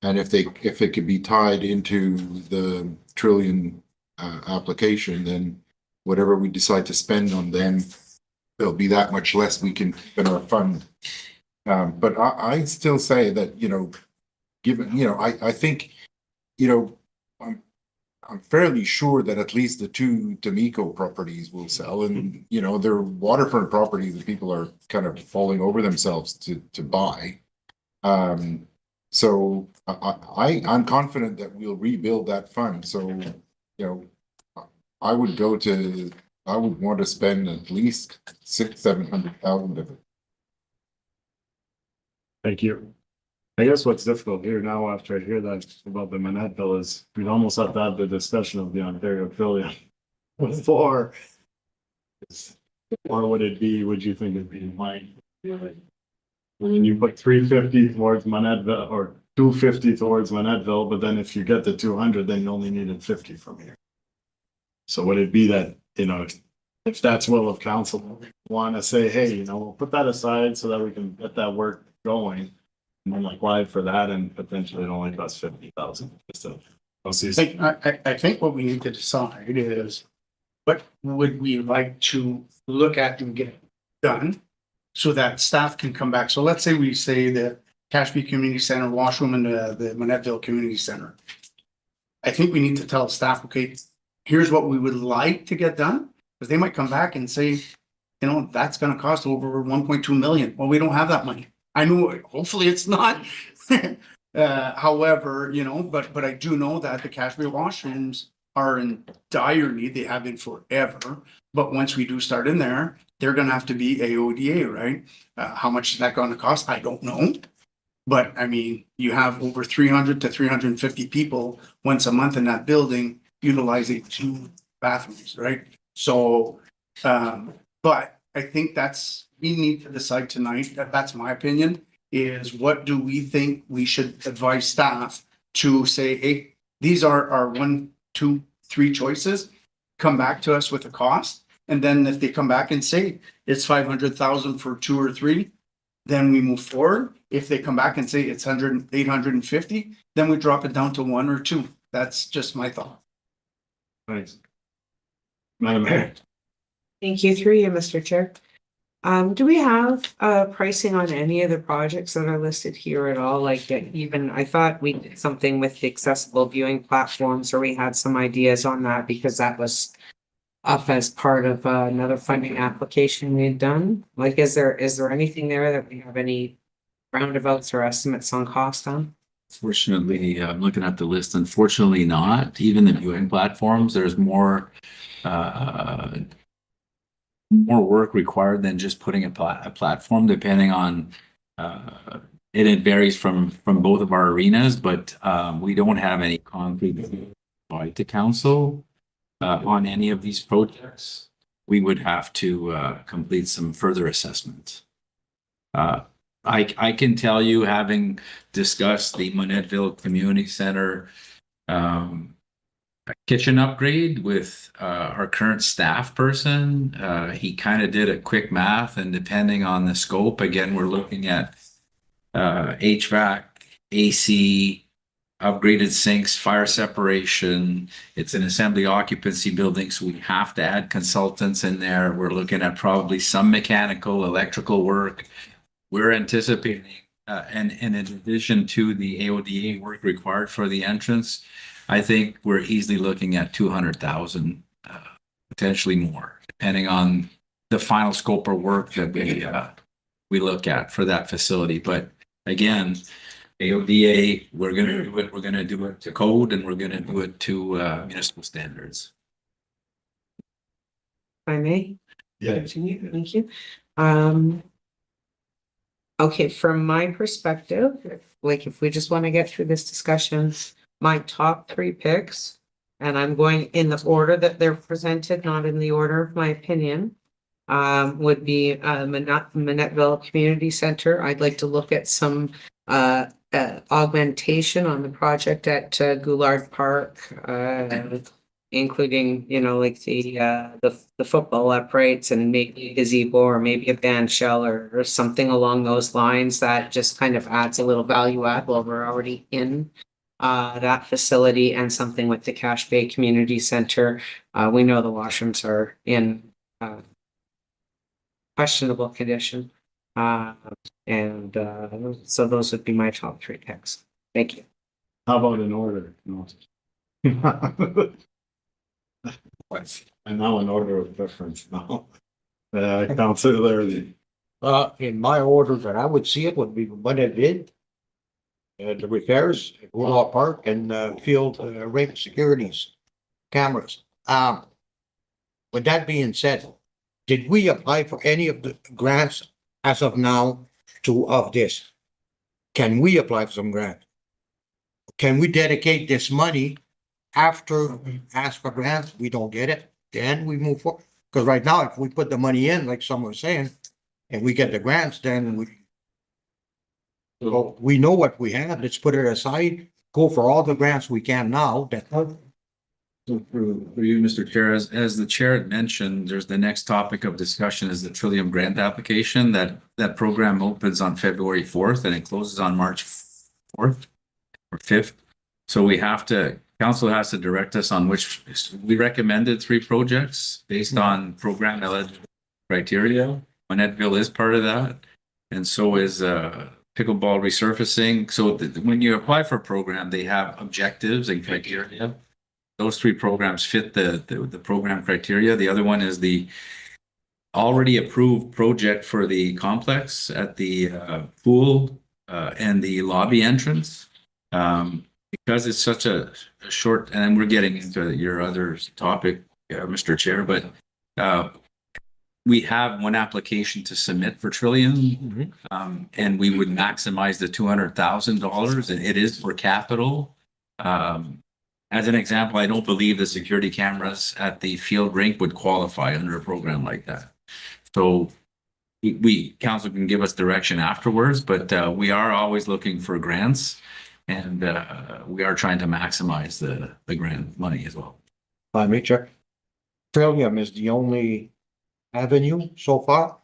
And if it could be tied into the Trillium application, then whatever we decide to spend on them, there'll be that much less we can keep in our fund. But I still say that, given, I think, I'm fairly sure that at least the two D'Amico properties will sell, and they're waterfront properties that people are kind of falling over themselves to buy. So I'm confident that we'll rebuild that fund. So I would want to spend at least $600,000-700,000 of it. Thank you. I guess what's difficult here now after I hear that about the Manadville is we'd almost have to have the discussion of the Ontario Trillium before. Or would you think it'd be mine? When you put 350 towards Manadville or 250 towards Manadville, but then if you get the 200, then you only needed 50 from here. So would it be that, if that's will of council, want to say, hey, we'll put that aside so that we can get that work going. And then apply for that and potentially it only costs 50,000. So I think what we need to decide is what would we like to look at and get done so that staff can come back. So let's say we say the Cache Bay Community Center, washroom, and the Manadville Community Center. I think we need to tell staff, okay, here's what we would like to get done, because they might come back and say, that's going to cost over 1.2 million. Well, we don't have that money. I know, hopefully it's not. However, but I do know that the Cache Bay washrooms are in dire need. They have been forever. But once we do start in there, they're going to have to be AODA, right? How much is that going to cost? I don't know. But I mean, you have over 300 to 350 people once a month in that building utilizing 2 bathrooms, right? So, but I think we need to decide tonight, that's my opinion, is what do we think we should advise staff to say, hey, these are our 1, 2, 3 choices. Come back to us with a cost. And then if they come back and say it's 500,000 for 2 or 3, then we move forward. If they come back and say it's 850, then we drop it down to 1 or 2. That's just my thought. Thanks. Madam Mayor. Thank you, through you, Mr. Chair. Do we have pricing on any of the projects that are listed here at all? Like even, I thought we did something with the accessible viewing platforms, or we had some ideas on that because that was up as part of another funding application we had done. Like, is there anything there that we have any roundabouts or estimates on cost on? Fortunately, I'm looking at the list. Unfortunately not. Even the viewing platforms, there's more more work required than just putting a platform, depending on, it varies from both of our arenas, but, we don't have any concrete to council, on any of these projects. We would have to, complete some further assessment. I can tell you, having discussed the Monetville Community Center, kitchen upgrade with our current staff person. He kind of did a quick math, and depending on the scope, again, we're looking at HVAC, AC, upgraded sinks, fire separation. It's an assembly occupancy building, so we have to add consultants in there. We're looking at probably some mechanical, electrical work. We're anticipating, and in addition to the AODA work required for the entrance, I think we're easily looking at 200,000, potentially more, depending on the final scope of work that we look at for that facility. But again, AODA, we're going to do it to code, and we're going to do it to municipal standards. If I may? Yeah. Continue, thank you. Okay, from my perspective, if we just want to get through this discussion, my top 3 picks, and I'm going in the order that they're presented, not in the order of my opinion, would be Monetville Community Center. I'd like to look at some augmentation on the project at Goulard Park, including, like the football uprights and maybe a gazebo or maybe a band shell or something along those lines that just kind of adds a little value add while we're already in that facility, and something with the Cache Bay Community Center. We know the washrooms are in questionable condition. And so those would be my top 3 picks. Thank you. How about in order? No. And now in order of preference now. Councilor Laird. In my order that I would see it would be what it did. The repairs, Goulart Park and field rate securities cameras. With that being said, did we apply for any of the grants as of now of this? Can we apply for some grant? Can we dedicate this money after we ask for grants, we don't get it, then we move forward? Because right now, if we put the money in, like someone was saying, and we get the grants, then we know what we have, let's put it aside, go for all the grants we can now. So for you, Mr. Chair, as the chair had mentioned, there's the next topic of discussion is the Trillium grant application. That program opens on February 4th and it closes on March 4th or 5th. So council has to direct us on which. We recommended 3 projects based on program eligibility criteria. Monetville is part of that, and so is pickleball resurfacing. So when you apply for a program, they have objectives and criteria. Those 3 programs fit the program criteria. The other one is the already approved project for the complex at the pool and the lobby entrance. Because it's such a short, and we're getting into your other topic, Mr. Chair, but we have one application to submit for Trillium, and we would maximize the $200,000, and it is for capital. As an example, I don't believe the security cameras at the field rink would qualify under a program like that. So council can give us direction afterwards, but we are always looking for grants, and we are trying to maximize the grant money as well. Let me check. Trillium is the only avenue so far.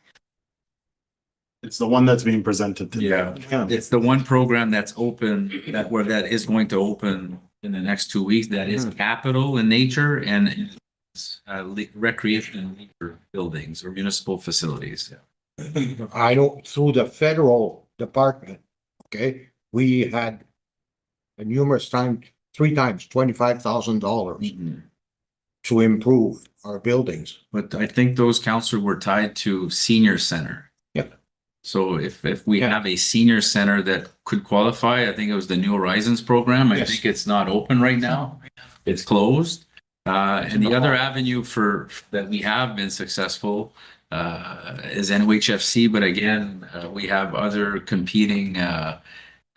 It's the one that's being presented today. Yeah, it's the one program that's open, that is going to open in the next 2 weeks. That is capital in nature and recreation and leisure buildings or municipal facilities. I know through the federal department, okay, we had numerous times, 3 times, $25,000 to improve our buildings. But I think those, councillor, were tied to senior center. Yep. So if we have a senior center that could qualify, I think it was the New Horizons program. I think it's not open right now. It's closed. And the other avenue that we have been successful is NOHFC, but again, we have other competing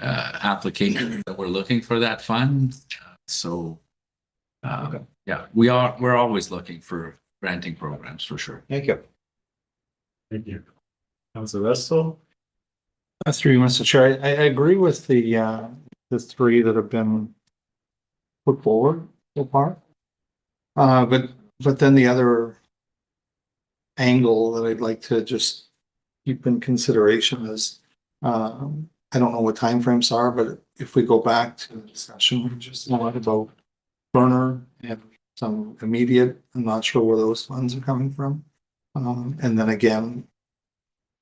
applications that we're looking for that fund. So yeah, we're always looking for granting programs for sure. Thank you. Thank you. Councilor Russell? Through you, Mr. Chair, I agree with the three that have been put forward so far. But then the other angle that I'd like to just keep in consideration is, I don't know what timeframes are, but if we go back to the discussion we just had about burner and some immediate, I'm not sure where those funds are coming from. And then again,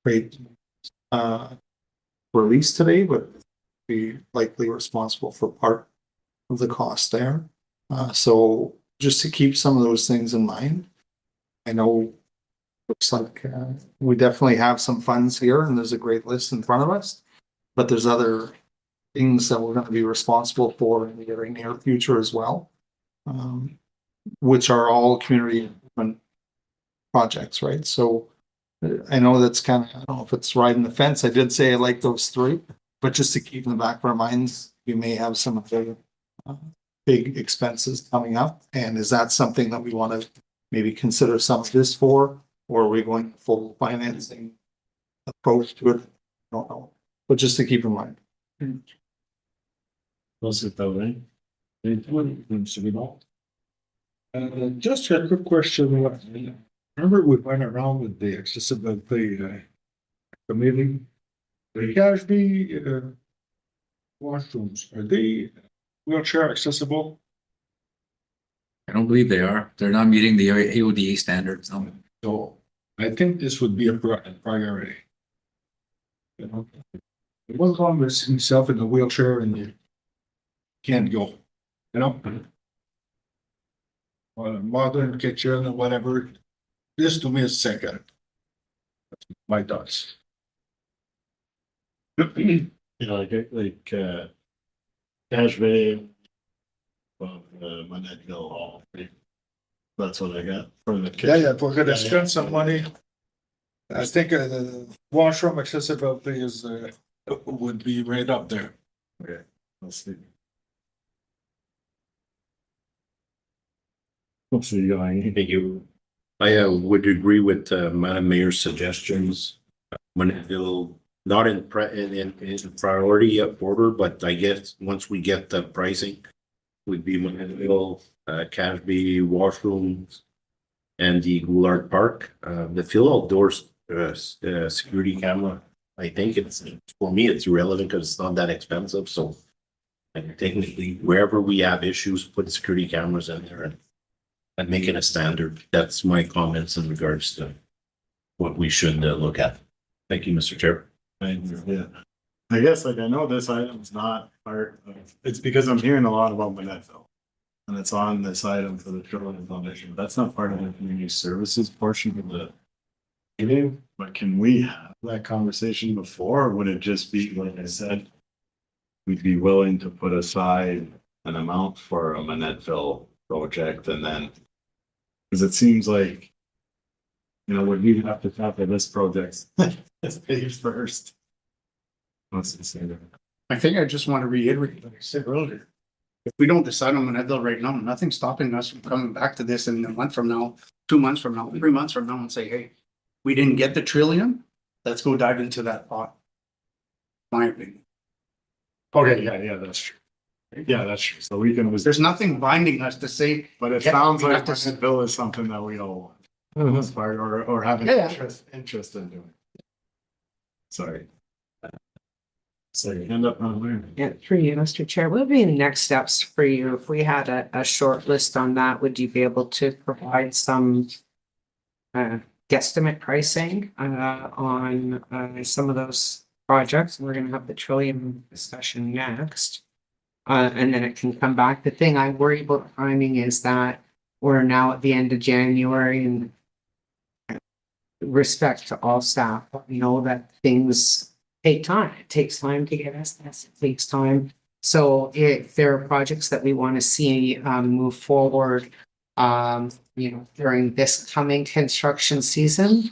great, release today, but be likely responsible for part of the cost there. So just to keep some of those things in mind, I know looks like we definitely have some funds here and there's a great list in front of us, but there's other things that we're going to be responsible for in the very near future as well, which are all community improvement projects, right? So I know that's kind of, I don't know if it's riding the fence. I did say I like those three, but just to keep in the back of our minds, we may have some of the big expenses coming up. And is that something that we want to maybe consider some of this for, or are we going full financing approach to it? I don't know, but just to keep in mind. Just Just a quick question. Remember we went around with the accessibility committee? The Cashby washrooms, are they wheelchair accessible? I don't believe they are. They're not meeting the AODA standards. So I think this would be a priority. You know, it was on with himself in the wheelchair and you can't go, you know? Or modern kitchen or whatever. This to me is second. That's my thoughts. You know, like Cash Bay, Manette Hall. That's what I got for the. Yeah, if we're gonna spend some money. I think the washroom accessibility is would be right up there. Okay, let's see. Let's see, going. Thank you. I would agree with Madam Mayor's suggestions. Manettville, not in priority order, but I guess once we get the pricing, would be Manettville, Cashby, washrooms, and the Goulart Park. The Phil Outdoors security camera, I think it's, for me, it's irrelevant because it's not that expensive. So technically, wherever we have issues, put security cameras in there and make it a standard. That's my comments in regards to what we should look at. Thank you, Mr. Chair. Yeah, I guess like I know this item's not part of, it's because I'm hearing a lot about Manettville. And it's on this item for the Trillium Foundation, but that's not part of the community services portion of the meeting. But can we have that conversation before, or would it just be, like I said, we'd be willing to put aside an amount for a Manettville project and then, because it seems like, you know, we have to tackle this project as phase first. What's to say that? I think I just want to reiterate what I said earlier. If we don't decide on Manettville right now, nothing's stopping us from coming back to this in a month from now, 2 months from now, 3 months from now and say, hey, we didn't get the trillion. Let's go dive into that pot. My opinion. Okay, yeah, that's true. Yeah, that's true. So we can, There's nothing binding us to say. but it yeah, sounds we like have to- Manettville is something that we all want. As far, or have an Yeah. interest in doing. Sorry. So you end up on there. Yeah, through you, Mr. Chair, what would be the next steps for you? If we had a short list on that, would you be able to provide some guesstimate pricing on some of those projects? We're gonna have the Trillium discussion next. And then it can come back. The thing I worry about timing is that we're now at the end of January and respect to all staff, we know that things take time. It takes time to get estimates. It takes time. So if there are projects that we want to see move forward, during this coming construction season,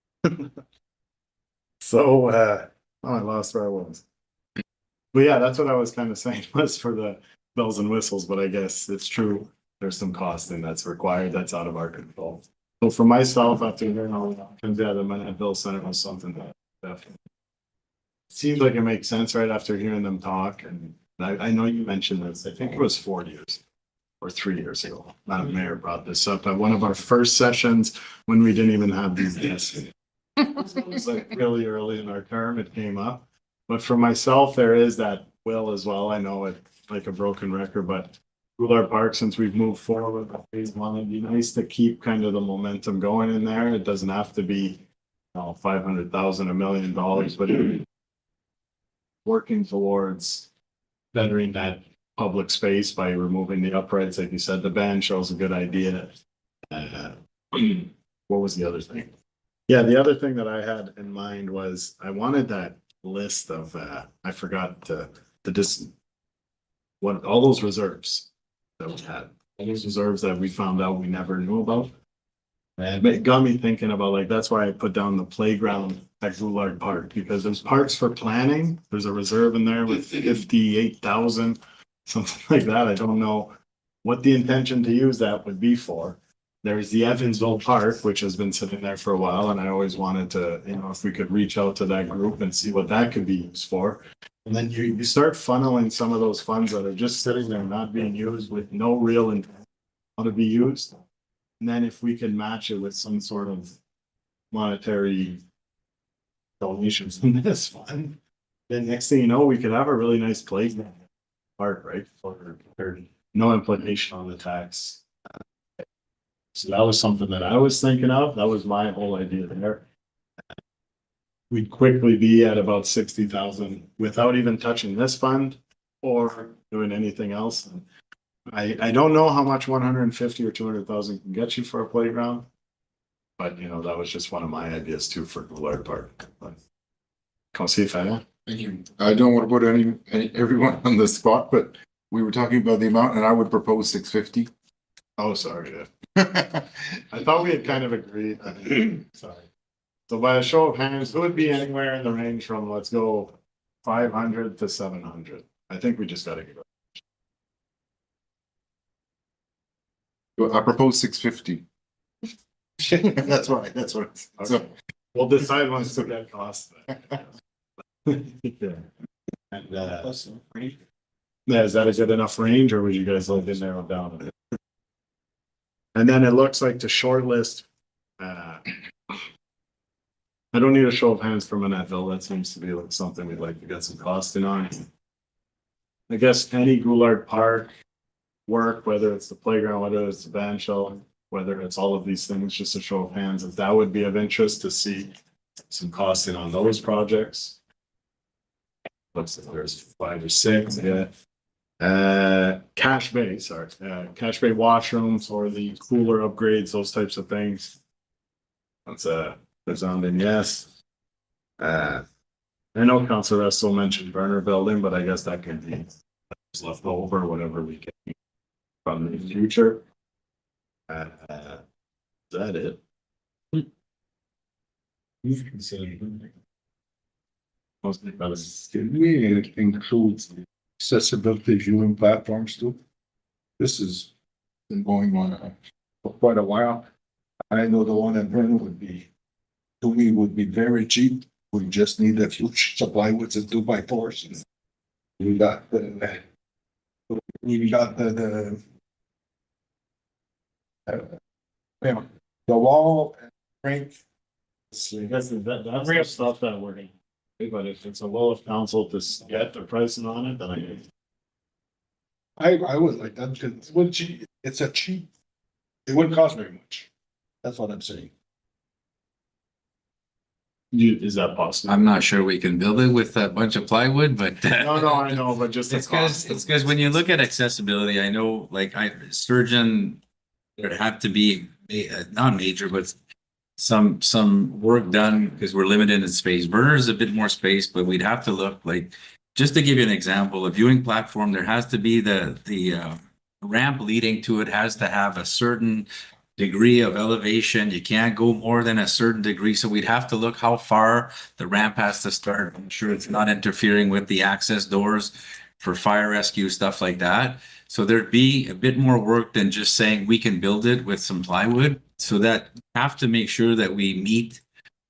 So, I lost where I was. But yeah, that's what I was kind of saying was for the bells and whistles, but I guess it's true. There's some costing that's required that's out of our control. So for myself, after hearing all the options, yeah, the Manhattan Center was something that definitely seems like it makes sense right after hearing them talk. And I know you mentioned this, I think it was 4 years or 3 years ago. Madam Mayor brought this up at one of our first sessions when we didn't even have these desks. It was like really early in our term, it came up. But for myself, there is that will as well. I know it's like a broken record, but Goulart Park, since we've moved forward with phase one, it'd be nice to keep kind of the momentum going in there. It doesn't have to be, 500,000, $1 million, but working towards bettering that public space by removing the uprights, like you said, the band show's a good idea. What was the other thing? Yeah, the other thing that I had in mind was I wanted that list of, I forgot what all those reserves that we had, all those reserves that we found out we never knew about. And it got me thinking about like, that's why I put down the playground at Goulart Park, because there's parks for planning. There's a reserve in there with 58,000, something like that. I don't know what the intention to use that would be for. There's the Evansville Park, which has been sitting there for a while, and I always wanted to, if we could reach out to that group and see what that could be used for. And then you start funneling some of those funds that are just sitting there not being used with no real intent how to be used. And then if we can match it with some sort of monetary donations in this fund, then next thing you know, we could have a really nice playground park, right? For no implication on the tax. So that was something that I was thinking of. That was my whole idea there. We'd quickly be at about 60,000 without even touching this fund or doing anything else. And I don't know how much 150 or 200,000 can get you for a playground. But that was just one of my ideas too for Goulart Park. Come see if I Thank you. I don't want to put everyone on the spot, but we were talking about the amount and I would propose 650. Oh, sorry. Yeah. I thought we had kind of agreed. Sorry. So by a show of hands, who would be anywhere in the range from, let's go 500 to 700? I think we just gotta give it. I propose 650. That's right. Okay. So we'll decide once to get costs. Yeah. And yeah, is that a good enough range, or would you guys like to narrow down a bit? And then it looks like to shortlist, I don't need a show of hands from Manettville. That seems to be like something we'd like to get some costing on. I guess any Goulart Park work, whether it's the playground, whether it's the band shell, whether it's all of these things, just a show of hands, if that would be of interest to see some costing on those projects. Looks like there's 5 or 6, yeah. Cache Bay washrooms or the cooler upgrades, those types of things. That's a resounding yes. I know Councilor Russell mentioned burner building, but I guess that could be left over, whatever we get from the future. Is that it? Mostly about Can we include accessibility viewing platforms too? This has been going on for quite a while. I know the one in Vernon would be very cheap. We just need a few sheets of plywood and 2x4s. And we got the wall and frame. I guess that's real stuff that we're gonna do, but if it's a will of council to get the pricing on it, then I would like that because it's a cheap. It wouldn't cost very much. That's what I'm saying. is that possible? I'm not sure we can build it with a bunch of plywood, but. No, I know, but just the cost. It's because when you look at accessibility, I know like Sturgeon, there'd have to be not major, but some work done because we're limited in space. Verner's a bit more space, but we'd have to look like, just to give you an example, a viewing platform, there has to be the ramp leading to it has to have a certain degree of elevation. You can't go more than a certain degree. So we'd have to look how far the ramp has to start. I'm sure it's not interfering with the access doors for fire rescue, stuff like that. So there'd be a bit more work than just saying we can build it with some plywood. So that have to make sure that we meet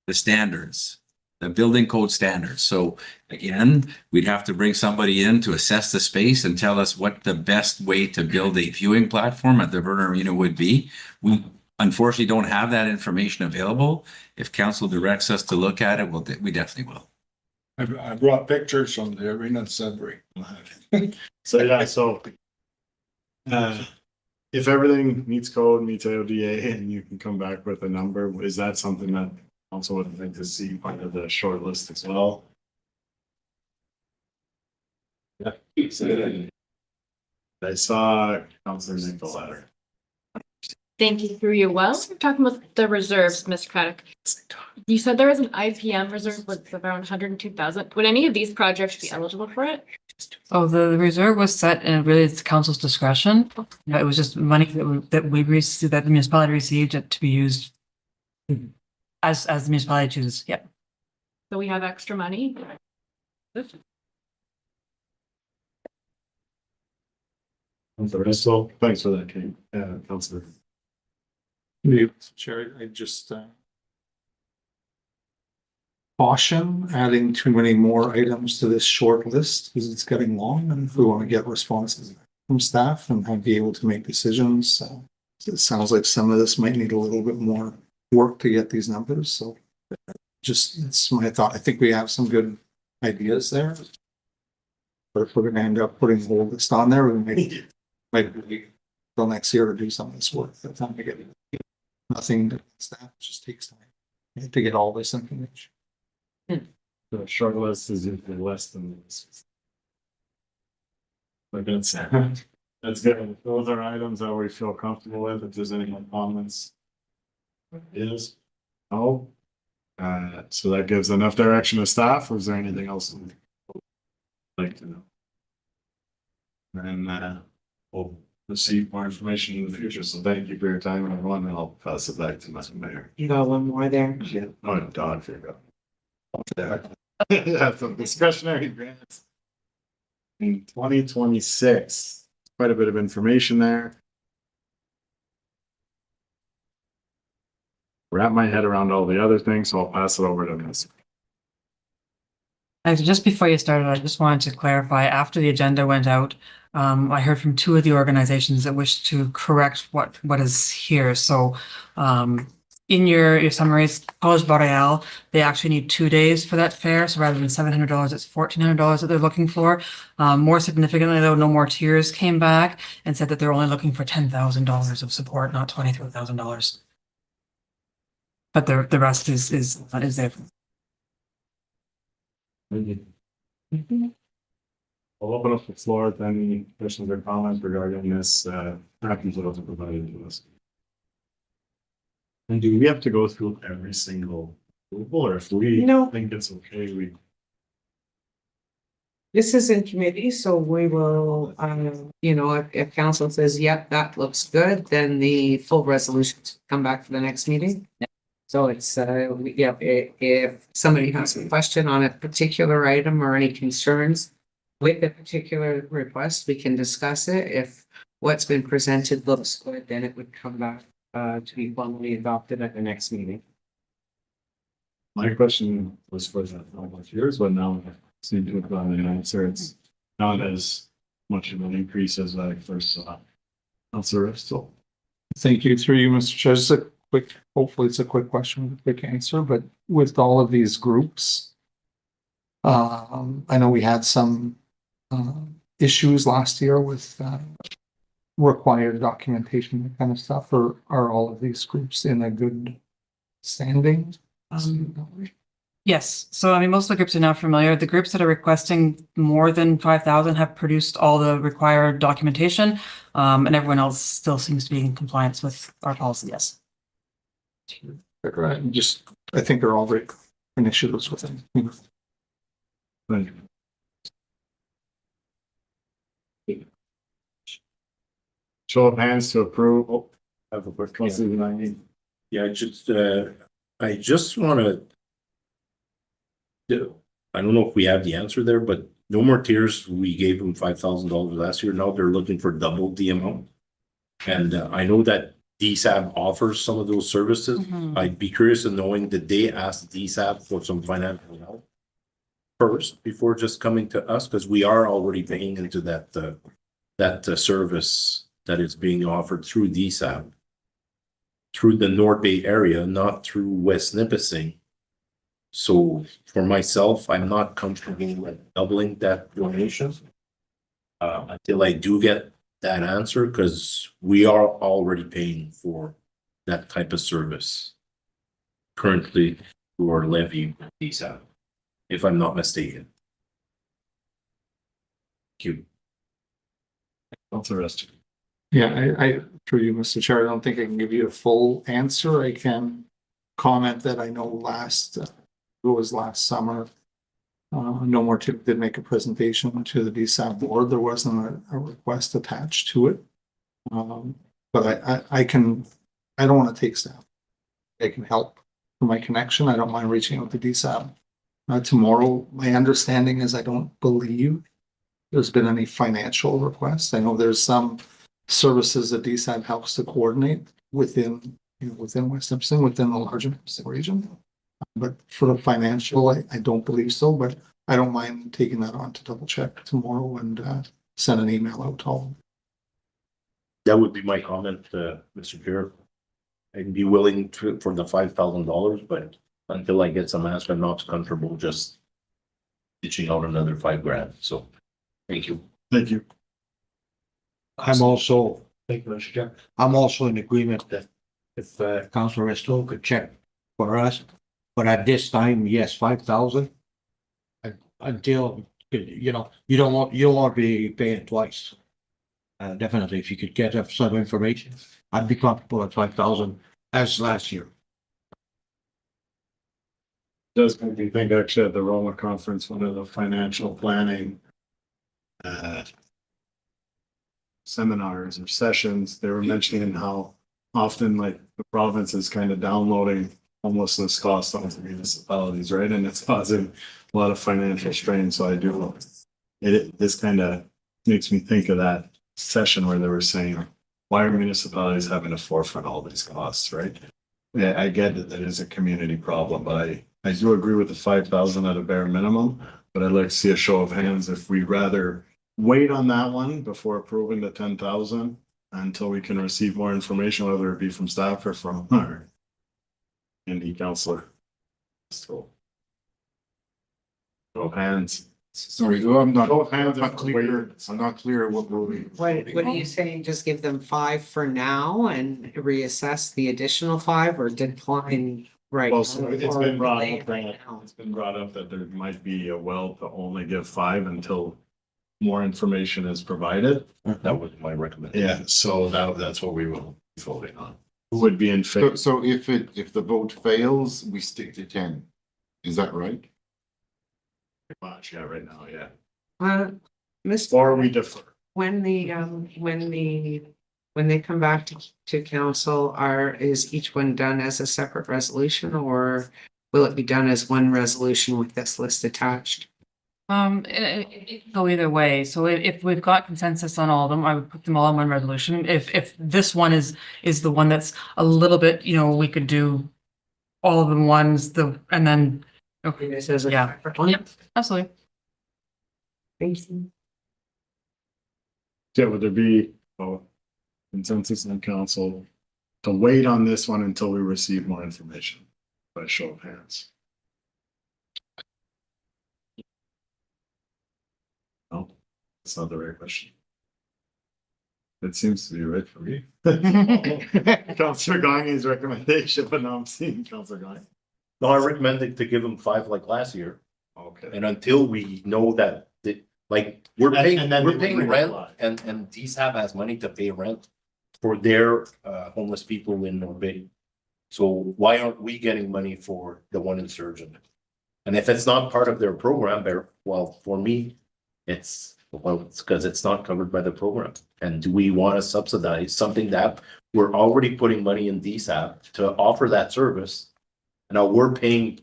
the standards, the building code standards. So again, we'd have to bring somebody in to assess the space and tell us what the best way to build a viewing platform at the Vernon Arena would be. We unfortunately don't have that information available. If council directs us to look at it, we definitely will. I brought pictures from the arena in Sudbury. So, yeah, so. If everything meets code, meets AODA, and you can come back with a number, is that something that also would like to see part of the short list as well? Yeah. I saw Councilor Nicola. Thank you through you. Well, we're talking about the reserves, Ms. Craddock. You said there was an IPM reserve with around 102,000. Would any of these projects be eligible for it? Oh, the reserve was set and really it's council's discretion. It was just money that we received, that the municipality received it to be used as the municipality chooses. Yep. So we have extra money? Councilor Russell, thanks for that, King. Councilor. Chair, I just caution adding too many more items to this short list because it's getting long and if we want to get responses from staff and be able to make decisions. So it sounds like some of this might need a little bit more work to get these numbers. So just, it's my thought. I think we have some good ideas there. But if we're going to end up putting the whole list on there, we might be till next year to do some of this work. By the time we get nothing to staff, it just takes time to get all this information. The short list is usually less than this. But that's good. Those are items that we feel comfortable with. If there's any more comments. Yes. No. So that gives enough direction to staff, or is there anything else you'd like to know? And we'll receive more information in the future. So thank you for your time, everyone, and I'll pass it back to Mr. Mayor. You got one more there? Yeah. Oh, Don, here you go. Yeah, some discretionary grants. In 2026, quite a bit of information there. Wrap my head around all the other things, so I'll pass it over to Ms. Actually, just before you started, I just wanted to clarify, after the agenda went out, I heard from two of the organizations that wish to correct what is here. So in your summaries, College Boreal, they actually need 2 days for that fair. So rather than $700, it's $1,400 that they're looking for. More significantly, though, No More Tears came back and said that they're only looking for $10,000 of support, not $23,000. But the rest is there. I'll open up the floor to any questions or comments regarding this package that was provided to us. And do we have to go through every single approval, or if we think it's okay, we? This is in committee, so we will, if council says, yep, that looks good, then the full resolutions come back for the next meeting. So it's, if somebody has a question on a particular item or any concerns with a particular request, we can discuss it. If what's been presented looks good, then it would come back to be formally adopted at the next meeting. My question was for that almost years, but now I seem to have gotten an answer. It's not as much of an increase as I first saw. Councilor Russell. Thank you through you, Mr. Chair. Just a quick, hopefully it's a quick question with a quick answer, but with all of these groups, I know we had some issues last year with required documentation, that kind of stuff, or are all of these groups in a good standing? Yes. So, I mean, most of the groups are now familiar. The groups that are requesting more than 5,000 have produced all the required documentation, and everyone else still seems to be in compliance with our policy. Yes. Right. I think they're all great initiatives within. Thank you. Show of hands to approve. Oh, I have a quick. Councilor Ioannoni. Yeah, I just wanna. I don't know if we have the answer there, but No More Tears, we gave them $5,000 last year. Now they're looking for double the amount. And I know that DSAB offers some of those services. I'd be curious in knowing, did they ask DSAB for some financial help first before just coming to us? Because we are already paying into that service that is being offered through DSAB, through the North Bay area, not through West Nipissing. So for myself, I'm not comfortable with doubling that donation until I do get that answer, because we are already paying for that type of service currently through our levy DSAB, if I'm not mistaken. Thank you. Councilor Estes. Yeah, I, through you, Mr. Chair, I don't think I can give you a full answer. I can comment that I know it was last summer. No More Tears did make a presentation to the DSAB board. There wasn't a request attached to it. But I don't want to take staff. I can help for my connection. I don't mind reaching out to DSAB tomorrow. My understanding is I don't believe there's been any financial requests. I know there's some services that DSAB helps to coordinate within West Nipissing, within the larger Nipissing region. But for the financial, I don't believe so, but I don't mind taking that on to double check tomorrow and send an email out to all. That would be my comment, Mr. Chair. I'd be willing for the $5,000, but until I get some answer, I'm not comfortable just ditching out another $5,000. So, thank you. Thank you. I'm also, Thank you, Mr. Chair. I'm also in agreement that if Councilor Resto could check for us, but at this time, yes, 5,000. Until, you know, you don't want to be paying twice. Definitely, if you could get us some information, I'd be comfortable at 5,000 as last year. Does make me think actually at the Roma conference, one of the financial planning seminars or sessions, they were mentioning how often like the province is kind of downloading homelessness costs onto municipalities, right? And it's causing a lot of financial strain. So I do, this kind of makes me think of that session where they were saying, why are municipalities having to forefront all these costs, right? Yeah, I get that that is a community problem, but I do agree with the 5,000 at a bare minimum, but I'd like to see a show of hands if we'd rather wait on that one before approving the 10,000 until we can receive more information, whether it be from staff or from our Andy counselor. So. Show of hands. Sorry, I'm not, Show of hands. I'm not clear. I'm not clear what we're. What are you saying? Just give them 5 for now and reassess the additional 5 or decline right? Well, so it's been brought delay up right that, now? it's been brought up that there might be a well to only give 5 until more information is provided. That was my recommendation. Yeah, so that's what we will be voting on. Who would be in favor? So if the vote fails, we stick to 10. Is that right? Much, yeah, right now, yeah. Mr. Or we defer. When they come back to council, is each one done as a separate resolution or will it be done as one resolution with this list attached? It can go either way. So if we've got consensus on all of them, I would put them all in one resolution. If this one is the one that's a little bit, you know, we could do all of them ones, and then. Okay, This is a yeah. separate one? Yep, absolutely. Thank you. Yeah, would there be consensus in council to wait on this one until we receive more information by show of hands? No, that's not the right question. It seems to be right for me. Councillor Gagne's recommendation, but now I'm seeing Councillor Gagne. No, I recommended to give them 5 like last year. Okay. And until we know that, like, we're And paying then they rent reapply. and DSAB has money to pay rent for their homeless people in North Bay. So why aren't we getting money for the one in Sturgeon? And if it's not part of their program, well, for me, it's because it's not covered by the program. And do we want to subsidize something that we're already putting money in DSAP to offer that service. Now we're paying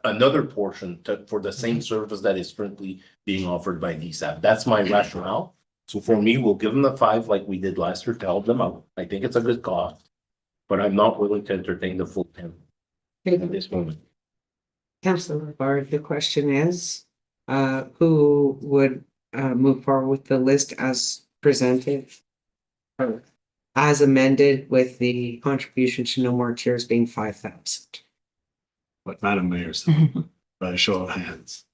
another portion for the same service that is currently being offered by DSAP. That's my rationale. So for me, we'll give them the 5 like we did last year to help them out. I think it's a good cost, but I'm not willing to entertain the full 10 at this moment. Councillor Bard, the question is, who would move forward with the list as presented? Or as amended with the contribution to No More Tears being 5,000? But Madam Mayor, by a show of hands.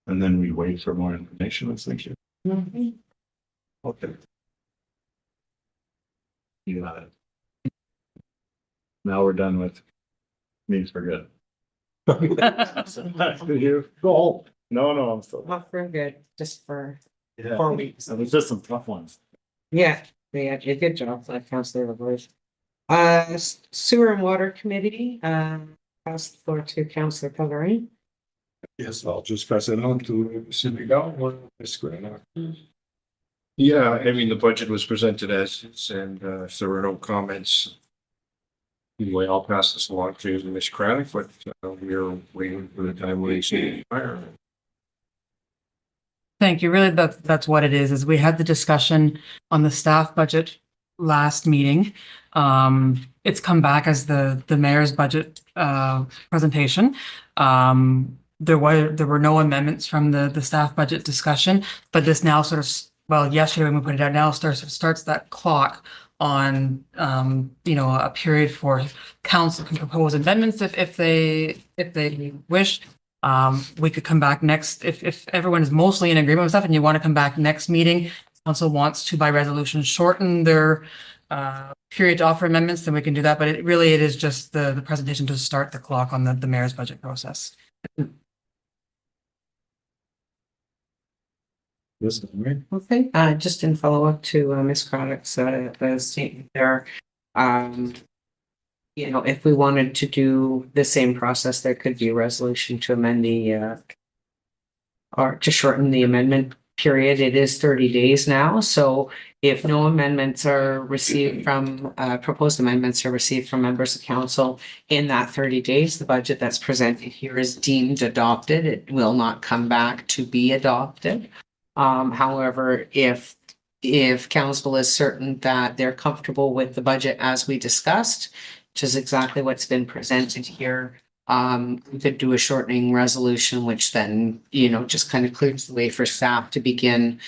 And then we wait for more information, let's think. Okay. You got it. Now we're done with needs for good. Did you go? No, I'm still. Not for good, just for Yeah. 4 weeks. It was just some tough ones. Yeah, they did a good job, Councillor LaVoie. Sewer and Water Committee, pass the floor to Councillor Pellerin. Yes, I'll just pass it on to Cindy Dow or Ms. Grana. Yeah, I mean, the budget was presented as is, and if there were no comments, anyway, I'll pass this along to Ms. Craddock, but we're waiting for the time when it's fire. Thank you. Really, that's what it is we had the discussion on the staff budget last meeting. It's come back as the mayor's budget presentation. There were no amendments from the staff budget discussion, but this now sort of, well, yesterday when we put it out, now starts that clock on a period for council can propose amendments if they wish. We could come back next, if everyone is mostly in agreement with stuff and you want to come back next meeting, council wants to by resolution shorten their period to offer amendments, then we can do that. But it is just the presentation to start the clock on the mayor's budget process. This is me. Okay, just in follow-up to Ms. Craddock's statement there. If we wanted to do the same process, there could be a resolution to amend or to shorten the amendment period. It is 30 days now, so if no amendments are received from, proposed amendments are received from members of council in that 30 days, the budget that's presented here is deemed adopted. It will not come back to be adopted. However, if council is certain that they're comfortable with the budget as we discussed, which is exactly what's been presented here, we could do a shortening resolution, which then, just kind of clears the way for staff to begin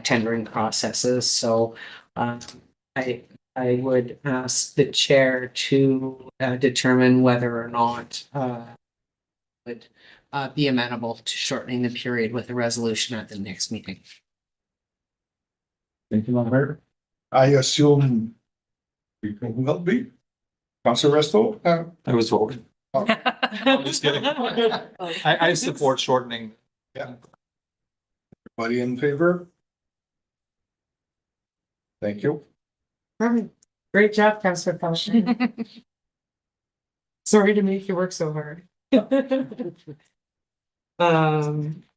tendering processes. So I would ask the chair to determine whether or not would be amenable to shortening the period with a resolution at the next meeting. Thank you, Madam Mayor. I assume we will be. Councilor Resto? I was voting. I'm just kidding. I support shortening. Yeah. Everybody in favor? Thank you. Perfect. Great job, Councilor Pellerin. Sorry to make you work so hard.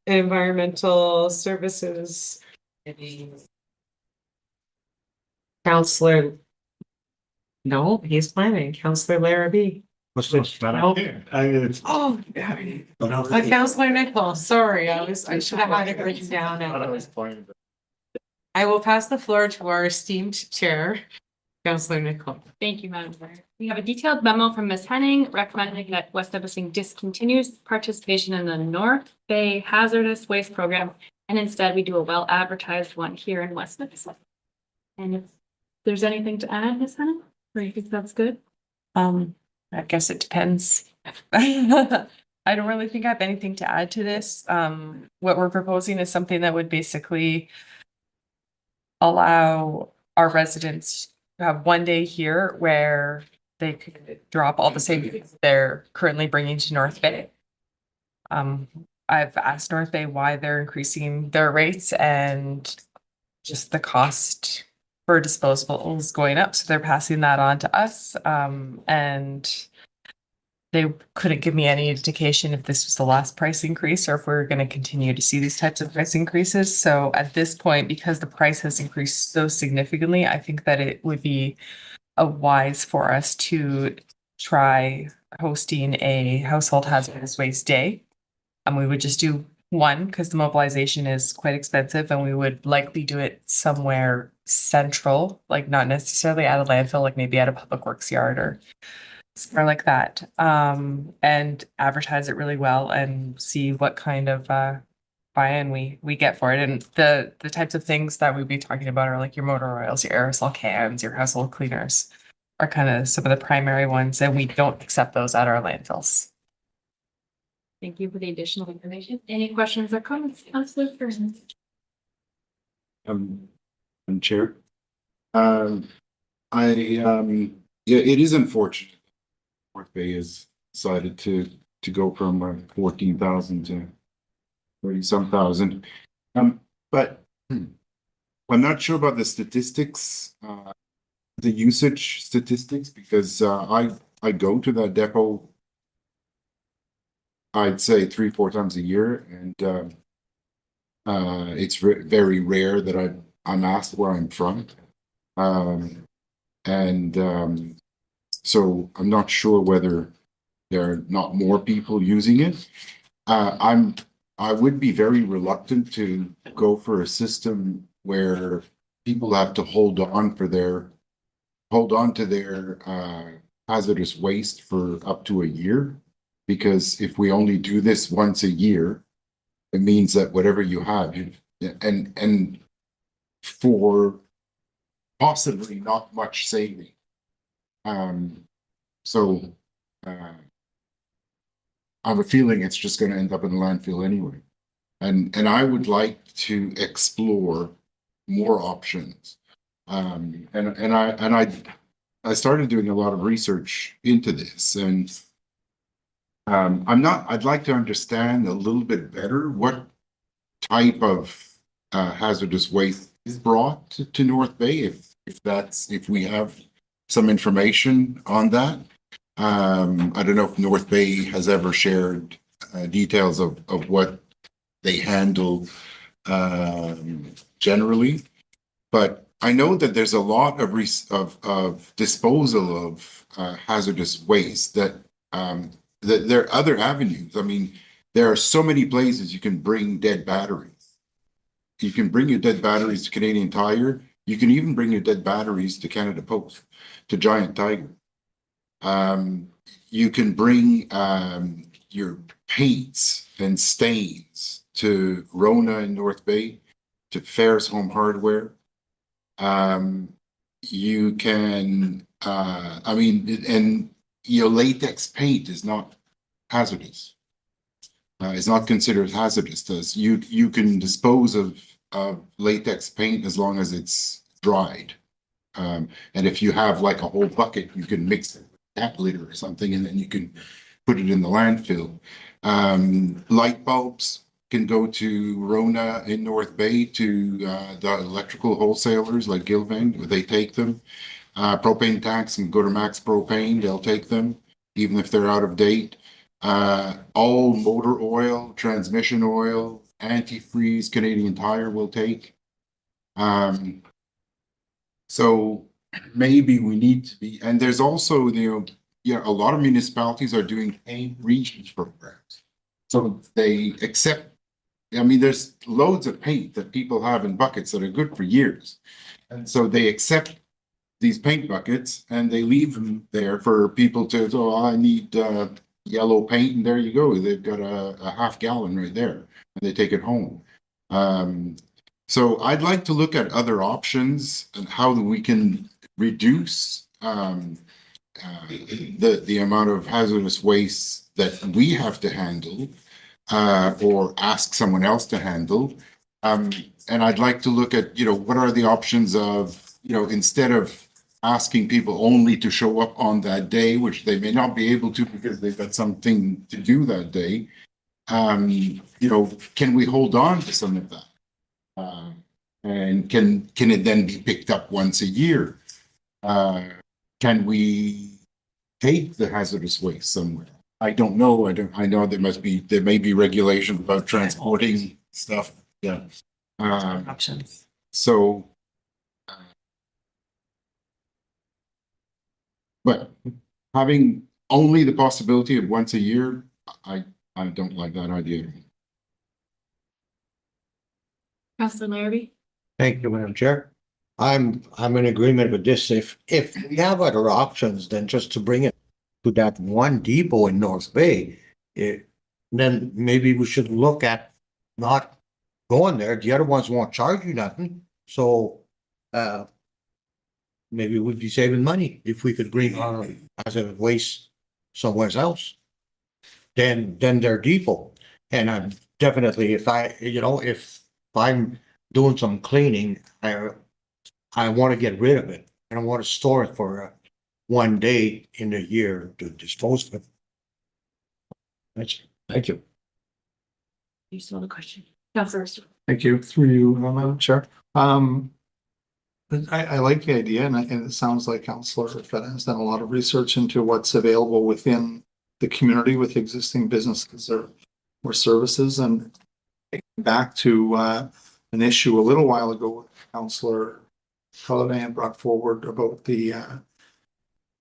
Environmental Services. Councillor. No, he's planning. Councillor Larrabee. What's this? No. Oh, Councillor Nichols, sorry, I should have had it written down. I will pass the floor to our esteemed chair, Councillor Nichols. Thank you, Madam Chair. We have a detailed memo from Ms. Henning recommending that West Nipissing discontinues participation in the North Bay Hazardous Waste Program, and instead we do a well-advertised one here in West Nipissing. And if there's anything to add, Ms. Henning, or you think that's good? I guess it depends. I don't really think I have anything to add to this. What we're proposing is something that would basically allow our residents to have one day here where they could drop all the same things they're currently bringing to North Bay. I've asked North Bay why they're increasing their rates, and just the cost for disposables going up. So they're passing that on to us. And they couldn't give me any indication if this was the last price increase or if we're going to continue to see these types of price increases. So at this point, because the price has increased so significantly, I think that it would be wise for us to try hosting a household hazardous waste day. And we would just do one because the mobilization is quite expensive and we would likely do it somewhere central, like not necessarily at a landfill, like maybe at a public works yard or somewhere like that. And advertise it really well and see what kind of buy-in we get for it. And the types of things that we'd be talking about are like your motor oils, your aerosol cans, your household cleaners are kind of some of the primary ones, and we don't accept those at our landfills. Thank you for the additional information. Any questions or comments, Councillor Ferguson? And Chair. Yeah, it is unfortunate. North Bay has decided to go from 14,000 to 30-some thousand. But I'm not sure about the statistics, the usage statistics, because I go to that depot, I'd say 3-4 times a year, and it's very rare that I'm asked where I'm from. So I'm not sure whether there are not more people using it. I would be very reluctant to go for a system where people have to hold on to their hazardous waste for up to a year, because if we only do this once a year, it means that whatever you have, and for possibly not much saving. So I have a feeling it's just going to end up in the landfill anyway. And I would like to explore more options. And I started doing a lot of research into this, and I'd like to understand a little bit better what type of hazardous waste is brought to North Bay, if we have some information on that. I don't know if North Bay has ever shared details of what they handle generally, but I know that there's a lot of disposal of hazardous waste that there are other avenues. I mean, there are so many places you can bring dead batteries. You can bring your dead batteries to Canadian Tire. You can even bring your dead batteries to Canada Post, to Giant Tiger. You can bring your paints and stains to Rona in North Bay, to Ferris Home Hardware. You can, and your latex paint is not hazardous. It's not considered hazardous. You can dispose of latex paint as long as it's dried. And if you have like a whole bucket, you can mix it with cat litter or something, and then you can put it in the landfill. Light bulbs can go to Rona in North Bay, to the electrical wholesalers like Gilvan, they take them. Propane tanks can go to Max Propane, they'll take them, even if they're out of date. All motor oil, transmission oil, antifreeze, Canadian Tire will take. So maybe we need to be, and there's also, a lot of municipalities are doing paint reuse programs. So they accept, there's loads of paint that people have in buckets that are good for years. And so they accept these paint buckets and they leave them there for people to, I need yellow paint, and there you go. They've got a half gallon right there, and they take it home. So I'd like to look at other options and how we can reduce the amount of hazardous waste that we have to handle, or ask someone else to handle. And I'd like to look at, what are the options of, instead of asking people only to show up on that day, which they may not be able to because they've got something to do that day. Can we hold on to some of that? And can it then be picked up once a year? Can we take the hazardous waste somewhere? I don't know. I know there may be regulations about transporting stuff. Yeah. Options. So. But having only the possibility of once a year, I don't like that idea. Councilor Larrabee? Thank you, Madam Chair. I'm in agreement with this. If we have other options than just to bring it to that one depot in North Bay, then maybe we should look at not going there. The other ones won't charge you nothing. So, maybe we'd be saving money if we could bring our hazardous waste somewhere else. Then their depot. And I'm definitely, if I'm doing some cleaning, I want to get rid of it. I don't want to store it for one day in a year to dispose of it. Thank you. You still have a question? Councilor Rousseau? Thank you, through you, Madam Chair. I like the idea, and it sounds like Councillor Fedda has done a lot of research into what's available within the community with existing businesses or services. And back to an issue a little while ago, Councillor Cullivan brought forward about the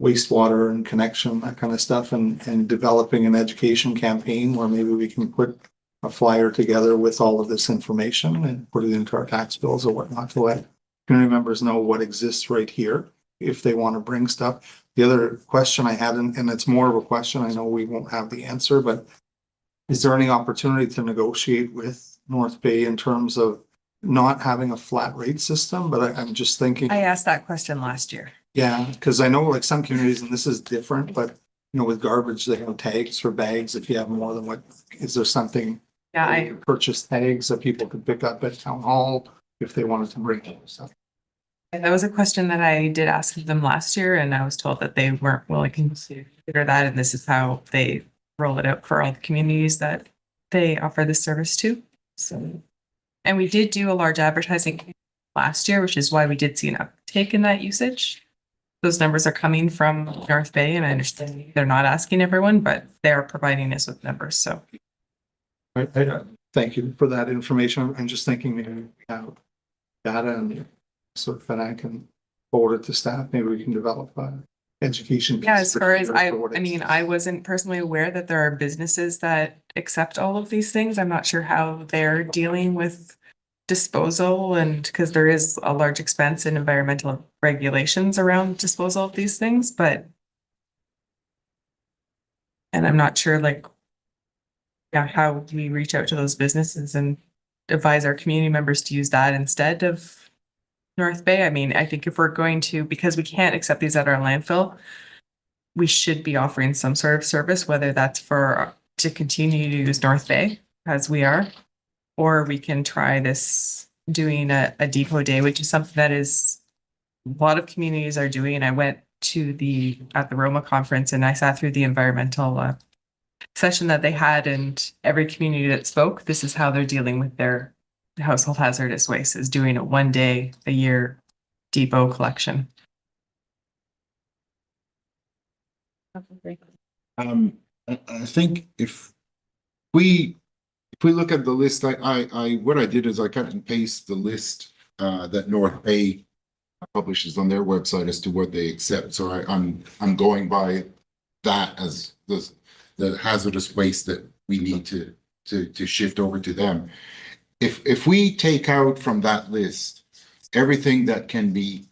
wastewater and connection, that kind of stuff, and developing an education campaign where maybe we can put a flyer together with all of this information and put it into our tax bills or whatnot to let community members know what exists right here if they want to bring stuff. The other question I had, and it's more of a question, I know we won't have the answer, but is there any opportunity to negotiate with North Bay in terms of not having a flat rate system? But I'm just thinking. I asked that question last year. Yeah, because I know like some communities, and this is different, but with garbage, they have tags for bags. If you have more than what, is there something? Yeah, I Purchase tags that people could pick up at town hall if they wanted to bring stuff. That was a question that I did ask them last year, and I was told that they weren't willing to consider that, and this is how they roll it out for all the communities that they offer this service to. So, and we did do a large advertising last year, which is why we did see an uptake in that usage. Those numbers are coming from North Bay, and I understand they're not asking everyone, but they're providing us with numbers, so. Thank you for that information. I'm just thinking maybe we have data and sort of that I can forward it to staff. Maybe we can develop education. Yeah, as far as I mean, I wasn't personally aware that there are businesses that accept all of these things. I'm not sure how they're dealing with disposal, and because there is a large expense in environmental regulations around disposal of these things, and I'm not sure how we reach out to those businesses and advise our community members to use that instead of North Bay. I mean, I think if we're going to, because we can't accept these at our landfill, we should be offering some sort of service, whether that's to continue to use North Bay as we are, or we can try this doing a depot day, which is something that is a lot of communities are doing. I went to at the Roma conference and I sat through the environmental session that they had, and every community that spoke, this is how they're dealing with their household hazardous waste, is doing a 1 day a year depot collection. I think if we look at the list, what I did is I cut and paste the list that North Bay publishes on their website as to what they accept. So I'm going by that as the hazardous waste that we need to shift over to them. If we take out from that list everything that can be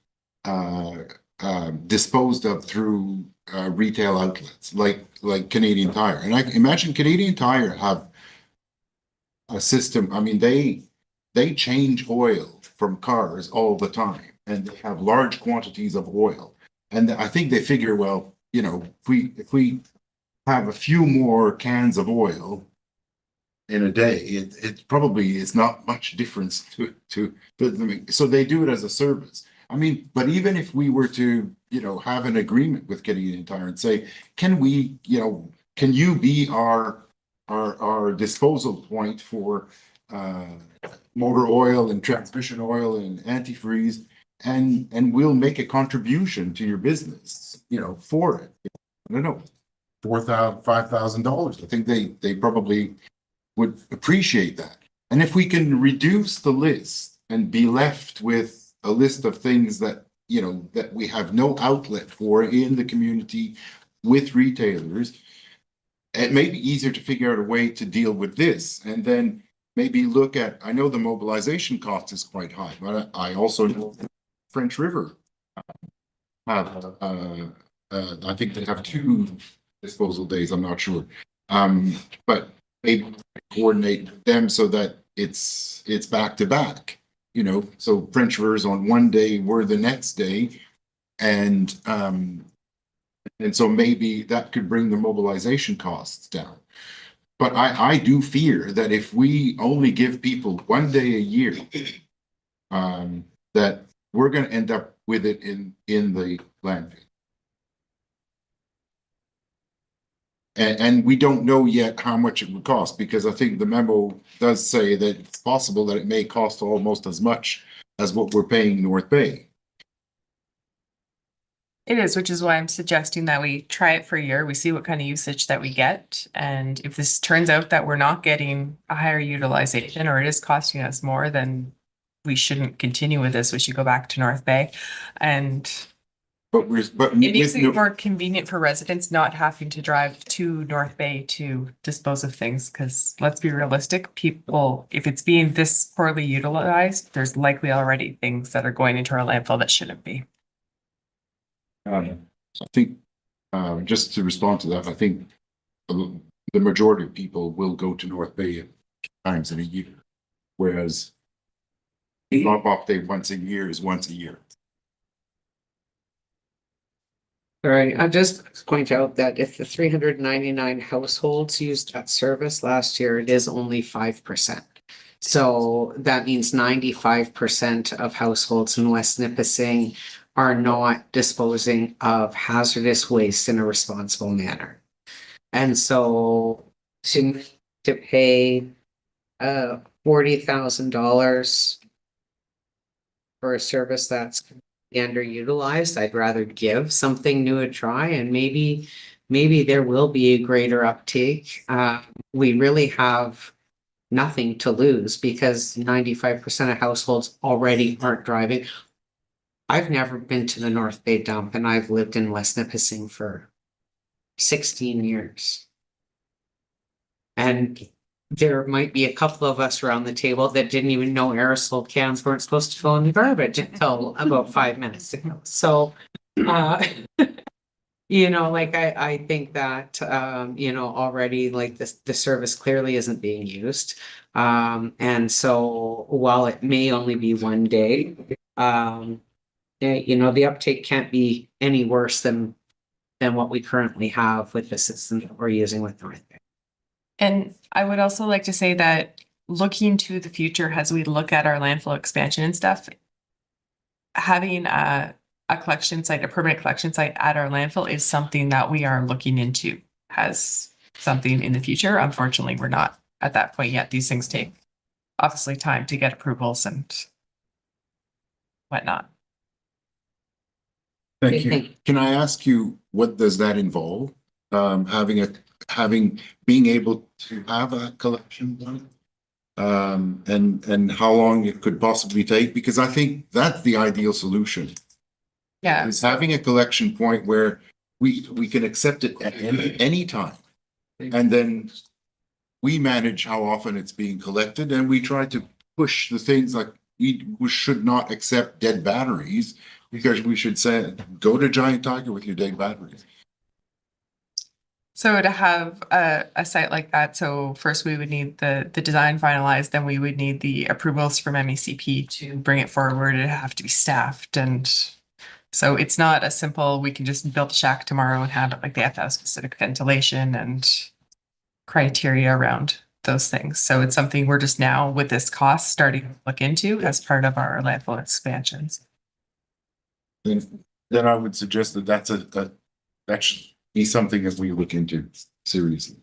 disposed of through retail outlets like Canadian Tire, and I imagine Canadian Tire have a system. I mean, they change oil from cars all the time, and they have large quantities of oil. And I think they figure, well, if we have a few more cans of oil in a day, it probably is not much difference so they do it as a service. I mean, but even if we were to, have an agreement with Canadian Tire and say, can you be our disposal point for motor oil and transmission oil and antifreeze, and we'll make a contribution to your business, for it. I don't know. $4,000, $5,000. I think they probably would appreciate that. And if we can reduce the list and be left with a list of things that, you know, that we have no outlet for in the community with retailers, it may be easier to figure out a way to deal with this, and then maybe look at, I know the mobilization cost is quite high, but I also know French River have, I think they have 2 disposal days, I'm not sure. But maybe coordinate with them so that it's back to back, you know, so French River is on one day, we're the next day. And so maybe that could bring the mobilization costs down. But I do fear that if we only give people 1 day a year, that we're gonna end up with it in the landfill. And we don't know yet how much it would cost, because I think the memo does say that it's possible that it may cost almost as much as what we're paying North Bay. It is, which is why I'm suggesting that we try it for a year. We see what kind of usage that we get. And if this turns out that we're not getting a higher utilization or it is costing us more, then we shouldn't continue with this. We should go back to North Bay. And But it makes it more convenient for residents not having to drive to North Bay to dispose of things. Because let's be realistic, people, if it's being this poorly utilized, there's likely already things that are going into our landfill that shouldn't be. I think, just to respond to that, I think the majority of people will go to North Bay times in a year, whereas drop-off day once a year is once a year. All right, I'll just point out that if the 399 households used that service last year, it is only 5%. So that means 95% of households in West Nipissing are not disposing of hazardous waste in a responsible manner. And so to pay $40,000 for a service that's underutilized, I'd rather give something new a try, and maybe there will be a greater uptake. We really have nothing to lose because 95% of households already aren't driving. I've never been to the North Bay dump, and I've lived in West Nipissing for 16 years. And there might be a couple of us around the table that didn't even know aerosol cans weren't supposed to go in the garbage until about 5 minutes ago. So, you know, like I think that, you know, already like the service clearly isn't being used. And so while it may only be 1 day, you know, the uptake can't be any worse than what we currently have with the system that we're using with North Bay. And I would also like to say that looking to the future as we look at our landfill expansion and stuff, having a collection site, a permanent collection site at our landfill is something that we are looking into as something in the future. Unfortunately, we're not at that point yet. These things take obviously time to get approvals and whatnot. Thank you. Can I ask you, what does that involve? Being able to have a collection done? And how long it could possibly take? Because I think that's the ideal solution. Yeah. Is having a collection point where we can accept it at any time. And then we manage how often it's being collected, and we try to push the things like we should not accept dead batteries, because we should say, go to Giant Tiger with your dead batteries. So to have a site like that, so first we would need the design finalized, then we would need the approvals from MECP to bring it forward. It'd have to be staffed, and so it's not a simple, we can just build a shack tomorrow and have it. Like they have to have specific ventilation and criteria around those things. So it's something we're just now with this cost starting to look into as part of our landfill expansions. Then I would suggest that that should be something that we look into seriously.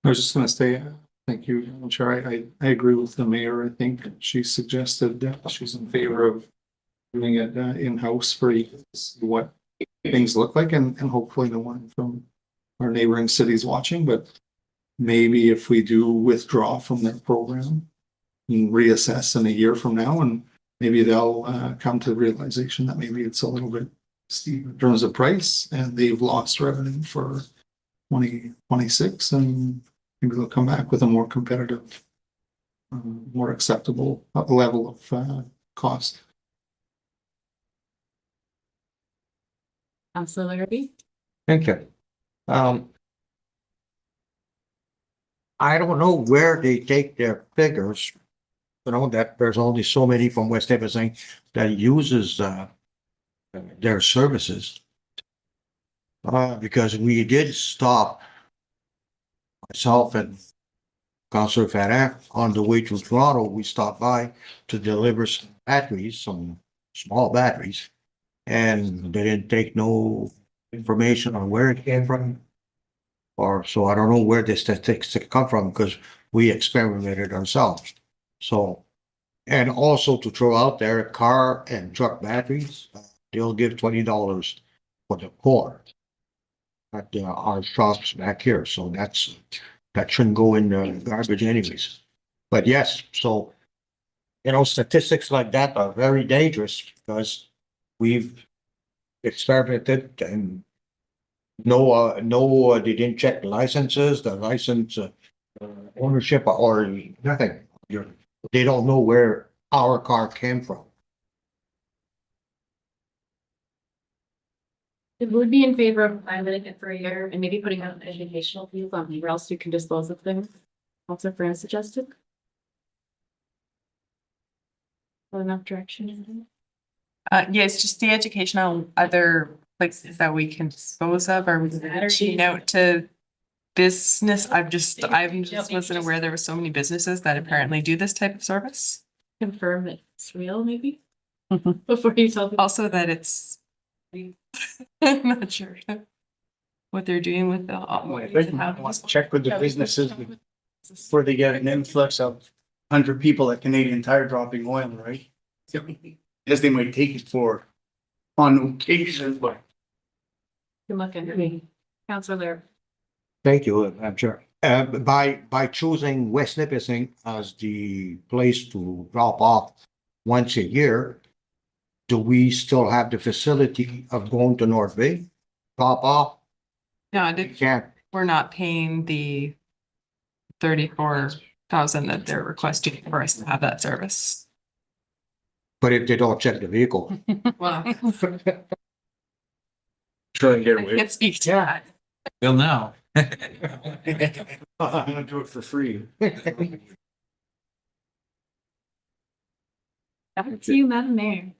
I was just gonna say, thank you, Chair. I agree with the mayor. I think she suggested that she's in favor of doing it in-house for what things look like, and hopefully no one from our neighboring cities watching, but maybe if we do withdraw from their program, and reassess in a year from now, and maybe they'll come to the realization that maybe it's a little bit steep in terms of price, and they've lost revenue for 2026, and maybe they'll come back with a more competitive, more acceptable level of cost. Councilor Larrabee? Thank you. I don't know where they take their figures. You know, that there's only so many from West Nipissing that uses their services. Because we did stop, myself and Councillor Ferrer, on the way to Toronto, we stopped by to deliver some batteries, some small batteries. And they didn't take no information on where it came from. Or, so I don't know where the statistics come from, because we experimented ourselves. So, and also to throw out there, car and truck batteries, they'll give $20 for the core at our shops back here. So that shouldn't go in the garbage anyways. But yes, so, you know, statistics like that are very dangerous, because we've experimented and no, they didn't check the licenses, the license ownership or nothing. They don't know where our car came from. It would be in favor of piloting it for a year and maybe putting out an educational piece on where else you can dispose of things. Also, Fran suggested. Enough direction. Yes, just the educational other places that we can dispose of, or reaching out to business. I just wasn't aware there were so many businesses that apparently do this type of service. Confirm that it's real, maybe, before you tell people. Also that it's, I'm not sure what they're doing with the. I think I want to check with the businesses before they get an influx of 100 people at Canadian Tire dropping oil, right? As they might take it for on occasion, but. Good luck, Andrew. Councilor. Thank you, I'm sure. By choosing West Nipissing as the place to drop off once a year, do we still have the facility of going to North Bay? Drop off? No, Can't. we're not paying the 34,000 that they're requesting for us to have that service. But if they don't check the vehicle. Well, Try and get I away. can't speak to that. Well, now. I'm gonna do it for free. Back to you, Madam Mayor.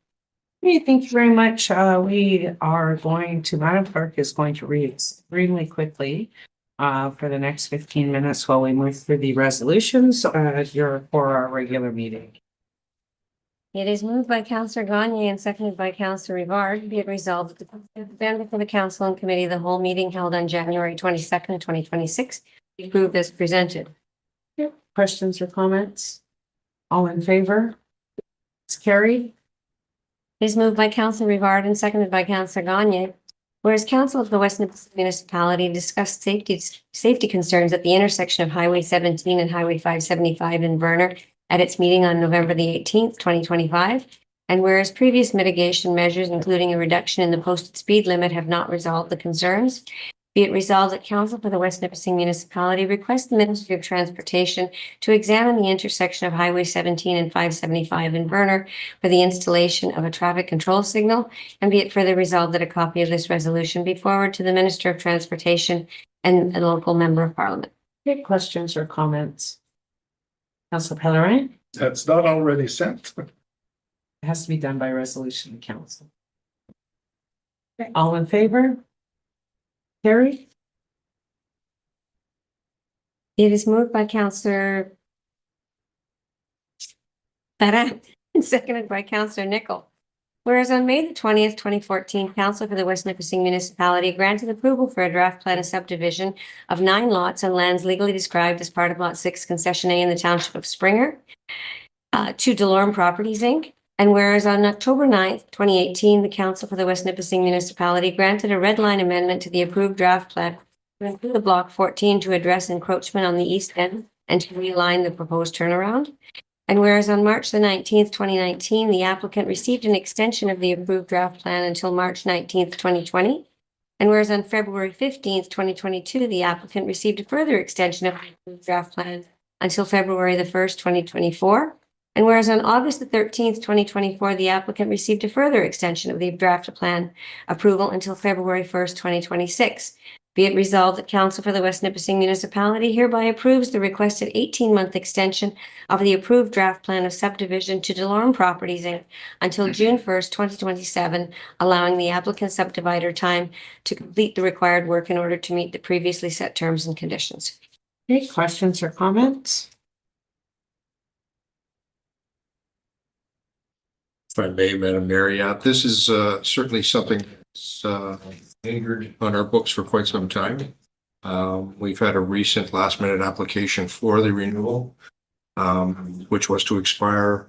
Okay, thank you very much. We are going to, Madam Clerk is going to read extremely quickly for the next 15 minutes while we move through the resolutions for our regular meeting. It is moved by Councillor Gagne and seconded by Councillor Rivard. Be it resolved that the agenda for the Council and Committee of the whole meeting held on January 22nd, 2026 be approved as presented. Questions or comments? All in favor? It's carried. It is moved by Councillor Rivard and seconded by Councillor Gagne. Whereas Council of the West Nipissing Municipality discussed safety concerns at the intersection of Highway 17 and Highway 575 in Verner at its meeting on November the 18th, 2025. And whereas previous mitigation measures, including a reduction in the posted speed limit, have not resolved the concerns, be it resolved that Council for the West Nipissing Municipality requests the Ministry of Transportation to examine the intersection of Highway 17 and 575 in Verner for the installation of a traffic control signal, and be it further resolved that a copy of this resolution be forwarded to the Minister of Transportation and a local member of Parliament. Okay, questions or comments? Councilor Pellerin? That's not already sent. It has to be done by resolution of council. Okay, all in favor? Carried. It is moved by Councillor Farah and seconded by Councillor Nicol. Whereas on May the 20th, 2014, Council for the West Nipissing Municipality granted approval for a draft plan of subdivision of 9 lots on lands legally described as part of Lot 6 Concession A in the Township of Springer to Delorme Properties, Inc. And whereas on October 9th, 2018, the Council for the West Nipissing Municipality granted a red line amendment to the approved draft plan to include a Block 14 to address encroachment on the east end and to realign the proposed turnaround. And whereas on March the 19th, 2019, the applicant received an extension of the approved draft plan until March 19th, 2020. And whereas on February 15th, 2022, the applicant received a further extension of the approved draft plan until February the 1st, 2024. And whereas on August the 13th, 2024, the applicant received a further extension of the draft plan approval until February 1st, 2026. Be it resolved that Council for the West Nipissing Municipality hereby approves the requested 18-month extension of the approved draft plan of subdivision to DeLorme Properties Inc. until June 1st, 2027, allowing the applicant subdivider time to complete the required work in order to meet the previously set terms and conditions. Okay, questions or comments? If I may, Madam Mayor, this is certainly something that's lingered on our books for quite some time. We've had a recent last minute application for the renewal, which was to expire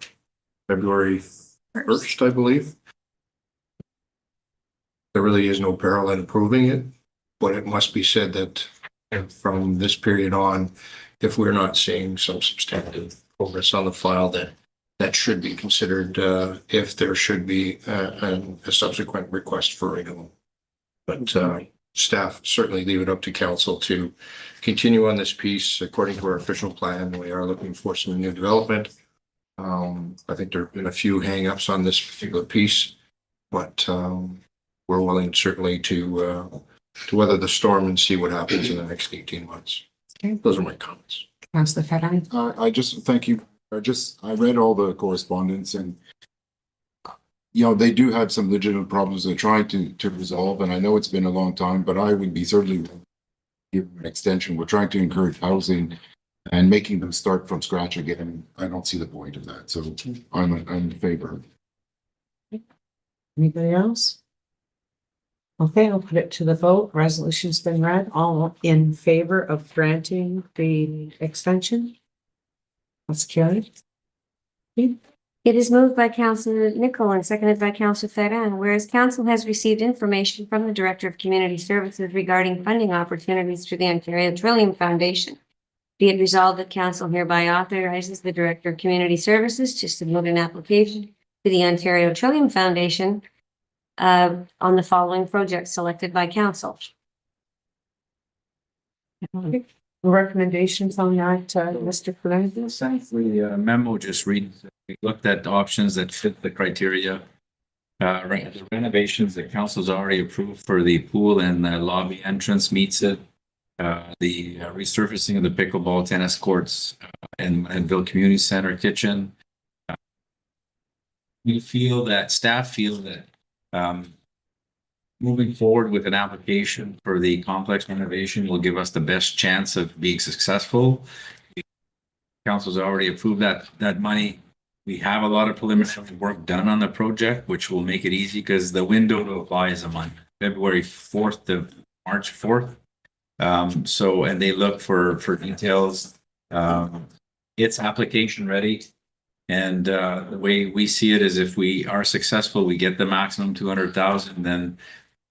February 1st, I believe. There really is no peril in approving it, but it must be said that from this period on, if we're not seeing some substantive progress on the file, that should be considered if there should be a subsequent request for renewal. But staff certainly leave it up to council to continue on this piece according to our official plan. We are looking for some new development. I think there have been a few hang-ups on this particular piece, but we're willing certainly to weather the storm and see what happens in the next 18 months. Okay. Those are my comments. Councillor Fedine. I just, thank you. I read all the correspondence and they do have some legitimate problems they're trying to resolve. And I know it's been a long time, but I would be certainly give an extension. We're trying to encourage housing and making them start from scratch again. I don't see the point of that. So I'm in favor. Anybody else? Okay, I'll put it to the vote. Resolution's been read. All in favor of granting the extension? That's carried. It is moved by Councillor Nichol and seconded by Councillor Ferran, whereas council has received information from the Director of Community Services regarding funding opportunities through the Ontario Trillium Foundation. Be it resolved that council hereby authorizes the Director of Community Services to submit an application to the Ontario Trillium Foundation on the following projects selected by council. Recommendations on that, Mr. Fernandez? The memo just reads, we looked at options that fit the criteria. The renovations that council's already approved for the pool and the lobby entrance meets it. The resurfacing of the pickleball tennis courts and Ville Community Center kitchen. Staff feel that moving forward with an application for the complex renovation will give us the best chance of being successful. Council's already approved that money. We have a lot of preliminary work done on the project, which will make it easy because the window to apply is a month, February 4th to March 4th. And they look for details. It's application ready. And the way we see it is if we are successful, we get the maximum 200,000, then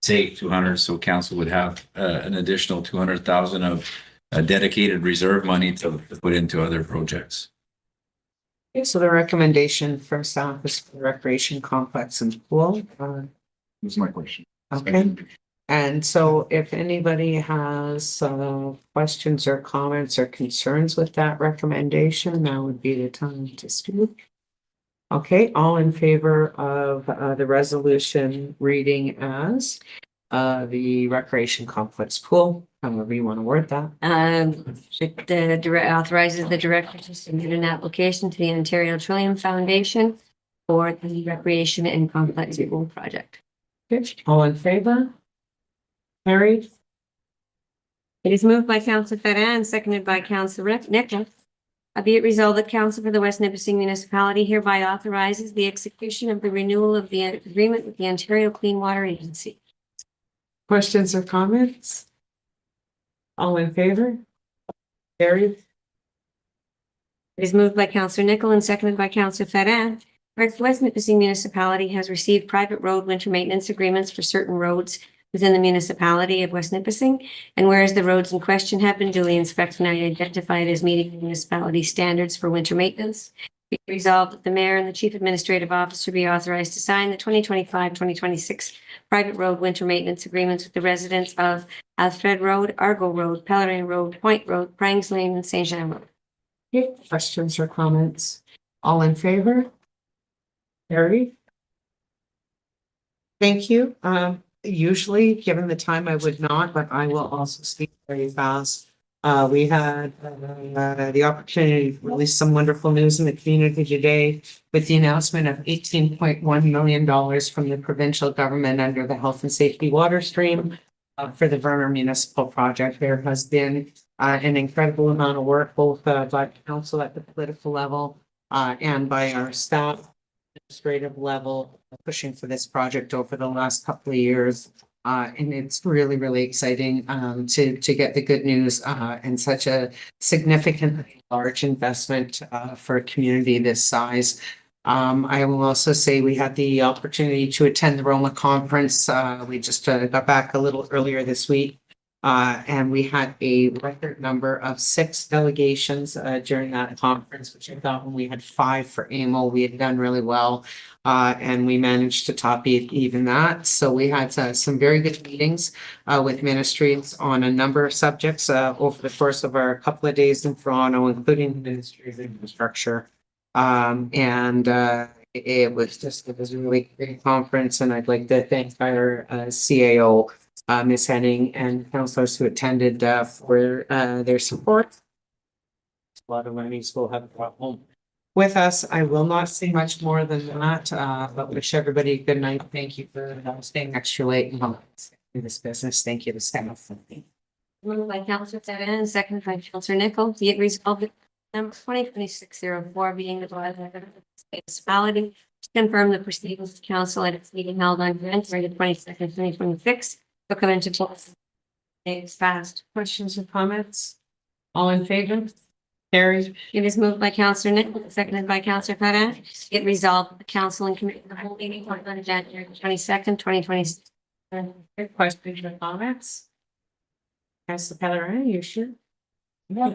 save 200. So council would have an additional 200,000 of dedicated reserve money to put into other projects. Okay, so the recommendation from staff is for the recreation complex and pool. That's my question. Okay. And so if anybody has questions or comments or concerns with that recommendation, that would be the time to speak. Okay, all in favor of the resolution reading as the recreation complex pool, however you want to word that. Authorizes the director to submit an application to the Ontario Trillium Foundation for the recreation and complex pool project. Okay, all in favor? Carried. It is moved by Councillor Ferran, seconded by Councillor Nichol. Be it resolved that Council for the West Nipissing Municipality hereby authorizes the execution of the renewal of the agreement with the Ontario Clean Water Agency. Questions or comments? All in favor? Carried. It is moved by Councillor Nichol and seconded by Councillor Ferran. West Nipissing Municipality has received private road winter maintenance agreements for certain roads within the municipality of West Nipissing. And whereas the roads in question have been duly inspected and identified as meeting municipality standards for winter maintenance, be resolved that the mayor and the chief administrative officer be authorized to sign the 2025-2026 private road winter maintenance agreements with the residents of Alfred Road, Argo Road, Pellerin Road, Point Road, Prangs Lane, and Saint Jean Road. Okay, questions or comments? All in favor? Carried. Thank you. Usually, given the time, I would not, but I will also speak very fast. We had the opportunity to release some wonderful news in the community today with the announcement of $18.1 million from the provincial government under the Health and Safety Water Stream for the Verner Municipal Project. There has been an incredible amount of work, both by council at the political level and by our staff administrative level, pushing for this project over the last couple of years. And it's really, really exciting to get the good news and such a significant large investment for a community this size. I will also say we had the opportunity to attend the Roma conference. We just got back a little earlier this week. And we had a record number of 6 delegations during that conference, which I thought when we had 5 for AMO, we had done really well. And we managed to top even that. So we had some very good meetings with ministries on a number of subjects over the course of our couple of days in Toronto, including the Ministry of Infrastructure. It was a really great conference, and I'd like to thank our CAO, Ms. Henning, and councilors who attended for their support. A lot of monies we'll have brought home with us. I will not say much more than that, but wish everybody a good night. Thank you for staying extra late and in this business. Thank you to staff. Moved by Councillor Sedan, seconded by Councillor Nicol, be it resolved that number 2026-04 being the bylaw of the municipality to confirm the proceedings of council at its meeting held on January the 22nd, 2026. Will come into force. It's fast. Questions or comments? All in favor? Carried. It is moved by Councillor Nicol, seconded by Councillor Sedan. It resolved that the council and committee of the whole meeting on January 22nd, 2026. Questions or comments? Councillor Pellerin, you should. Yeah.